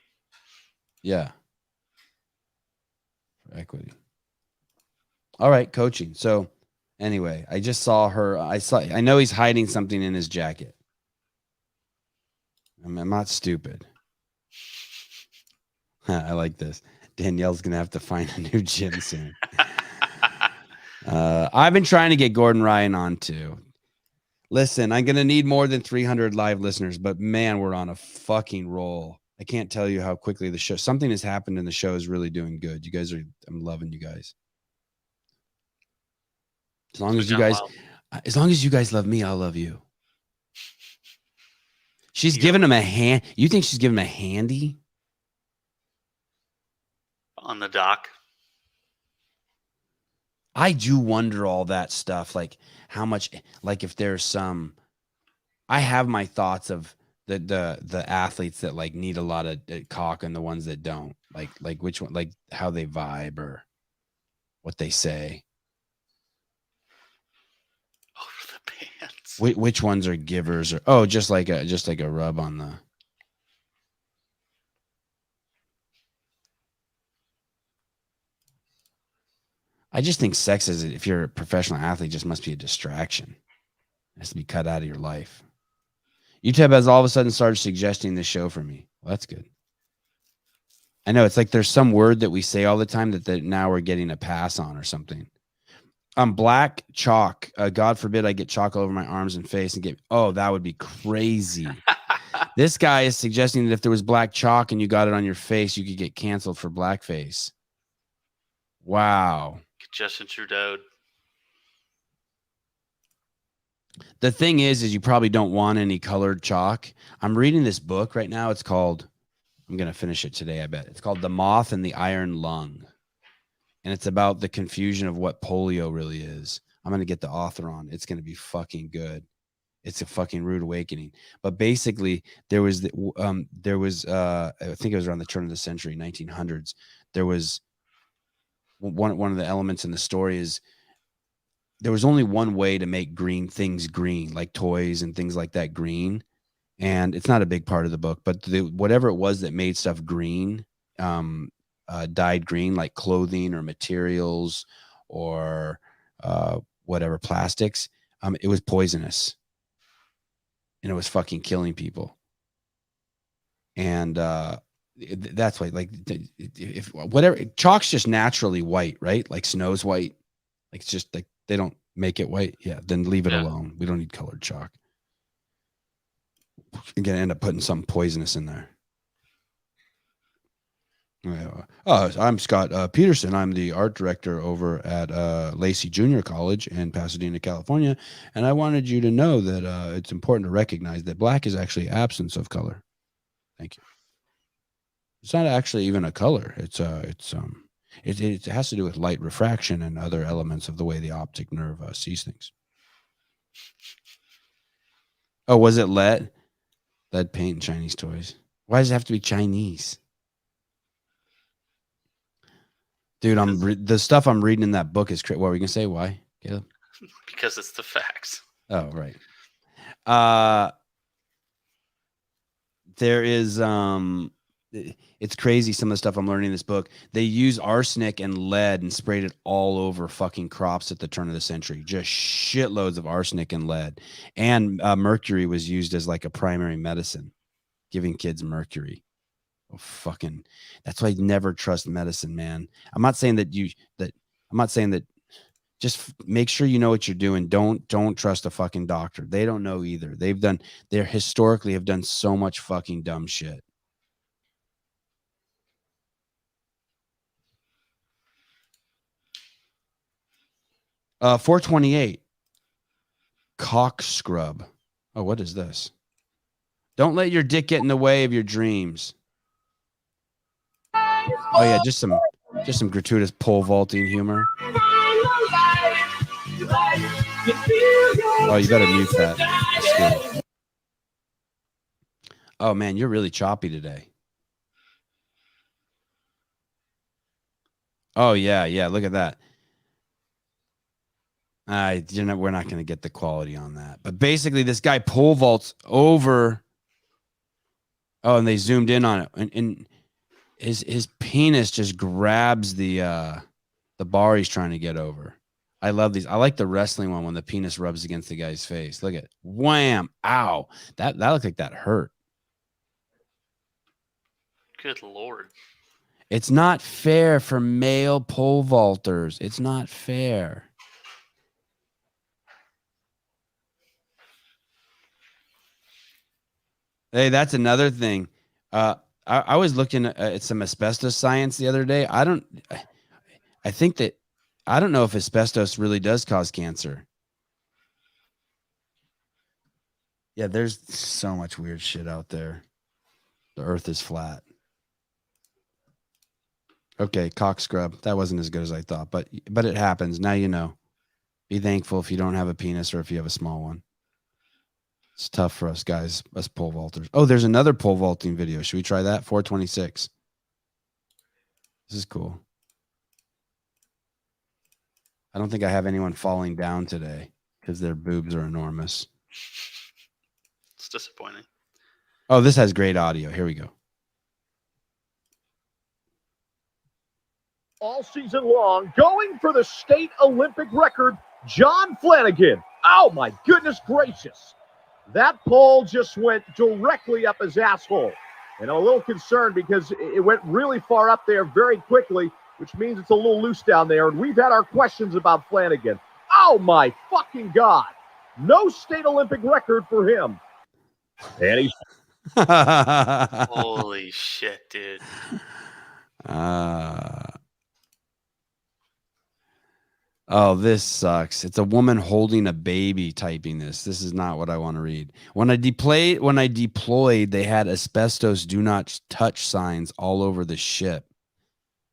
Yeah. For equity. All right, coaching. So anyway, I just saw her. I know he's hiding something in his jacket. I'm not stupid. I like this. Danielle's going to have to find a new gym soon. I've been trying to get Gordon Ryan on too. Listen, I'm going to need more than 300 live listeners, but man, we're on a fucking roll. I can't tell you how quickly the show, something has happened and the show is really doing good. You guys I'm loving you guys. As long as you guys love me, I'll love you. She's giving him a hand. You think she's giving him a handy? On the dock. I do wonder all that stuff, like how much, like if there's some, I have my thoughts of the athletes that like need a lot of caulk and the ones that don't, like which one, like how they vibe or what they say. Over the pants. Which ones are givers or just like a rub on the. I just think sex is, if you're a professional athlete, just must be a distraction. It has to be cut out of your life. UTEP has all of a sudden started suggesting this show for me. Well, that's good. I know it's like there's some word that we say all the time that now we're getting a pass on or something. Black chalk. God forbid I get chalk all over my arms and face and get. Oh, that would be crazy. This guy is suggesting that if there was black chalk and you got it on your face, you could get canceled for blackface. Wow. Justin Trudeau. The thing is you probably don't want any colored chalk. I'm reading this book right now. It's called, I'm going to finish it today, I bet. It's called The Moth and the Iron Lung. And it's about the confusion of what polio really is. I'm going to get the author on. It's going to be fucking good. It's a fucking rude awakening. But basically, I think it was around the turn of the century, 1900s. There was one of the elements in the story is there was only one way to make green things green, like toys and things like that green. And it's not a big part of the book, but whatever it was that made stuff green, dyed green, like clothing or materials or whatever plastics, it was poisonous. And it was fucking killing people. And that's why, like, if whatever, chalk's just naturally white, right? Like snow's white. Like it's just like they don't make it white. Yeah, then leave it alone. We don't need colored chalk. You're gonna end up putting something poisonous in there. I'm Scott Peterson. I'm the art director over at Lacey Junior College in Pasadena, California. And I wanted you to know that it's important to recognize that black is actually absence of color. Thank you. It's not actually even a color. It has to do with light refraction and other elements of the way the optic nerve sees things. Oh, was it lead? Lead paint and Chinese toys. Why does it have to be Chinese? Dude, the stuff I'm reading in that book is crazy. What were you gonna say? Why, Caleb? Because it's the facts. Oh, right. There is it's crazy some of the stuff I'm learning in this book. They use arsenic and lead and sprayed it all over fucking crops at the turn of the century. Just shitloads of arsenic and lead. And mercury was used as like a primary medicine, giving kids mercury. Oh, fucking, that's why I never trust medicine, man. I'm not saying that just make sure you know what you're doing. Don't trust a fucking doctor. They don't know either. They historically have done so much fucking dumb shit. Uh, 428 cock scrub. Oh, what is this? Don't let your dick get in the way of your dreams. Oh yeah, just some gratuitous pole vaulting humor. Oh, you better mute that. That's good. Oh man, you're really choppy today. Oh yeah, look at that. We're not going to get the quality on that. But basically, this guy pole vaults over. Oh, and they zoomed in on it, and his penis just grabs the bar he's trying to get over. I love these. I like the wrestling one when the penis rubs against the guy's face. Look at it. Wham! Ow! That looked like that hurt. Good Lord. It's not fair for male pole vaulters. It's not fair. Hey, that's another thing. I was looking at some asbestos science the other day. I don't know if asbestos really does cause cancer. Yeah, there's so much weird shit out there. The earth is flat. Okay, cock scrub. That wasn't as good as I thought, but it happens. Now you know. Be thankful if you don't have a penis or if you have a small one. It's tough for us guys, us pole vaulters. Oh, there's another pole vaulting video. Should we try that? 426. This is cool. I don't think I have anyone falling down today because their boobs are enormous. It's disappointing. Oh, this has great audio. Here we go. All season long, going for the state Olympic record, John Flanagan. Oh, my goodness gracious. That pole just went directly up his asshole. And I'm a little concerned because it went really far up there very quickly, which means it's a little loose down there. And we've had our questions about Flanagan. Oh, my fucking God. No state Olympic record for him. And he's... Holy shit, dude. Oh, this sucks. It's a woman holding a baby typing this. This is not what I want to read. When I deployed, they had asbestos do not touch signs all over the ship.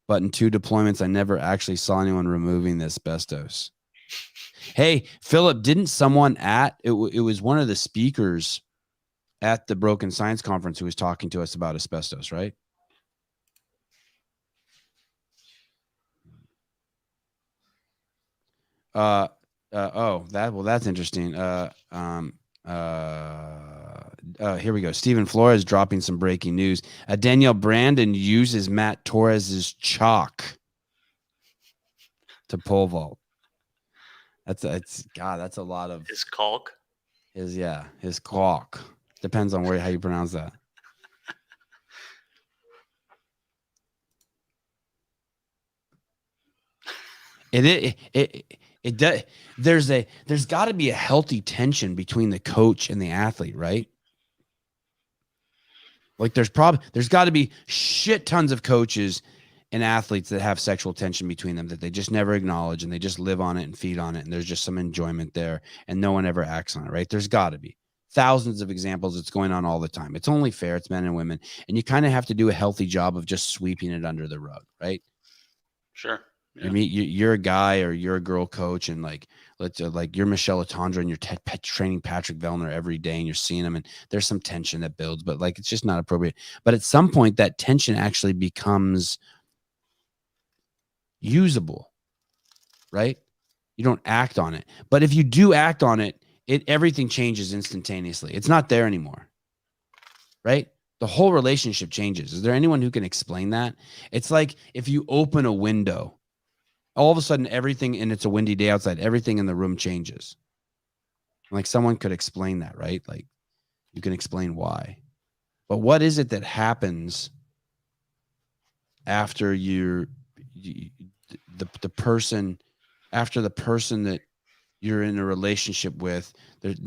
But in 2 deployments, I never actually saw anyone removing the asbestos. Hey, Philip, didn't someone it was one of the speakers at the Broken Science Conference who was talking to us about asbestos, right? That's interesting. Here we go. Stephen Flores dropping some breaking news. Danielle Brandon uses Matt Torres's chalk to pole vault. That's a lot of his caulk. His caulk. Depends on how you pronounce that. It does. There's got to be a healthy tension between the coach and the athlete, right? Like there's got to be shit tons of coaches and athletes that have sexual tension between them that they just never acknowledge and they just live on it and feed on it. And there's just some enjoyment there and no one ever acts on it, right? There's got to be thousands of examples. It's going on all the time. It's only fair. It's men and women. And you kind of have to do a healthy job of just sweeping it under the rug, right? Sure. Yeah. You're a guy or you're a girl coach and like you're Michelle Letendre and you're training Patrick Vellner every day and you're seeing him and there's some tension that builds, but like it's just not appropriate. But at some point that tension actually becomes usable, right? You don't act on it. But if you do act on it, everything changes instantaneously. It's not there anymore, right? The whole relationship changes. Is there anyone who can explain that? It's like if you open a window, all of a sudden everything, and it's a windy day outside, everything in the room changes. Like someone could explain that, right? Like you can explain why. But what is it that happens after the person that you're in a relationship with?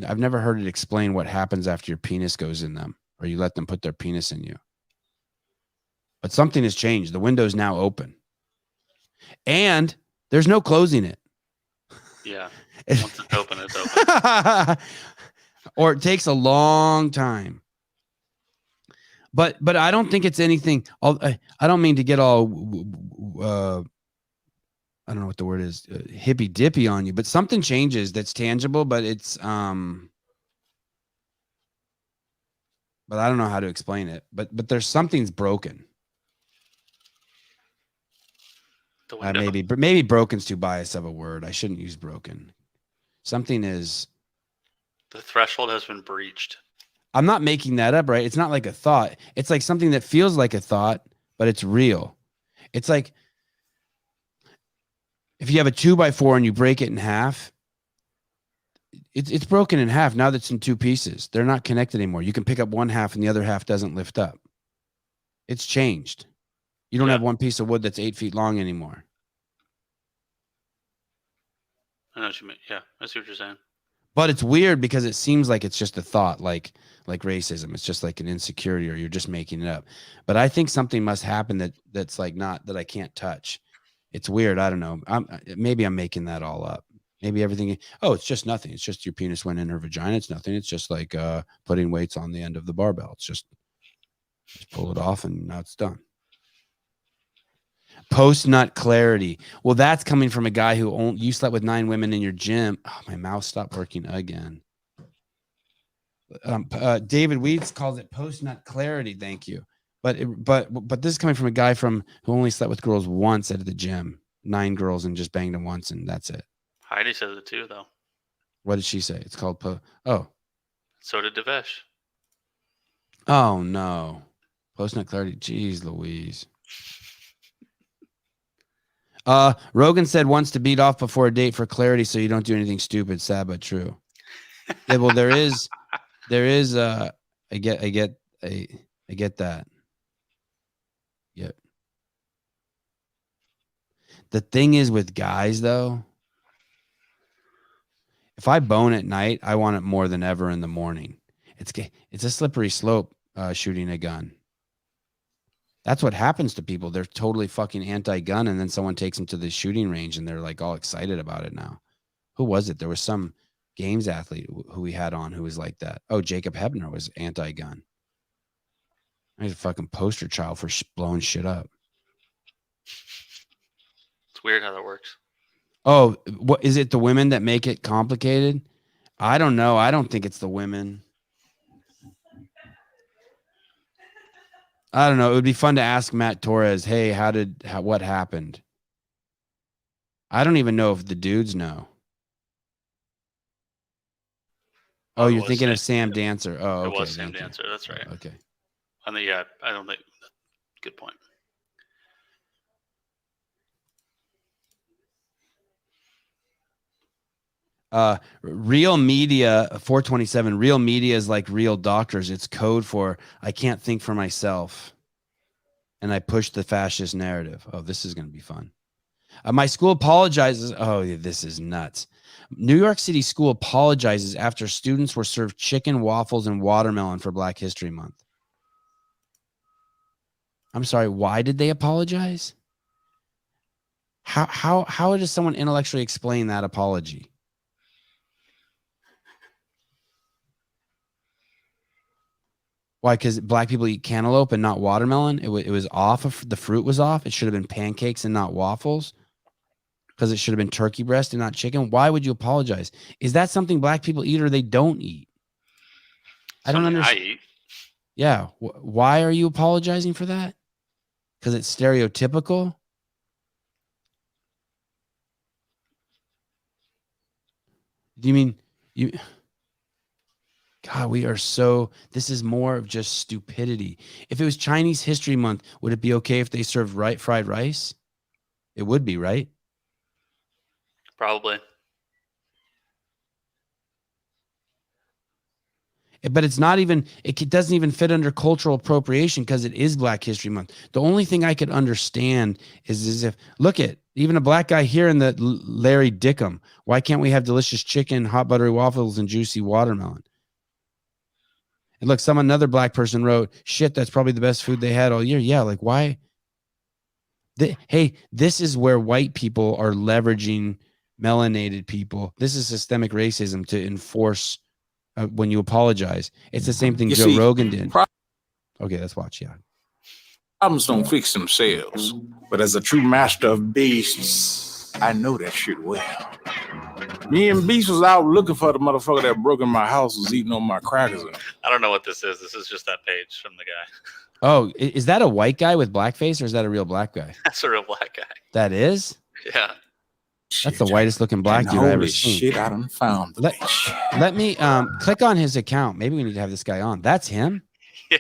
I've never heard it explain what happens after your penis goes in them or you let them put their penis in you. But something has changed. The window is now open. And there's no closing it. Yeah. Once it's open, it's open. Or it takes a long time. But I don't think it's anything. I don't mean to get all I don't know what the word is, hippy dippy on you, but something changes that's tangible, but it's but I don't know how to explain it. But there's something's broken. Maybe broken's too biased of a word. I shouldn't use broken. Something is. The threshold has been breached. I'm not making that up, right? It's not like a thought. It's like something that feels like a thought, but it's real. It's like if you have a 2x4 and you break it in half, it's broken in half. Now that's in two pieces. They're not connected anymore. You can pick up one half and the other half doesn't lift up. It's changed. You don't have one piece of wood that's 8 feet long anymore. I know what you mean. Yeah, I see what you're saying. But it's weird because it seems like it's just a thought, like racism. It's just like an insecurity, or you're just making it up. But I think something must happen that's like not that I can't touch. It's weird. I don't know. Maybe I'm making that all up. Maybe everything. Oh, it's just nothing. It's just your penis went in her vagina. It's nothing. It's just like putting weights on the end of the barbell. It's just pull it off and now it's done. Post-nut clarity. Well, that's coming from a guy who you slept with 9 women in your gym. Oh, my mouse stopped working again. David Weeds calls it post-nut clarity. Thank you. But this is coming from a guy who only slept with girls once at the gym. 9 girls and just banged them once and that's it. Heidi says it too, though. What did she say? It's called So did Devesh. Oh no. Post-nut clarity. Jeez Louise. Rogan said once to beat off before a date for clarity so you don't do anything stupid. Sad but true. Yeah, well, there is I get that. Yep. The thing is with guys though, if I bone at night, I want it more than ever in the morning. It's a slippery slope shooting a gun. That's what happens to people. They're totally fucking anti-gun, and then someone takes them to the shooting range, and they're like all excited about it now. Who was it? There was some games athlete who we had on who was like that. Oh, Jacob Hebner was anti-gun. He's a fucking poster child for blowing shit up. It's weird how that works. Oh, what is it? The women that make it complicated? I don't know. I don't think it's the women. I don't know. It would be fun to ask Matt Torres, hey, what happened? I don't even know if the dudes know. Oh, you're thinking of Sam Dancer. Oh, okay. It was Sam Dancer. That's right. Okay. I don't think. Good point. Real media 427. Real media is like real doctors. It's code for I can't think for myself, and I push the fascist narrative. Oh, this is going to be fun. My school apologizes. Oh, this is nuts. New York City school apologizes after students were served chicken, waffles, and watermelon for Black History Month. I'm sorry. Why did they apologize? How does someone intellectually explain that apology? Why? Because Black people eat cantaloupe and not watermelon. It was off. The fruit was off. It should have been pancakes and not waffles. Because it should have been turkey breast and not chicken. Why would you apologize? Is that something Black people eat or they don't eat? I don't understand. I eat. Yeah. Why are you apologizing for that? Because it's stereotypical. Do you mean you? God, this is more of just stupidity. If it was Chinese History Month, would it be okay if they served fried rice? It would be, right? Probably. But it's not even, it doesn't even fit under cultural appropriation because it is Black History Month. The only thing I could understand is if, look at, even a black guy here in the Larry Dickham. Why can't we have delicious chicken, hot buttery waffles, and juicy watermelon? And look, another black person wrote, shit, that's probably the best food they had all year. Yeah, like why? Hey, this is where white people are leveraging melanated people. This is systemic racism to enforce when you apologize. It's the same thing Joe Rogan did. Okay, let's watch. Yeah. Problems don't fix themselves, but as a true master of beasts, I know that shit well. Me and Beast was out looking for the motherfucker that broke in my house, was eating on my crackers. I don't know what this is. This is just that page from the guy. Oh, is that a white guy with blackface or is that a real black guy? That's a real black guy. That is? Yeah. That's the whitest looking black dude I've ever Holy seen. shit, I done found. Let me click on his account. Maybe we need to have this guy on. That's him. Yeah.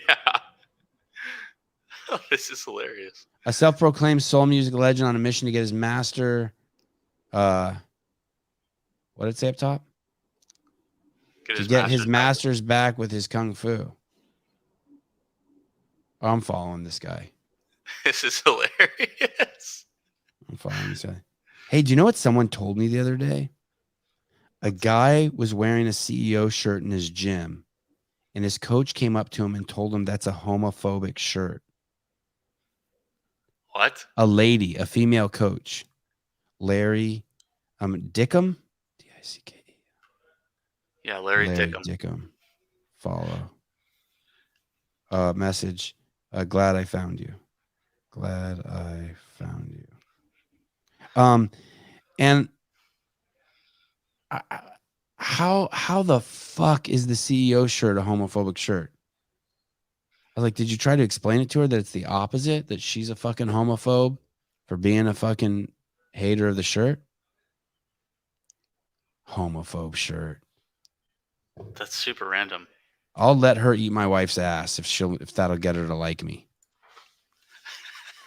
Oh, this is hilarious. A self-proclaimed soul music legend on a mission to get his master. What did it say up top? To get his masters back with his kung fu. Oh, I'm following this guy. This is hilarious. I'm following this guy. Hey, do you know what someone told me the other day? A guy was wearing a CEO shirt in his gym, and his coach came up to him and told him that's a homophobic shirt. What? A lady, a female coach, Larry Dickham, D-I-C-K-E. Yeah, Larry Dickham. Dickham. Follow. Message. Glad I found you. Glad I found you. And how the fuck is the CEO shirt a homophobic shirt? I was like, did you try to explain it to her that it's the opposite, that she's a fucking homophobe for being a fucking hater of the shirt? Homophobe shirt. That's super random. I'll let her eat my wife's ass if that'll get her to like me.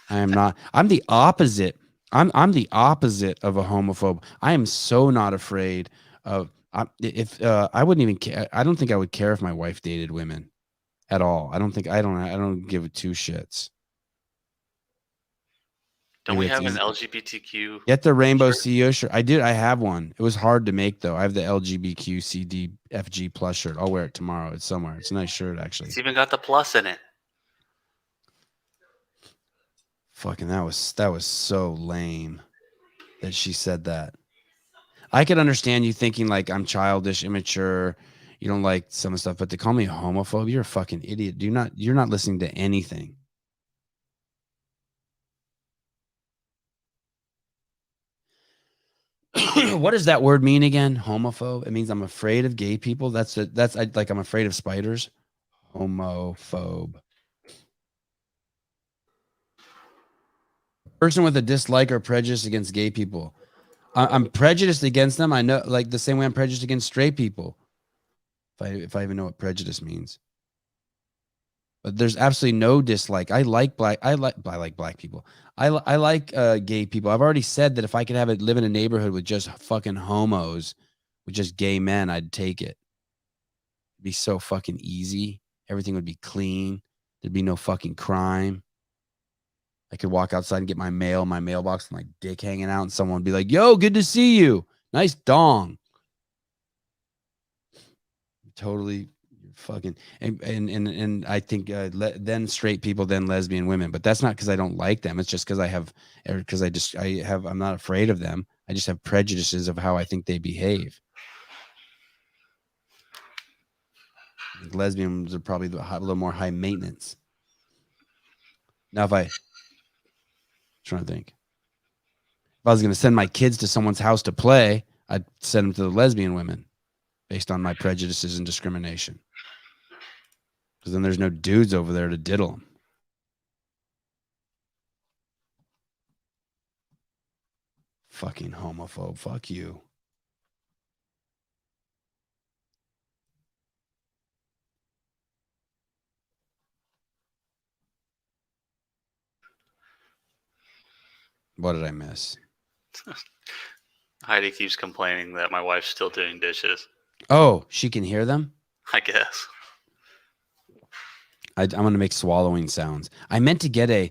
I am not. I'm the opposite. I'm the opposite of a homophobe. I am so not afraid of. I wouldn't even care. I don't think I would care if my wife dated women at all. I don't give two shits. Don't we have an LGBTQ? Get the rainbow CEO shirt. I did. I have one. It was hard to make though. I have the LGBTQ CDFG plus shirt. I'll wear it tomorrow. It's somewhere. It's a nice shirt actually. It's even got the plus in it. Fucking that was so lame that she said that. I could understand you thinking like I'm childish, immature, you don't like some stuff, but to call me a homophobe, you're a fucking idiot. You're not listening to anything. What does that word mean again? Homophobe. It means I'm afraid of gay people. I'm afraid of spiders. Homophobe. Person with a dislike or prejudice against gay people. I'm prejudiced against them. I know, like the same way I'm prejudiced against straight people. If I even know what prejudice means. But there's absolutely no dislike. I like black people. I like gay people. I've already said that if I could live in a neighborhood with just fucking homos, with just gay men, I'd take it. It'd be so fucking easy. Everything would be clean. There'd be no fucking crime. I could walk outside and get my mail, my mailbox, and my dick hanging out, and someone would be like, "Yo, good to see you. Nice dong." Totally fucking and I think then straight people, then lesbian women, but that's not because I don't like them. It's just because I'm not afraid of them. I just have prejudices of how I think they behave. I think lesbians are probably a little more high maintenance. Now, trying to think, if I was going to send my kids to someone's house to play, I'd send them to the lesbian women based on my prejudices and discrimination. Because then there's no dudes over there to diddle them. Fucking homophobe. Fuck you. What did I miss? Heidi keeps complaining that my wife's still doing dishes. Oh, she can hear them? I guess. I'm going to make swallowing sounds. I meant to get you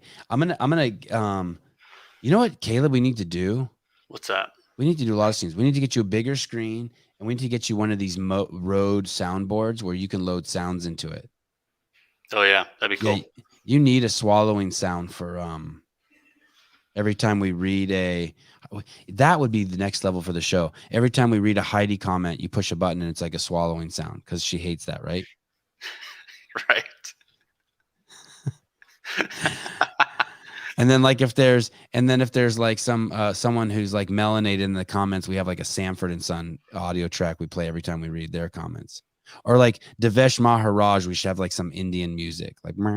know what, Caleb, we need to do? What's that? We need to do a lot of things. We need to get you a bigger screen, and we need to get you one of these Rode soundboards where you can load sounds into it. Oh yeah, that'd be cool. Yeah, you need a swallowing sound for every time we read that would be the next level for the show. Every time we read a Heidi comment, you push a button and it's like a swallowing sound because she hates that, right? Right. And then like if there's like some someone who's like melanated in the comments, we have like a Sanford and Son audio track we play every time we read their comments. Or like Devesh Maharaj, we should have like some Indian music, like you know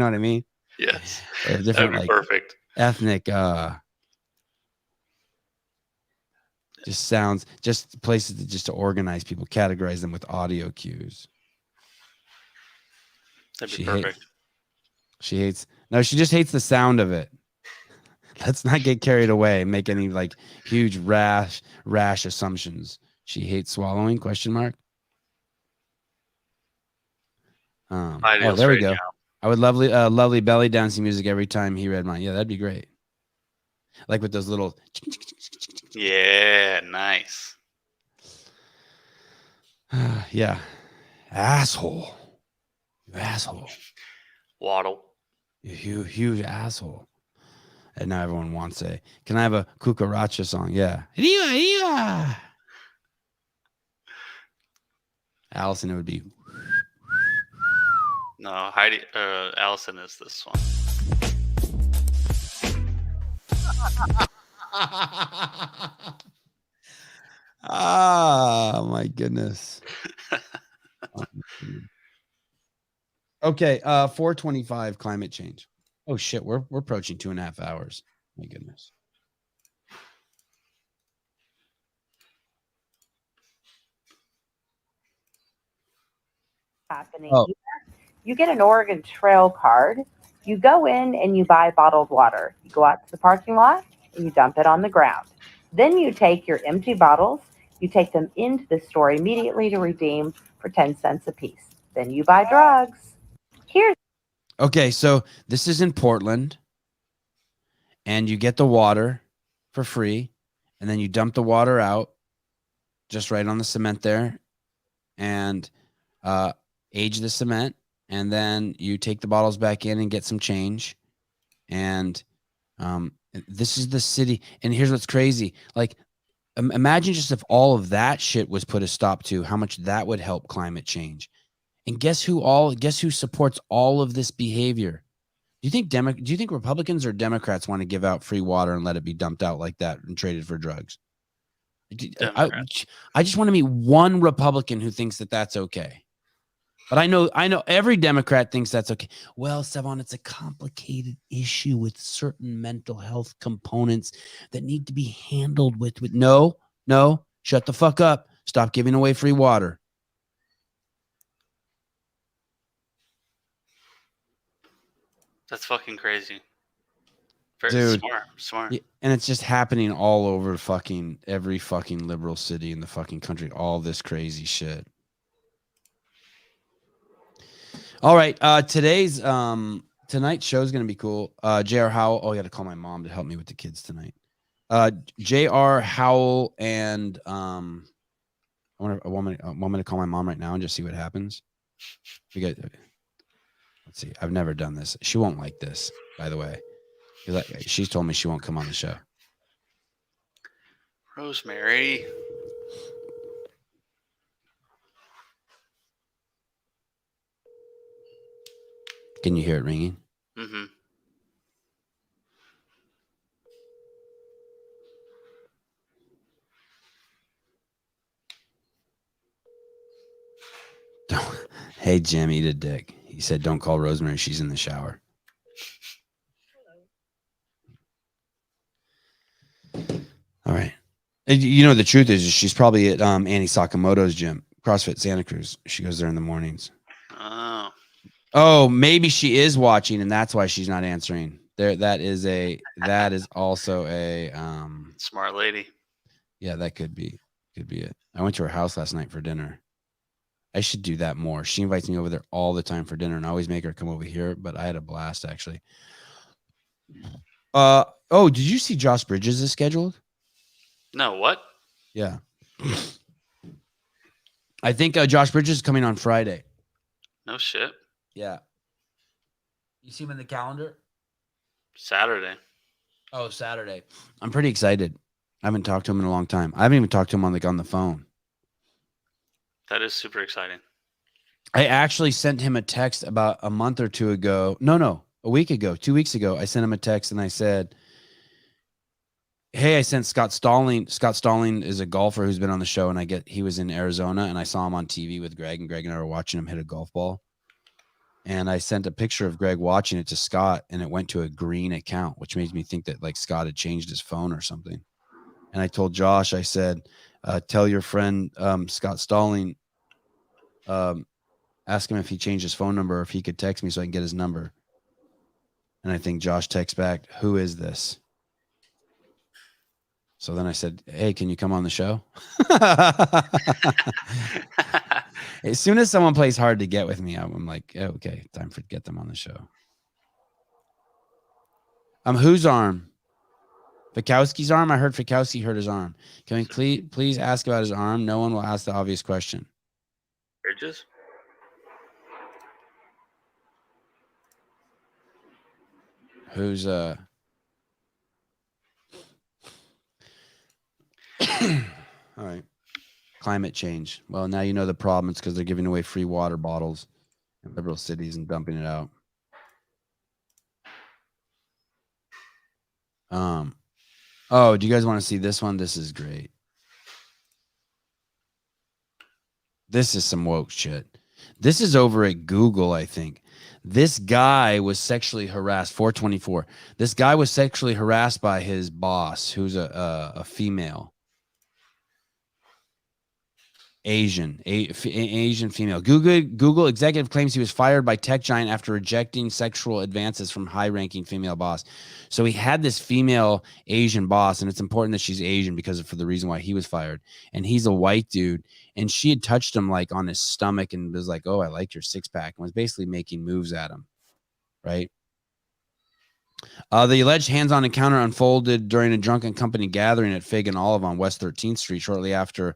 what I mean? Yes, Or that'd different be like perfect. ethnic just sounds, just places to organize people, categorize them with audio cues. That'd be perfect. She just hates the sound of it. Let's not get carried away and make any like huge rash assumptions. She hates swallowing? ? Oh, there we go. I would lovely belly dancing music every time he read mine. Yeah, that'd be great. Like with those little. Yeah, nice. Yeah, asshole. You asshole. Waddle. You huge asshole. And now everyone wants a. Can I have a cucaracha song? Yeah. Allison, it would be. No, Heidi. Allison is this one. Ah, my goodness. Okay, 4:25 climate change. Oh shit, we're approaching 2.5 hours. My goodness. Happening. Oh. You get an Oregon Trail card. You go in and you buy bottled water. You go out to the parking lot and you dump it on the ground. Then you take your empty bottles, you take them into the store immediately to redeem for 10 cents a piece. Then you buy drugs. Here's Okay, so this is in Portland, and you get the water for free, and then you dump the water out just right on the cement there, and age the cement, and then you take the bottles back in and get some change, and this is the city. And here's what's crazy: like, imagine just if all of that shit was put a stop to, how much that would help climate change. And guess who supports all of this behavior? Do you think Republicans or Democrats want to give out free water and let it be dumped out like that and traded for drugs? I just want to meet one Republican who thinks that that's okay. But I know every Democrat thinks that's okay. Well, Sevan, it's a complicated issue with certain mental health components that need to be handled with no, shut the fuck up. Stop giving away free water. That's fucking crazy. Very Dude, smart. Yeah, and it's just happening all over every fucking liberal city in the fucking country. All this crazy shit. All right, tonight's show is gonna be cool. J.R. Howell. Oh, I got to call my mom to help me with the kids tonight. J.R. Howell and I want to call my mom right now and just see what happens. Let's see. I've never done this. She won't like this, by the way. She's told me she won't come on the show. Rosemary. Can you hear it ringing? Mm-hmm. Hey, Jim, eat a dick. He said, don't call Rosemary. She's in the shower. All right. You know, the truth is she's probably at Annie Sakamoto's gym, CrossFit Santa Cruz. She goes there in the mornings. Oh, maybe she is watching, and that's why she's not answering. That is also a smart lady. Yeah, that could be it. I went to her house last night for dinner. I should do that more. She invites me over there all the time for dinner, and I always make her come over here, but I had a blast actually. Oh, did you see Josh Bridges is scheduled? No, what? Yeah. I think Josh Bridges is coming on Friday. No shit. Yeah. You see him in the calendar? Saturday. Oh, Saturday. I'm pretty excited. I haven't talked to him in a long time. I haven't even talked to him on the phone. That is super exciting. I actually sent him a text about a month or two ago. No, a week ago, 2 weeks ago. I sent him a text and I said, hey, I sent Scott Stalling. Scott Stalling is a golfer who's been on the show, and he was in Arizona, and I saw him on TV with Greg, and Greg and I were watching him hit a golf ball. And I sent a picture of Greg watching it to Scott, and it went to a green account, which made me think that like Scott had changed his phone or something. And I told Josh, I said, tell your friend Scott Stalling, ask him if he changed his phone number, or if he could text me so I can get his number. And I think Josh texts back, who is this? So then I said, hey, can you come on the show? As soon as someone plays hard to get with me, I'm like, oh, okay, time to get them on the show. Whose arm? Fikowski's arm? I heard Fikowski hurt his arm. Can we please ask about his arm? No one will ask the obvious question. Bridges? Who's all right. Climate change. Well, now you know the problem. It's because they're giving away free water bottles in liberal cities and dumping it out. Oh, do you guys want to see this one? This is great. This is some woke shit. This is over at Google, I think. This guy was sexually harassed. 424. This guy was sexually harassed by his boss, who's a female. Asian female. Google executive claims he was fired by tech giant after rejecting sexual advances from high-ranking female boss. So he had this female Asian boss, and it's important that she's Asian because for the reason why he was fired. And he's a white dude, and she had touched him like on his stomach and was like, "Oh, I like your six-pack," and was basically making moves at him, right? The alleged hands-on encounter unfolded during a drunken company gathering at Fig and Olive on West 13th Street shortly after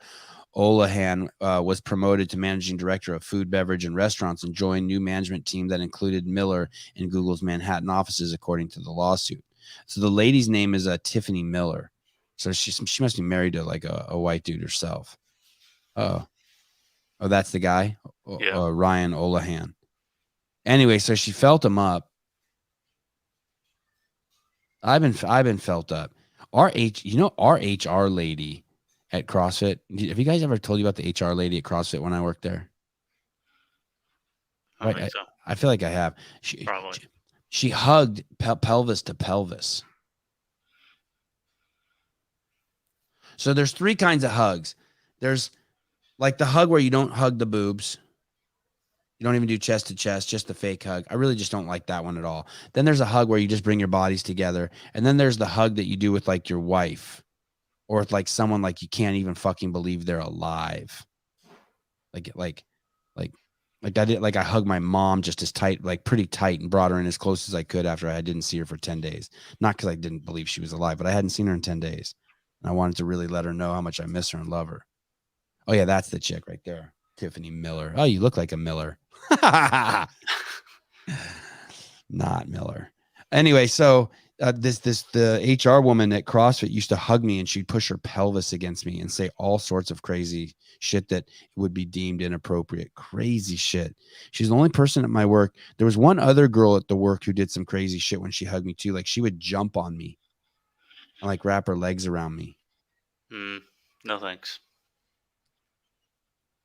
Olahan was promoted to managing director of food, beverage, and restaurants and joined new management team that included Miller in Google's Manhattan offices, according to the lawsuit. So the lady's name is Tiffany Miller. So she must be married to like a white dude herself. Oh, that's the guy, yeah. Ryan Olahan. Anyway, so she felt him up. I've been felt up. Our HR lady at CrossFit. Have you guys ever told you about the HR lady at CrossFit when I worked there? I think so. I feel like I have. She hugged pelvis to pelvis. So there's three kinds of hugs. There's like the hug where you don't hug the boobs. You don't even do chest to chest, just the fake hug. I really just don't like that one at all. Then there's a hug where you just bring your bodies together. And then there's the hug that you do with like your wife. Or with like someone like you can't even fucking believe they're alive. Like I did, like I hugged my mom just as tight, like pretty tight, and brought her in as close as I could after I didn't see her for 10 days. Not because I didn't believe she was alive, but I hadn't seen her in 10 days. And I wanted to really let her know how much I miss her and love her. Oh yeah, that's the chick right there. Tiffany Miller. Oh, you look like a Miller. Not Miller. Anyway, so the HR woman at CrossFit used to hug me, and she'd push her pelvis against me and say all sorts of crazy shit that would be deemed inappropriate. Crazy shit. She's the only person at my work. There was one other girl at the work who did some crazy shit when she hugged me too. Like she would jump on me and like wrap her legs around me. No thanks.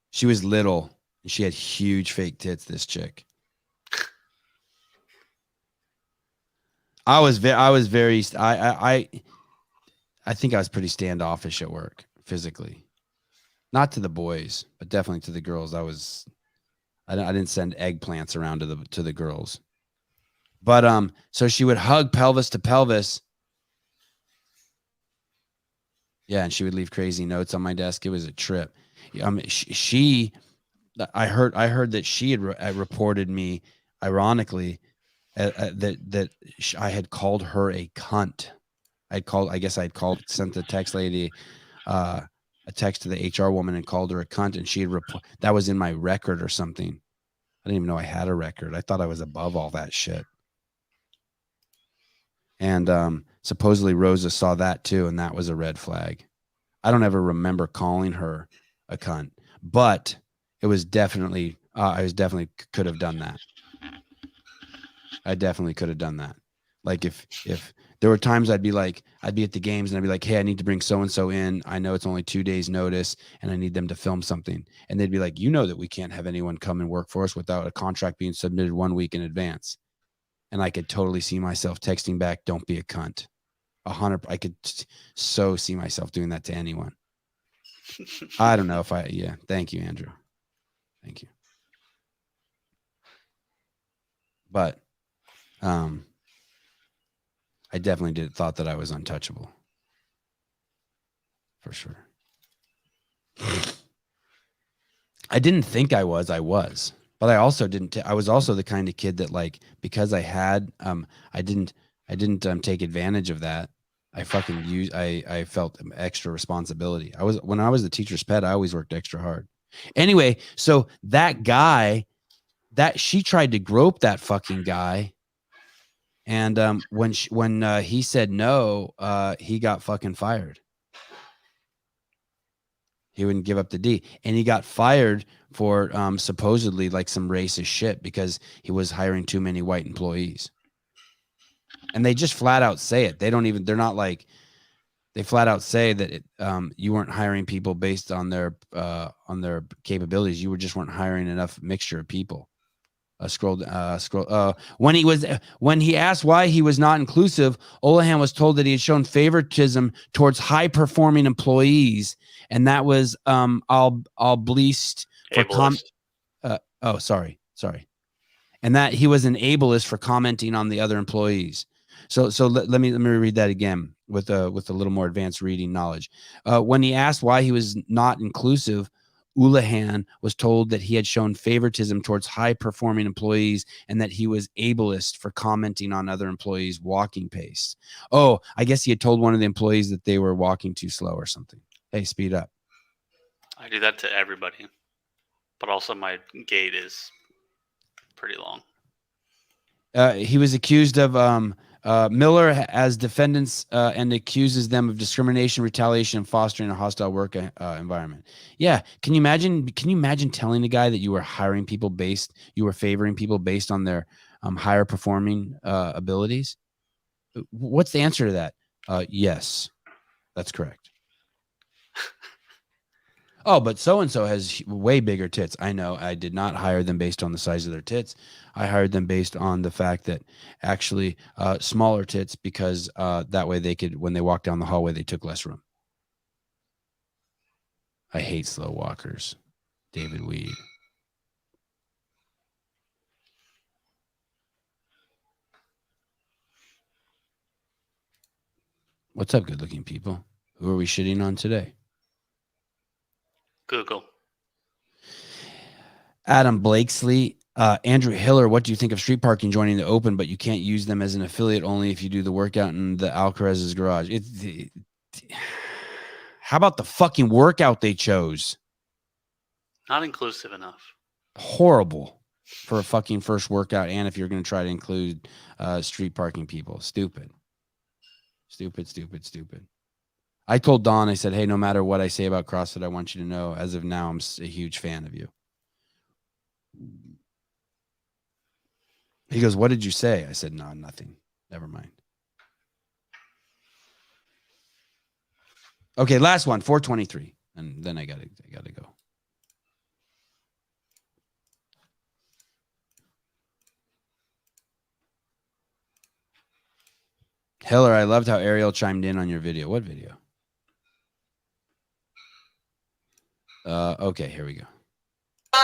She was little and she had huge fake tits, this chick. I think I was pretty standoffish at work physically, not to the boys, but definitely to the girls. I didn't send eggplants around to the girls, but so she would hug pelvis to pelvis. Yeah. And she would leave crazy notes on my desk. It was a trip. I heard that she had reported me, ironically, that I had called her a cunt. Sent the text lady a text to the HR woman and called her a cunt, and she had that was in my record or something. I didn't even know I had a record. I thought I was above all that shit. And supposedly Rosa saw that too, and that was a red flag. I don't ever remember calling her a cunt, but it was definitely I was definitely could have done that. I definitely could have done that. Like if there were times I'd be at the games and I'd be like, hey, I need to bring so-and-so in. I know it's only 2 days notice and I need them to film something. And they'd be like, you know that we can't have anyone come and work for us without a contract being submitted 1 week in advance. And I could totally see myself texting back, don't be a cunt. 100. I could so see myself doing that to anyone. I don't know if thank you, Andrew. Thank you. But, I definitely thought that I was untouchable. For sure. I didn't think I was, but I also didn't, I was also the kind of kid that like, because I had, I didn't take advantage of that. I felt extra responsibility. When I was the teacher's pet, I always worked extra hard. Anyway, so that guy, she tried to grope that fucking guy. And when he said no, he got fucking fired. He wouldn't give up the D, and he got fired for supposedly like some racist shit because he was hiring too many white employees. And they just flat out say it. They flat out say that you weren't hiring people based on their capabilities. You weren't hiring enough mixture of people. When he asked why he was not inclusive, Olahan was told that he had shown favoritism towards high performing employees, and that was ableist for sorry, and that he was an ableist for commenting on the other employees. So let me read that again with a little more advanced reading knowledge. When he asked why he was not inclusive, Olahan was told that he had shown favoritism towards high-performing employees and that he was ableist for commenting on other employees' walking pace. Oh, I guess he had told one of the employees that they were walking too slow or something. Hey, speed up. I do that to everybody, but also my gait is pretty long. He was accused of Miller as defendants and accuses them of discrimination, retaliation, and fostering a hostile work environment. Yeah, can you imagine telling a guy that you were favoring people based on their higher performing abilities? What's the answer to that? Yes, that's correct. Oh, but so-and-so has way bigger tits. I know. I did not hire them based on the size of their tits. I hired them based on the fact that actually smaller tits because that way they could, when they walk down the hallway, they took less room. I hate slow walkers. David Weed. What's up, good-looking people? Who are we shitting on today? Google. Adam Blakesley. Andrew Hiller, what do you think of street parking joining the open, but you can't use them as an affiliate only if you do the workout in the Alcaraz's garage? How about the fucking workout they chose? Not inclusive enough. Horrible for a fucking first workout, and if you're going to try to include street parking people. Stupid. I told Don, I said, hey, no matter what I say about CrossFit, I want you to know, as of now, I'm a huge fan of you. He goes, what did you say? I said, no, nothing. Never mind. Okay, last one, 423. And then I gotta go. Hiller, I loved how Ariel chimed in on your video. What video? Okay, here we go.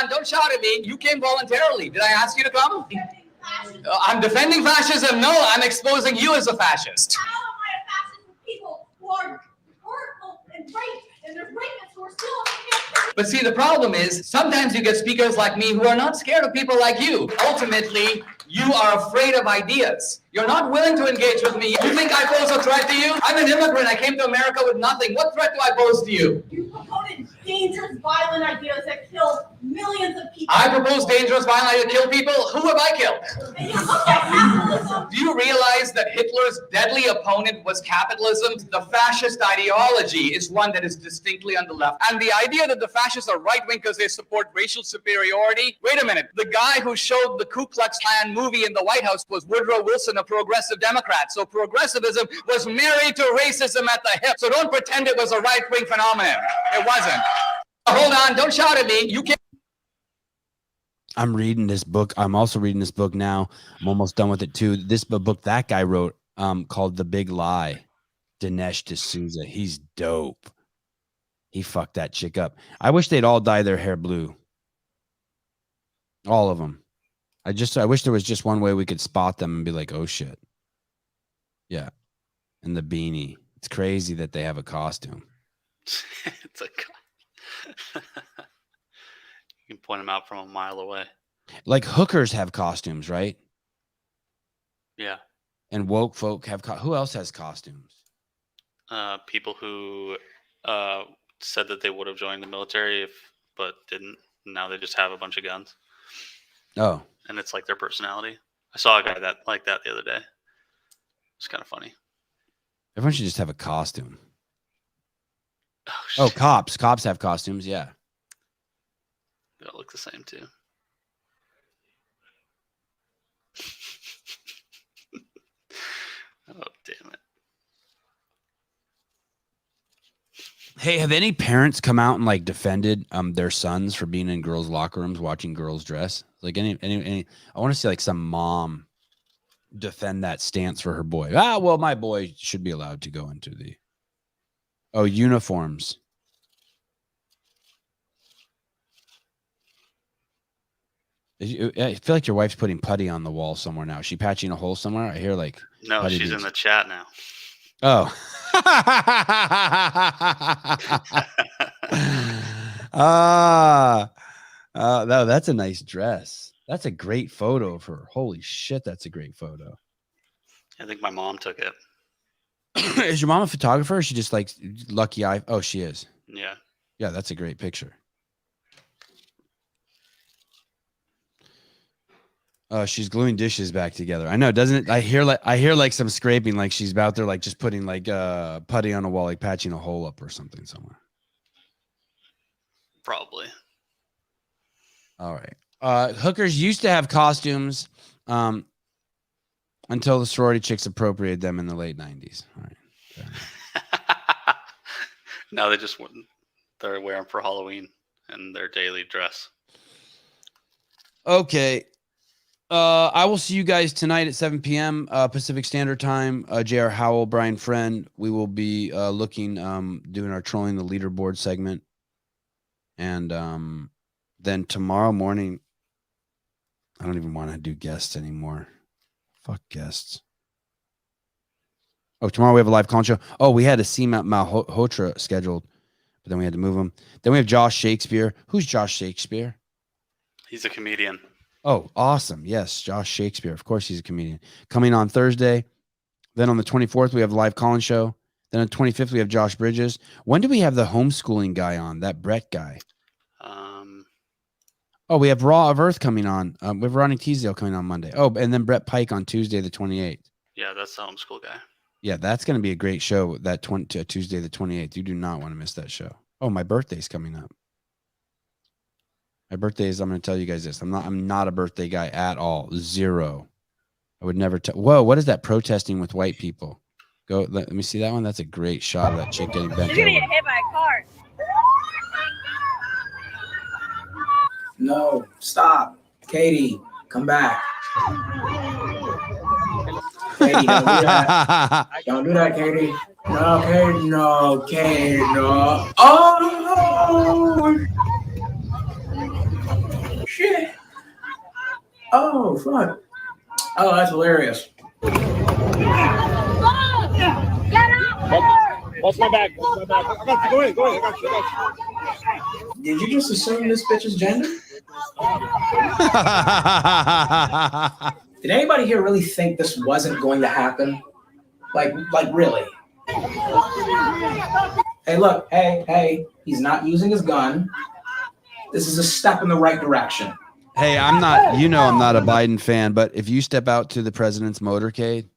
Don't shout at me. You came voluntarily. Did I ask you to come? I'm defending fascism. No, I'm exposing you as a fascist. How am I a fascist with people who are hurtful and raped, and there's rapists who are still on the campaign? But see, the problem is sometimes you get speakers like me who are not scared of people like you. Ultimately, you are afraid of ideas. You're not willing to engage with me. You think I pose a threat to you? I'm an immigrant. I came to America with nothing. What threat do I pose to you? You promoted dangerous, violent ideas that kill millions of people. I propose dangerous violence to kill people. Who have I killed? Do you realize that Hitler's deadly opponent was capitalism? The fascist ideology is one that is distinctly on the left. And the idea that the fascists are right-wing because they support racial superiority. Wait a minute. The guy who showed the Ku Klux Klan movie in the White House was Woodrow Wilson, a progressive Democrat. So progressivism was married to racism at the hip. So don't pretend it was a right-wing phenomenon. It wasn't. Hold on. Don't shout at me. You can't. I'm reading this book. I'm also reading this book now. I'm almost done with it too. This book that guy wrote called The Big Lie. Dinesh D'Souza. He's dope. He fucked that chick up. I wish they'd all dye their hair blue. All of them. I wish there was just one way we could spot them and be like, oh shit. Yeah. And the beanie. It's crazy that they have a costume. It's a you can point them out from a mile away. Like hookers have costumes, right? Yeah. And woke folk have who else has costumes? People who said that they would have joined the military but didn't. Now they just have a bunch of guns. Oh. And it's like their personality. I saw a guy like that the other day. It's kind of funny. Everyone should just have a costume. Oh, cops. Cops have costumes, yeah. They all look the same too. Oh, damn it. Hey, have any parents come out and like defended their sons for being in girls' locker rooms watching girls dress? Like any I want to see like some mom defend that stance for her boy. Ah, well, my boy should be allowed to go into the uniforms. I feel like your wife's putting putty on the wall somewhere now. Is she patching a hole somewhere? I hear like No, she's in the chat now. Oh. No, that's a nice dress. That's a great photo of her. Holy shit, that's a great photo. I think my mom took it. Is your mom a photographer? Or she just like lucky eye? Oh, she is. Yeah. Yeah, that's a great picture. Oh, she's gluing dishes back together. I know, doesn't it? I hear like some scraping, like she's about there, like just putting like putty on a wall, like patching a hole up or something somewhere. Probably. All right. Hookers used to have costumes until the sorority chicks appropriated them in the late 90s. All right. Now they're wearing for Halloween and their daily dress. Okay. I will see you guys tonight at 7 p.m. Pacific Standard Time. J.R. Howell, Brian Friend. We will be doing our Trolling the Leaderboard segment. And then tomorrow morning, I don't even want to do guests anymore. Fuck guests. Oh, tomorrow we have a live call show. Oh, we had a Seema Malhotra scheduled, but then we had to move him. Then we have Josh Shakespeare. Who's Josh Shakespeare? He's a comedian. Oh, awesome. Yes, Josh Shakespeare. Of course, he's a comedian. Coming on Thursday. Then on the 24th, we have a live call-in show. Then on the 25th, we have Josh Bridges. When do we have the homeschooling guy on? That Brett guy. Oh, we have Raw of Earth coming on. We have Ronnie Teasdale coming on Monday. Oh, and then Brett Pike on Tuesday, the 28th. Yeah, that's the homeschool guy. Yeah, that's going to be a great show, that Tuesday, the 28th. You do not want to miss that show. Oh, my birthday's coming up. My birthday is, I'm going to tell you guys this. I'm not a birthday guy at all. Zero. I would never tell. Whoa, what is that protesting with white people? Go, let me see that one. That's a great shot of that chick getting bent You're gonna over. get hit by a car. No, stop. Katie, come back. Katie, don't do that. Don't do that, Katie. No, Katie, no, Katie, no. Oh! Shit. Oh, fuck. Oh, that's hilarious. What's my bag? What's my bag? I got you. Go ahead. I got you. Did you just assume this bitch's gender? Did anybody here really think this wasn't going to happen? Like really? Hey, look. Hey, he's not using his gun. This is a step in the right direction. Hey, I'm not, I'm not a Biden fan, but if you step out to the president's motorcade,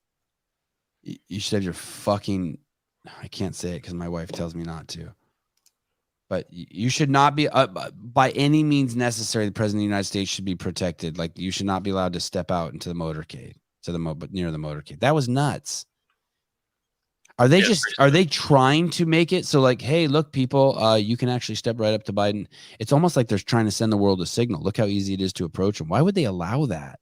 you should have your fucking, I can't say it because my wife tells me not to, but you should not be, by any means necessary, the president of the United States should be protected. Like, you should not be allowed to step out into the motorcade, near the motorcade. That was nuts. Are they trying to make it so like, hey, look, people, you can actually step right up to Biden? It's almost like they're trying to send the world a signal. Look how easy it is to approach him. Why would they allow that?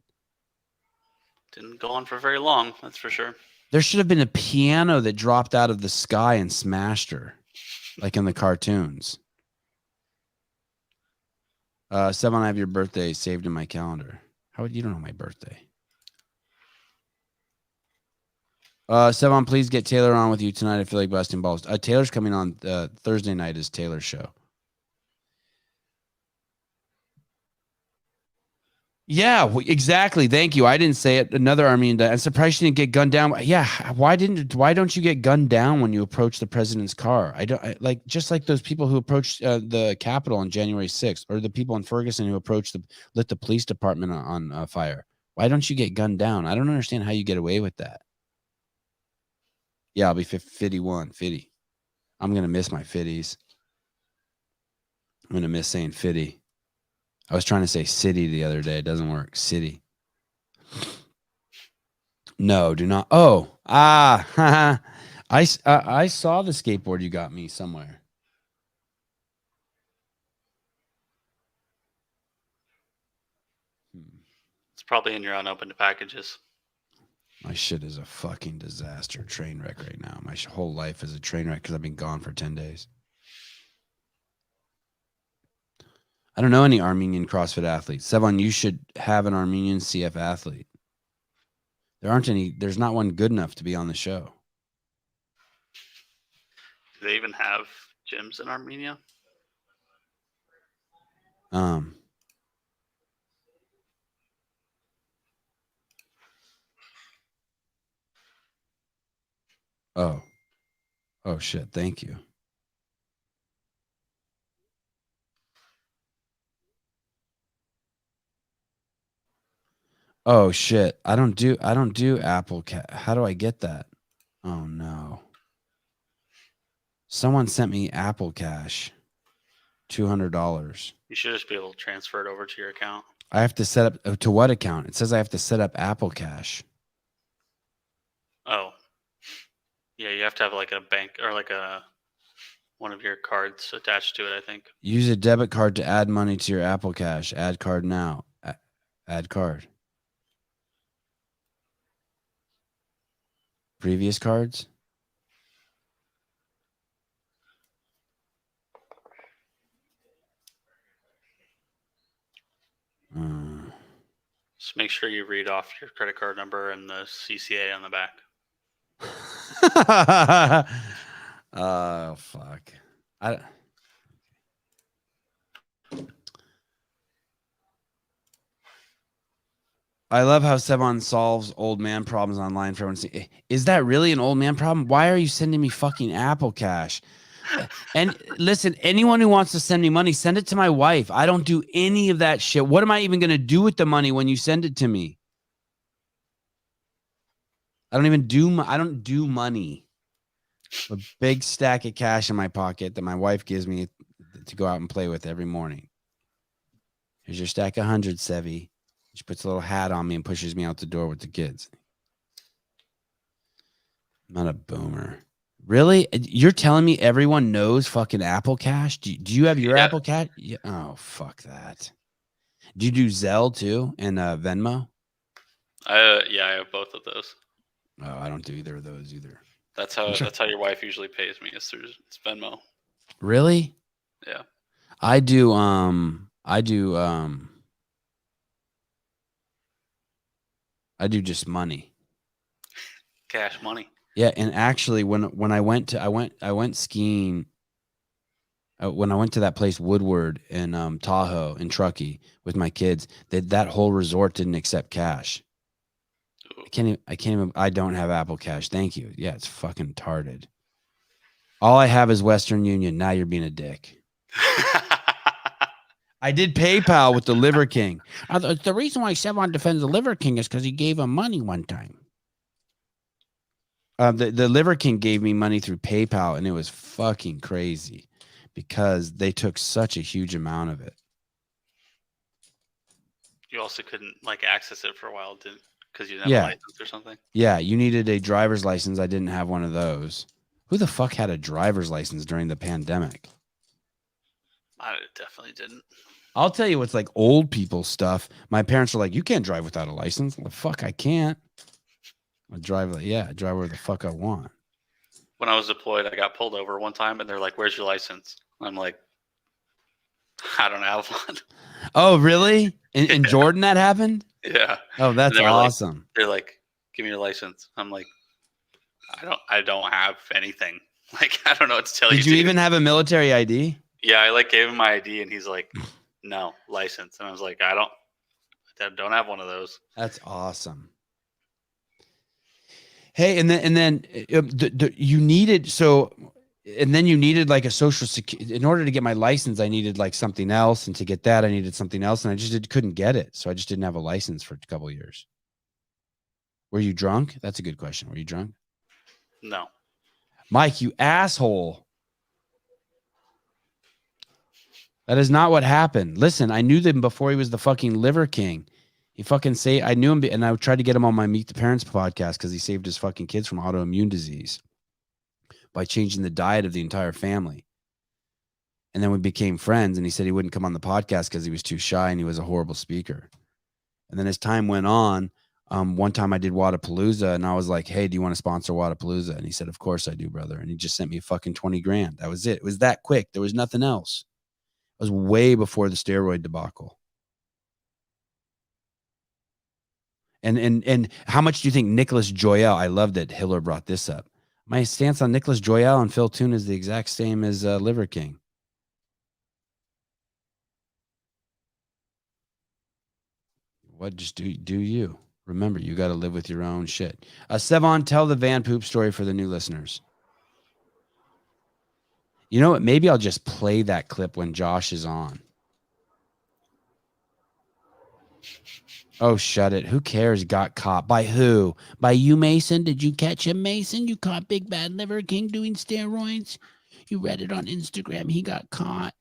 Didn't go on for very long, that's for sure. There should have been a piano that dropped out of the sky and smashed her, like in the cartoons. Sevan, I have your birthday saved in my calendar. How would you don't know my birthday? Sevan, please get Taylor on with you tonight. I feel like busting balls. Taylor's coming on Thursday night is Taylor's show. Yeah, exactly. Thank you. I didn't say it. Another Armenian died. I'm surprised she didn't get gunned down. Yeah, why don't you get gunned down when you approach the president's car? Just like those people who approached the Capitol on January 6th, or the people in Ferguson who lit the police department on fire. Why don't you get gunned down? I don't understand how you get away with that. Yeah, I'll be 51, 50. I'm going to miss my 50s. I'm going to miss saying 50. I was trying to say city the other day. It doesn't work. City. No, do not. Oh, I saw the skateboard you got me somewhere. It's probably in your unopened packages. My shit is a fucking disaster, train wreck right now. My whole life is a train wreck because I've been gone for 10 days. I don't know any Armenian CrossFit athletes. Sevan, you should have an Armenian CF athlete. There aren't any. There's not one good enough to be on the show. Do they even have gyms in Armenia? Oh shit. Thank you. Oh shit. I don't do Apple Cash. How do I get that? Oh no. Someone sent me Apple Cash. $200. You should just be able to transfer it over to your account. I have to set up to what account? It says I have to set up Apple Cash. Oh. Yeah, you have to have like a bank or like one of your cards attached to it, I think. Use a debit card to add money to your Apple Cash. Add card now. Add card. Previous cards? Just make sure you read off your credit card number and the CCA on the back. Oh, fuck. I love how Sevan solves old man problems online for everyone to see. Is that really an old man problem? Why are you sending me fucking Apple Cash? And listen, anyone who wants to send me money, send it to my wife. I don't do any of that shit. What am I even going to do with the money when you send it to me? I don't do money. A big stack of cash in my pocket that my wife gives me to go out and play with every morning. Here's your stack of 100, Sevi. She puts a little hat on me and pushes me out the door with the kids. I'm not a boomer. Really? You're telling me everyone knows fucking Apple Cash? Do you have your Apple Cash? Yeah. Oh, fuck that. Do you do Zelle too and Venmo? Yeah, I have both of those. Oh, I don't do either of those either. That's how your wife usually pays me. It's Venmo. Really? Yeah. I do just money. Cash money. Yeah, and actually when I went skiing when I went to that place Woodward in Tahoe in Truckee with my kids, that whole resort didn't accept cash. I don't have Apple Cash. Thank you. Yeah, it's fucking tarded. All I have is Western Union. Now you're being a dick. I did PayPal with the Liver King. The reason why Sevan defends the Liver King is because he gave him money one time. The Liver King gave me money through PayPal, and it was fucking crazy because they took such a huge amount of it. You also couldn't like access it for a while, because you didn't have a license or something. Yeah, you needed a driver's license. I didn't have one of those. Who the fuck had a driver's license during the pandemic? I definitely didn't. I'll tell you what's like old people stuff. My parents were like, "You can't drive without a license." Well, the fuck, I can't. I drive I drive where the fuck I want. When I was deployed, I got pulled over one time, and they're like, "Where's your license?" I'm like, "I don't have one." Oh, really? In Jordan, that happened? Yeah. Oh, that's awesome. They're like, "Give me your license." I'm like, I don't have anything. Like, I don't know what to tell you. Did you even have a military ID? Yeah, I like gave him my ID, and he's like, "No license," and I was like, "I don't have one of those." That's awesome. Hey, and then you needed you needed like a social security. In order to get my license, I needed like something else, and to get that, I needed something else, and I just couldn't get it, so I just didn't have a license for a couple of years. Were you drunk? That's a good question. Were you drunk? No. Mike, you asshole. That is not what happened. Listen, I knew them before he was the fucking Liver King. I knew him, and I tried to get him on my Meet the Parents podcast because he saved his fucking kids from autoimmune disease by changing the diet of the entire family. And then we became friends, and he said he wouldn't come on the podcast because he was too shy and he was a horrible speaker. And then as time went on, one time I did Wadapalooza, and I was like, "Hey, do you want to sponsor Wadapalooza?" And he said, "Of course I do, brother." And he just sent me fucking 20 grand. That was it. It was that quick. There was nothing else. It was way before the steroid debacle. And how much do you think Nicholas Joyelle? I love that Hiller brought this up. My stance on Nicholas Joyelle and Phil Toon is the exact same as Liver King. What just do you? Remember, you got to live with your own shit. Sevan, tell the van poop story for the new listeners. You know what? Maybe I'll just play that clip when Josh is on. Oh, shut it. Who cares? Got caught. By who? By you, Mason? Did you catch him, Mason? You caught Big Bad Liver King doing steroids? You read it on Instagram. He got caught.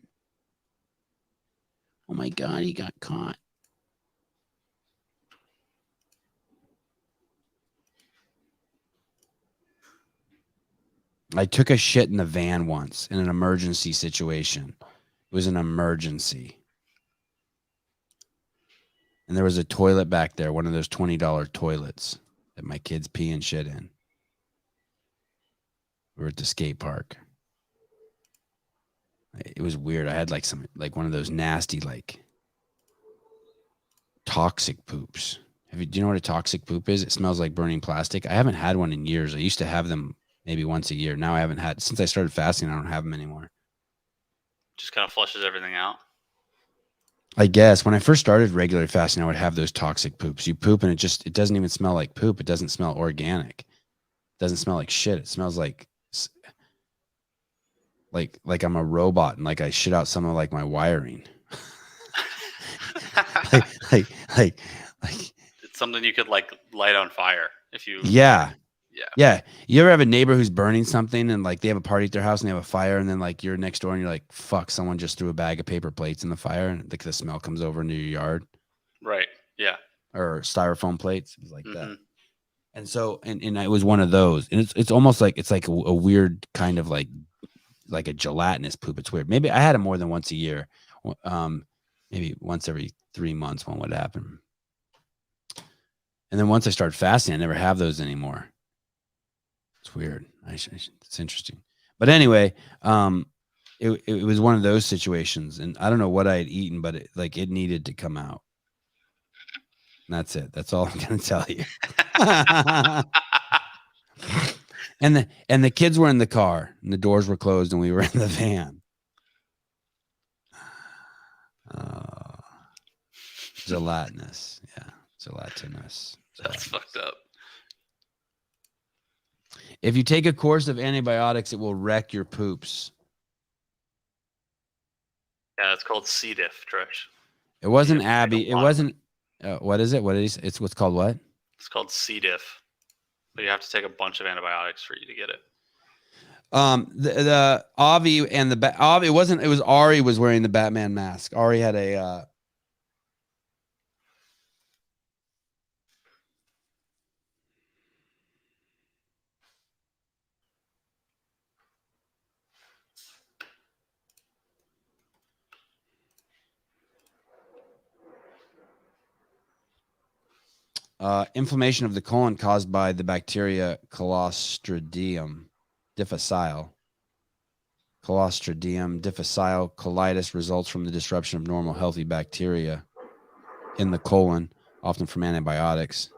Oh, my God. He got caught. I took a shit in the van once in an emergency situation. It was an emergency. And there was a toilet back there, one of those $20 toilets that my kids pee and shit in. We were at the skate park. It was weird. I had like one of those nasty, like toxic poops. Do you know what a toxic poop is? It smells like burning plastic. I haven't had one in years. I used to have them maybe once a year. Now I haven't had, since I started fasting, I don't have them anymore. Just kind of flushes everything out. I guess when I first started regular fasting, I would have those toxic poops. You poop and it doesn't even smell like poop. It doesn't smell organic. It doesn't smell like shit. It smells like I'm a robot and like I shit out some of like my wiring. like It's something you could like light on fire if you. Yeah. You ever have a neighbor who's burning something and like they have a party at their house and they have a fire and then like you're next door and you're like, fuck, someone just threw a bag of paper plates in the fire and like the smell comes over into your yard. Right. Yeah. Or styrofoam plates. It was like that. And so, and it was one of those, and it's almost like, it's like a weird kind of like a gelatinous poop. It's weird. Maybe I had it more than once a year. Maybe once every 3 months one would happen. And then once I started fasting, I never have those anymore. It's weird. It's interesting. But anyway, it was one of those situations, and I don't know what I had eaten, but it needed to come out. And that's it. That's all I'm going to tell you. And the kids were in the car, and the doors were closed, and we were in the van. Gelatinous. Yeah, gelatinous. That's fucked up. If you take a course of antibiotics, it will wreck your poops. Yeah, it's called C. diff, Trish. It wasn't Abby. It wasn't. What is it? What is it's what's called what? It's called C. diff. But you have to take a bunch of antibiotics for you to get it. The Avi and the Avi. It wasn't. It was Ari was wearing the Batman mask. Ari had a. Inflammation of the colon caused by the bacteria Clostridium difficile. Clostridium difficile colitis results from the disruption of normal healthy bacteria in the colon, often from antibiotics.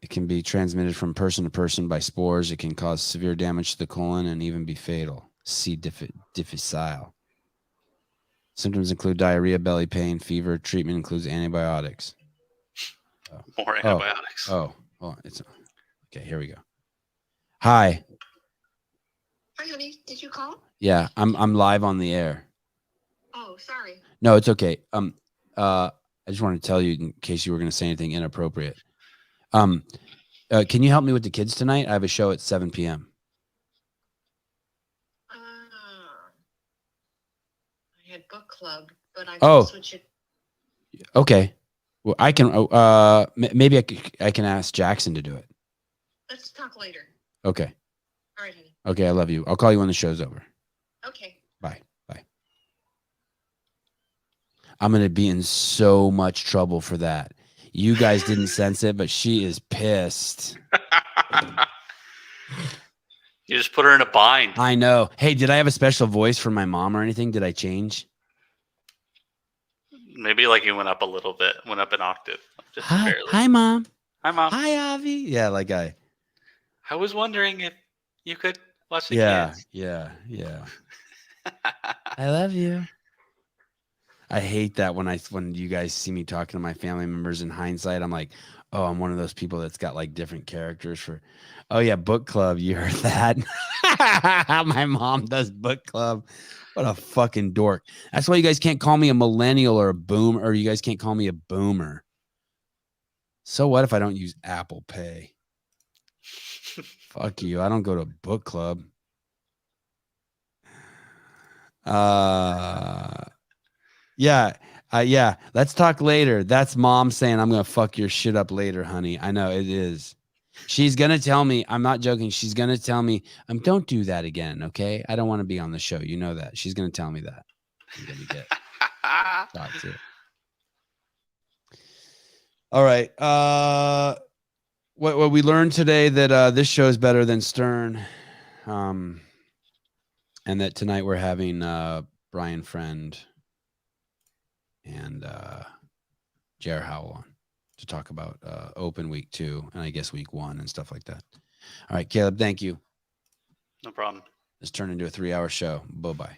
It can be transmitted from person to person by spores. It can cause severe damage to the colon and even be fatal. C. difficile. Symptoms include diarrhea, belly pain, fever. Treatment includes antibiotics. More antibiotics. It's okay. Here we go. Hi. Hi, honey. Did you call? Yeah, I'm live on the air. Oh, sorry. No, it's okay. I just wanted to tell you in case you were going to say anything inappropriate. Can you help me with the kids tonight? I have a show at 7 p.m. I had book club, but I Oh. can switch it. Okay. Well, I can. Maybe I can ask Jackson to do it. Let's talk later. Okay. All right, honey. Okay, I love you. I'll call you when the show's over. Okay. Bye. Bye. I'm going to be in so much trouble for that. You guys didn't sense it, but she is pissed. You just put her in a bind. I know. Hey, did I have a special voice for my mom or anything? Did I change? Maybe like you went up a little bit, went up an octave. Just barely. Hi, Mom. Hi, Mom. Hi, Avi. Yeah, like I was wondering if you could watch the Yeah. kids. I love you. I hate that when you guys see me talking to my family members in hindsight. I'm like, oh, I'm one of those people that's got like different characters for. Oh yeah, book club. You heard that? My mom does book club. What a fucking dork. That's why you guys can't call me a millennial or a boomer, or you guys can't call me a boomer. So what if I don't use Apple Pay? Fuck you. I don't go to book club. Yeah. Let's talk later. That's mom saying I'm gonna fuck your shit up later, honey. I know it is. She's gonna tell me, I'm not joking. She's gonna tell me, don't do that again, okay? I don't want to be on the show. You know that. She's gonna tell me that. I'm gonna get talked to. All right. What we learned today that this show is better than Stern, and that tonight we're having Brian Friend and Jer Howell on to talk about open week 2 and I guess week 1 and stuff like that. All right, Caleb, thank you. No problem. This turned into a 3-hour show. Bye-bye.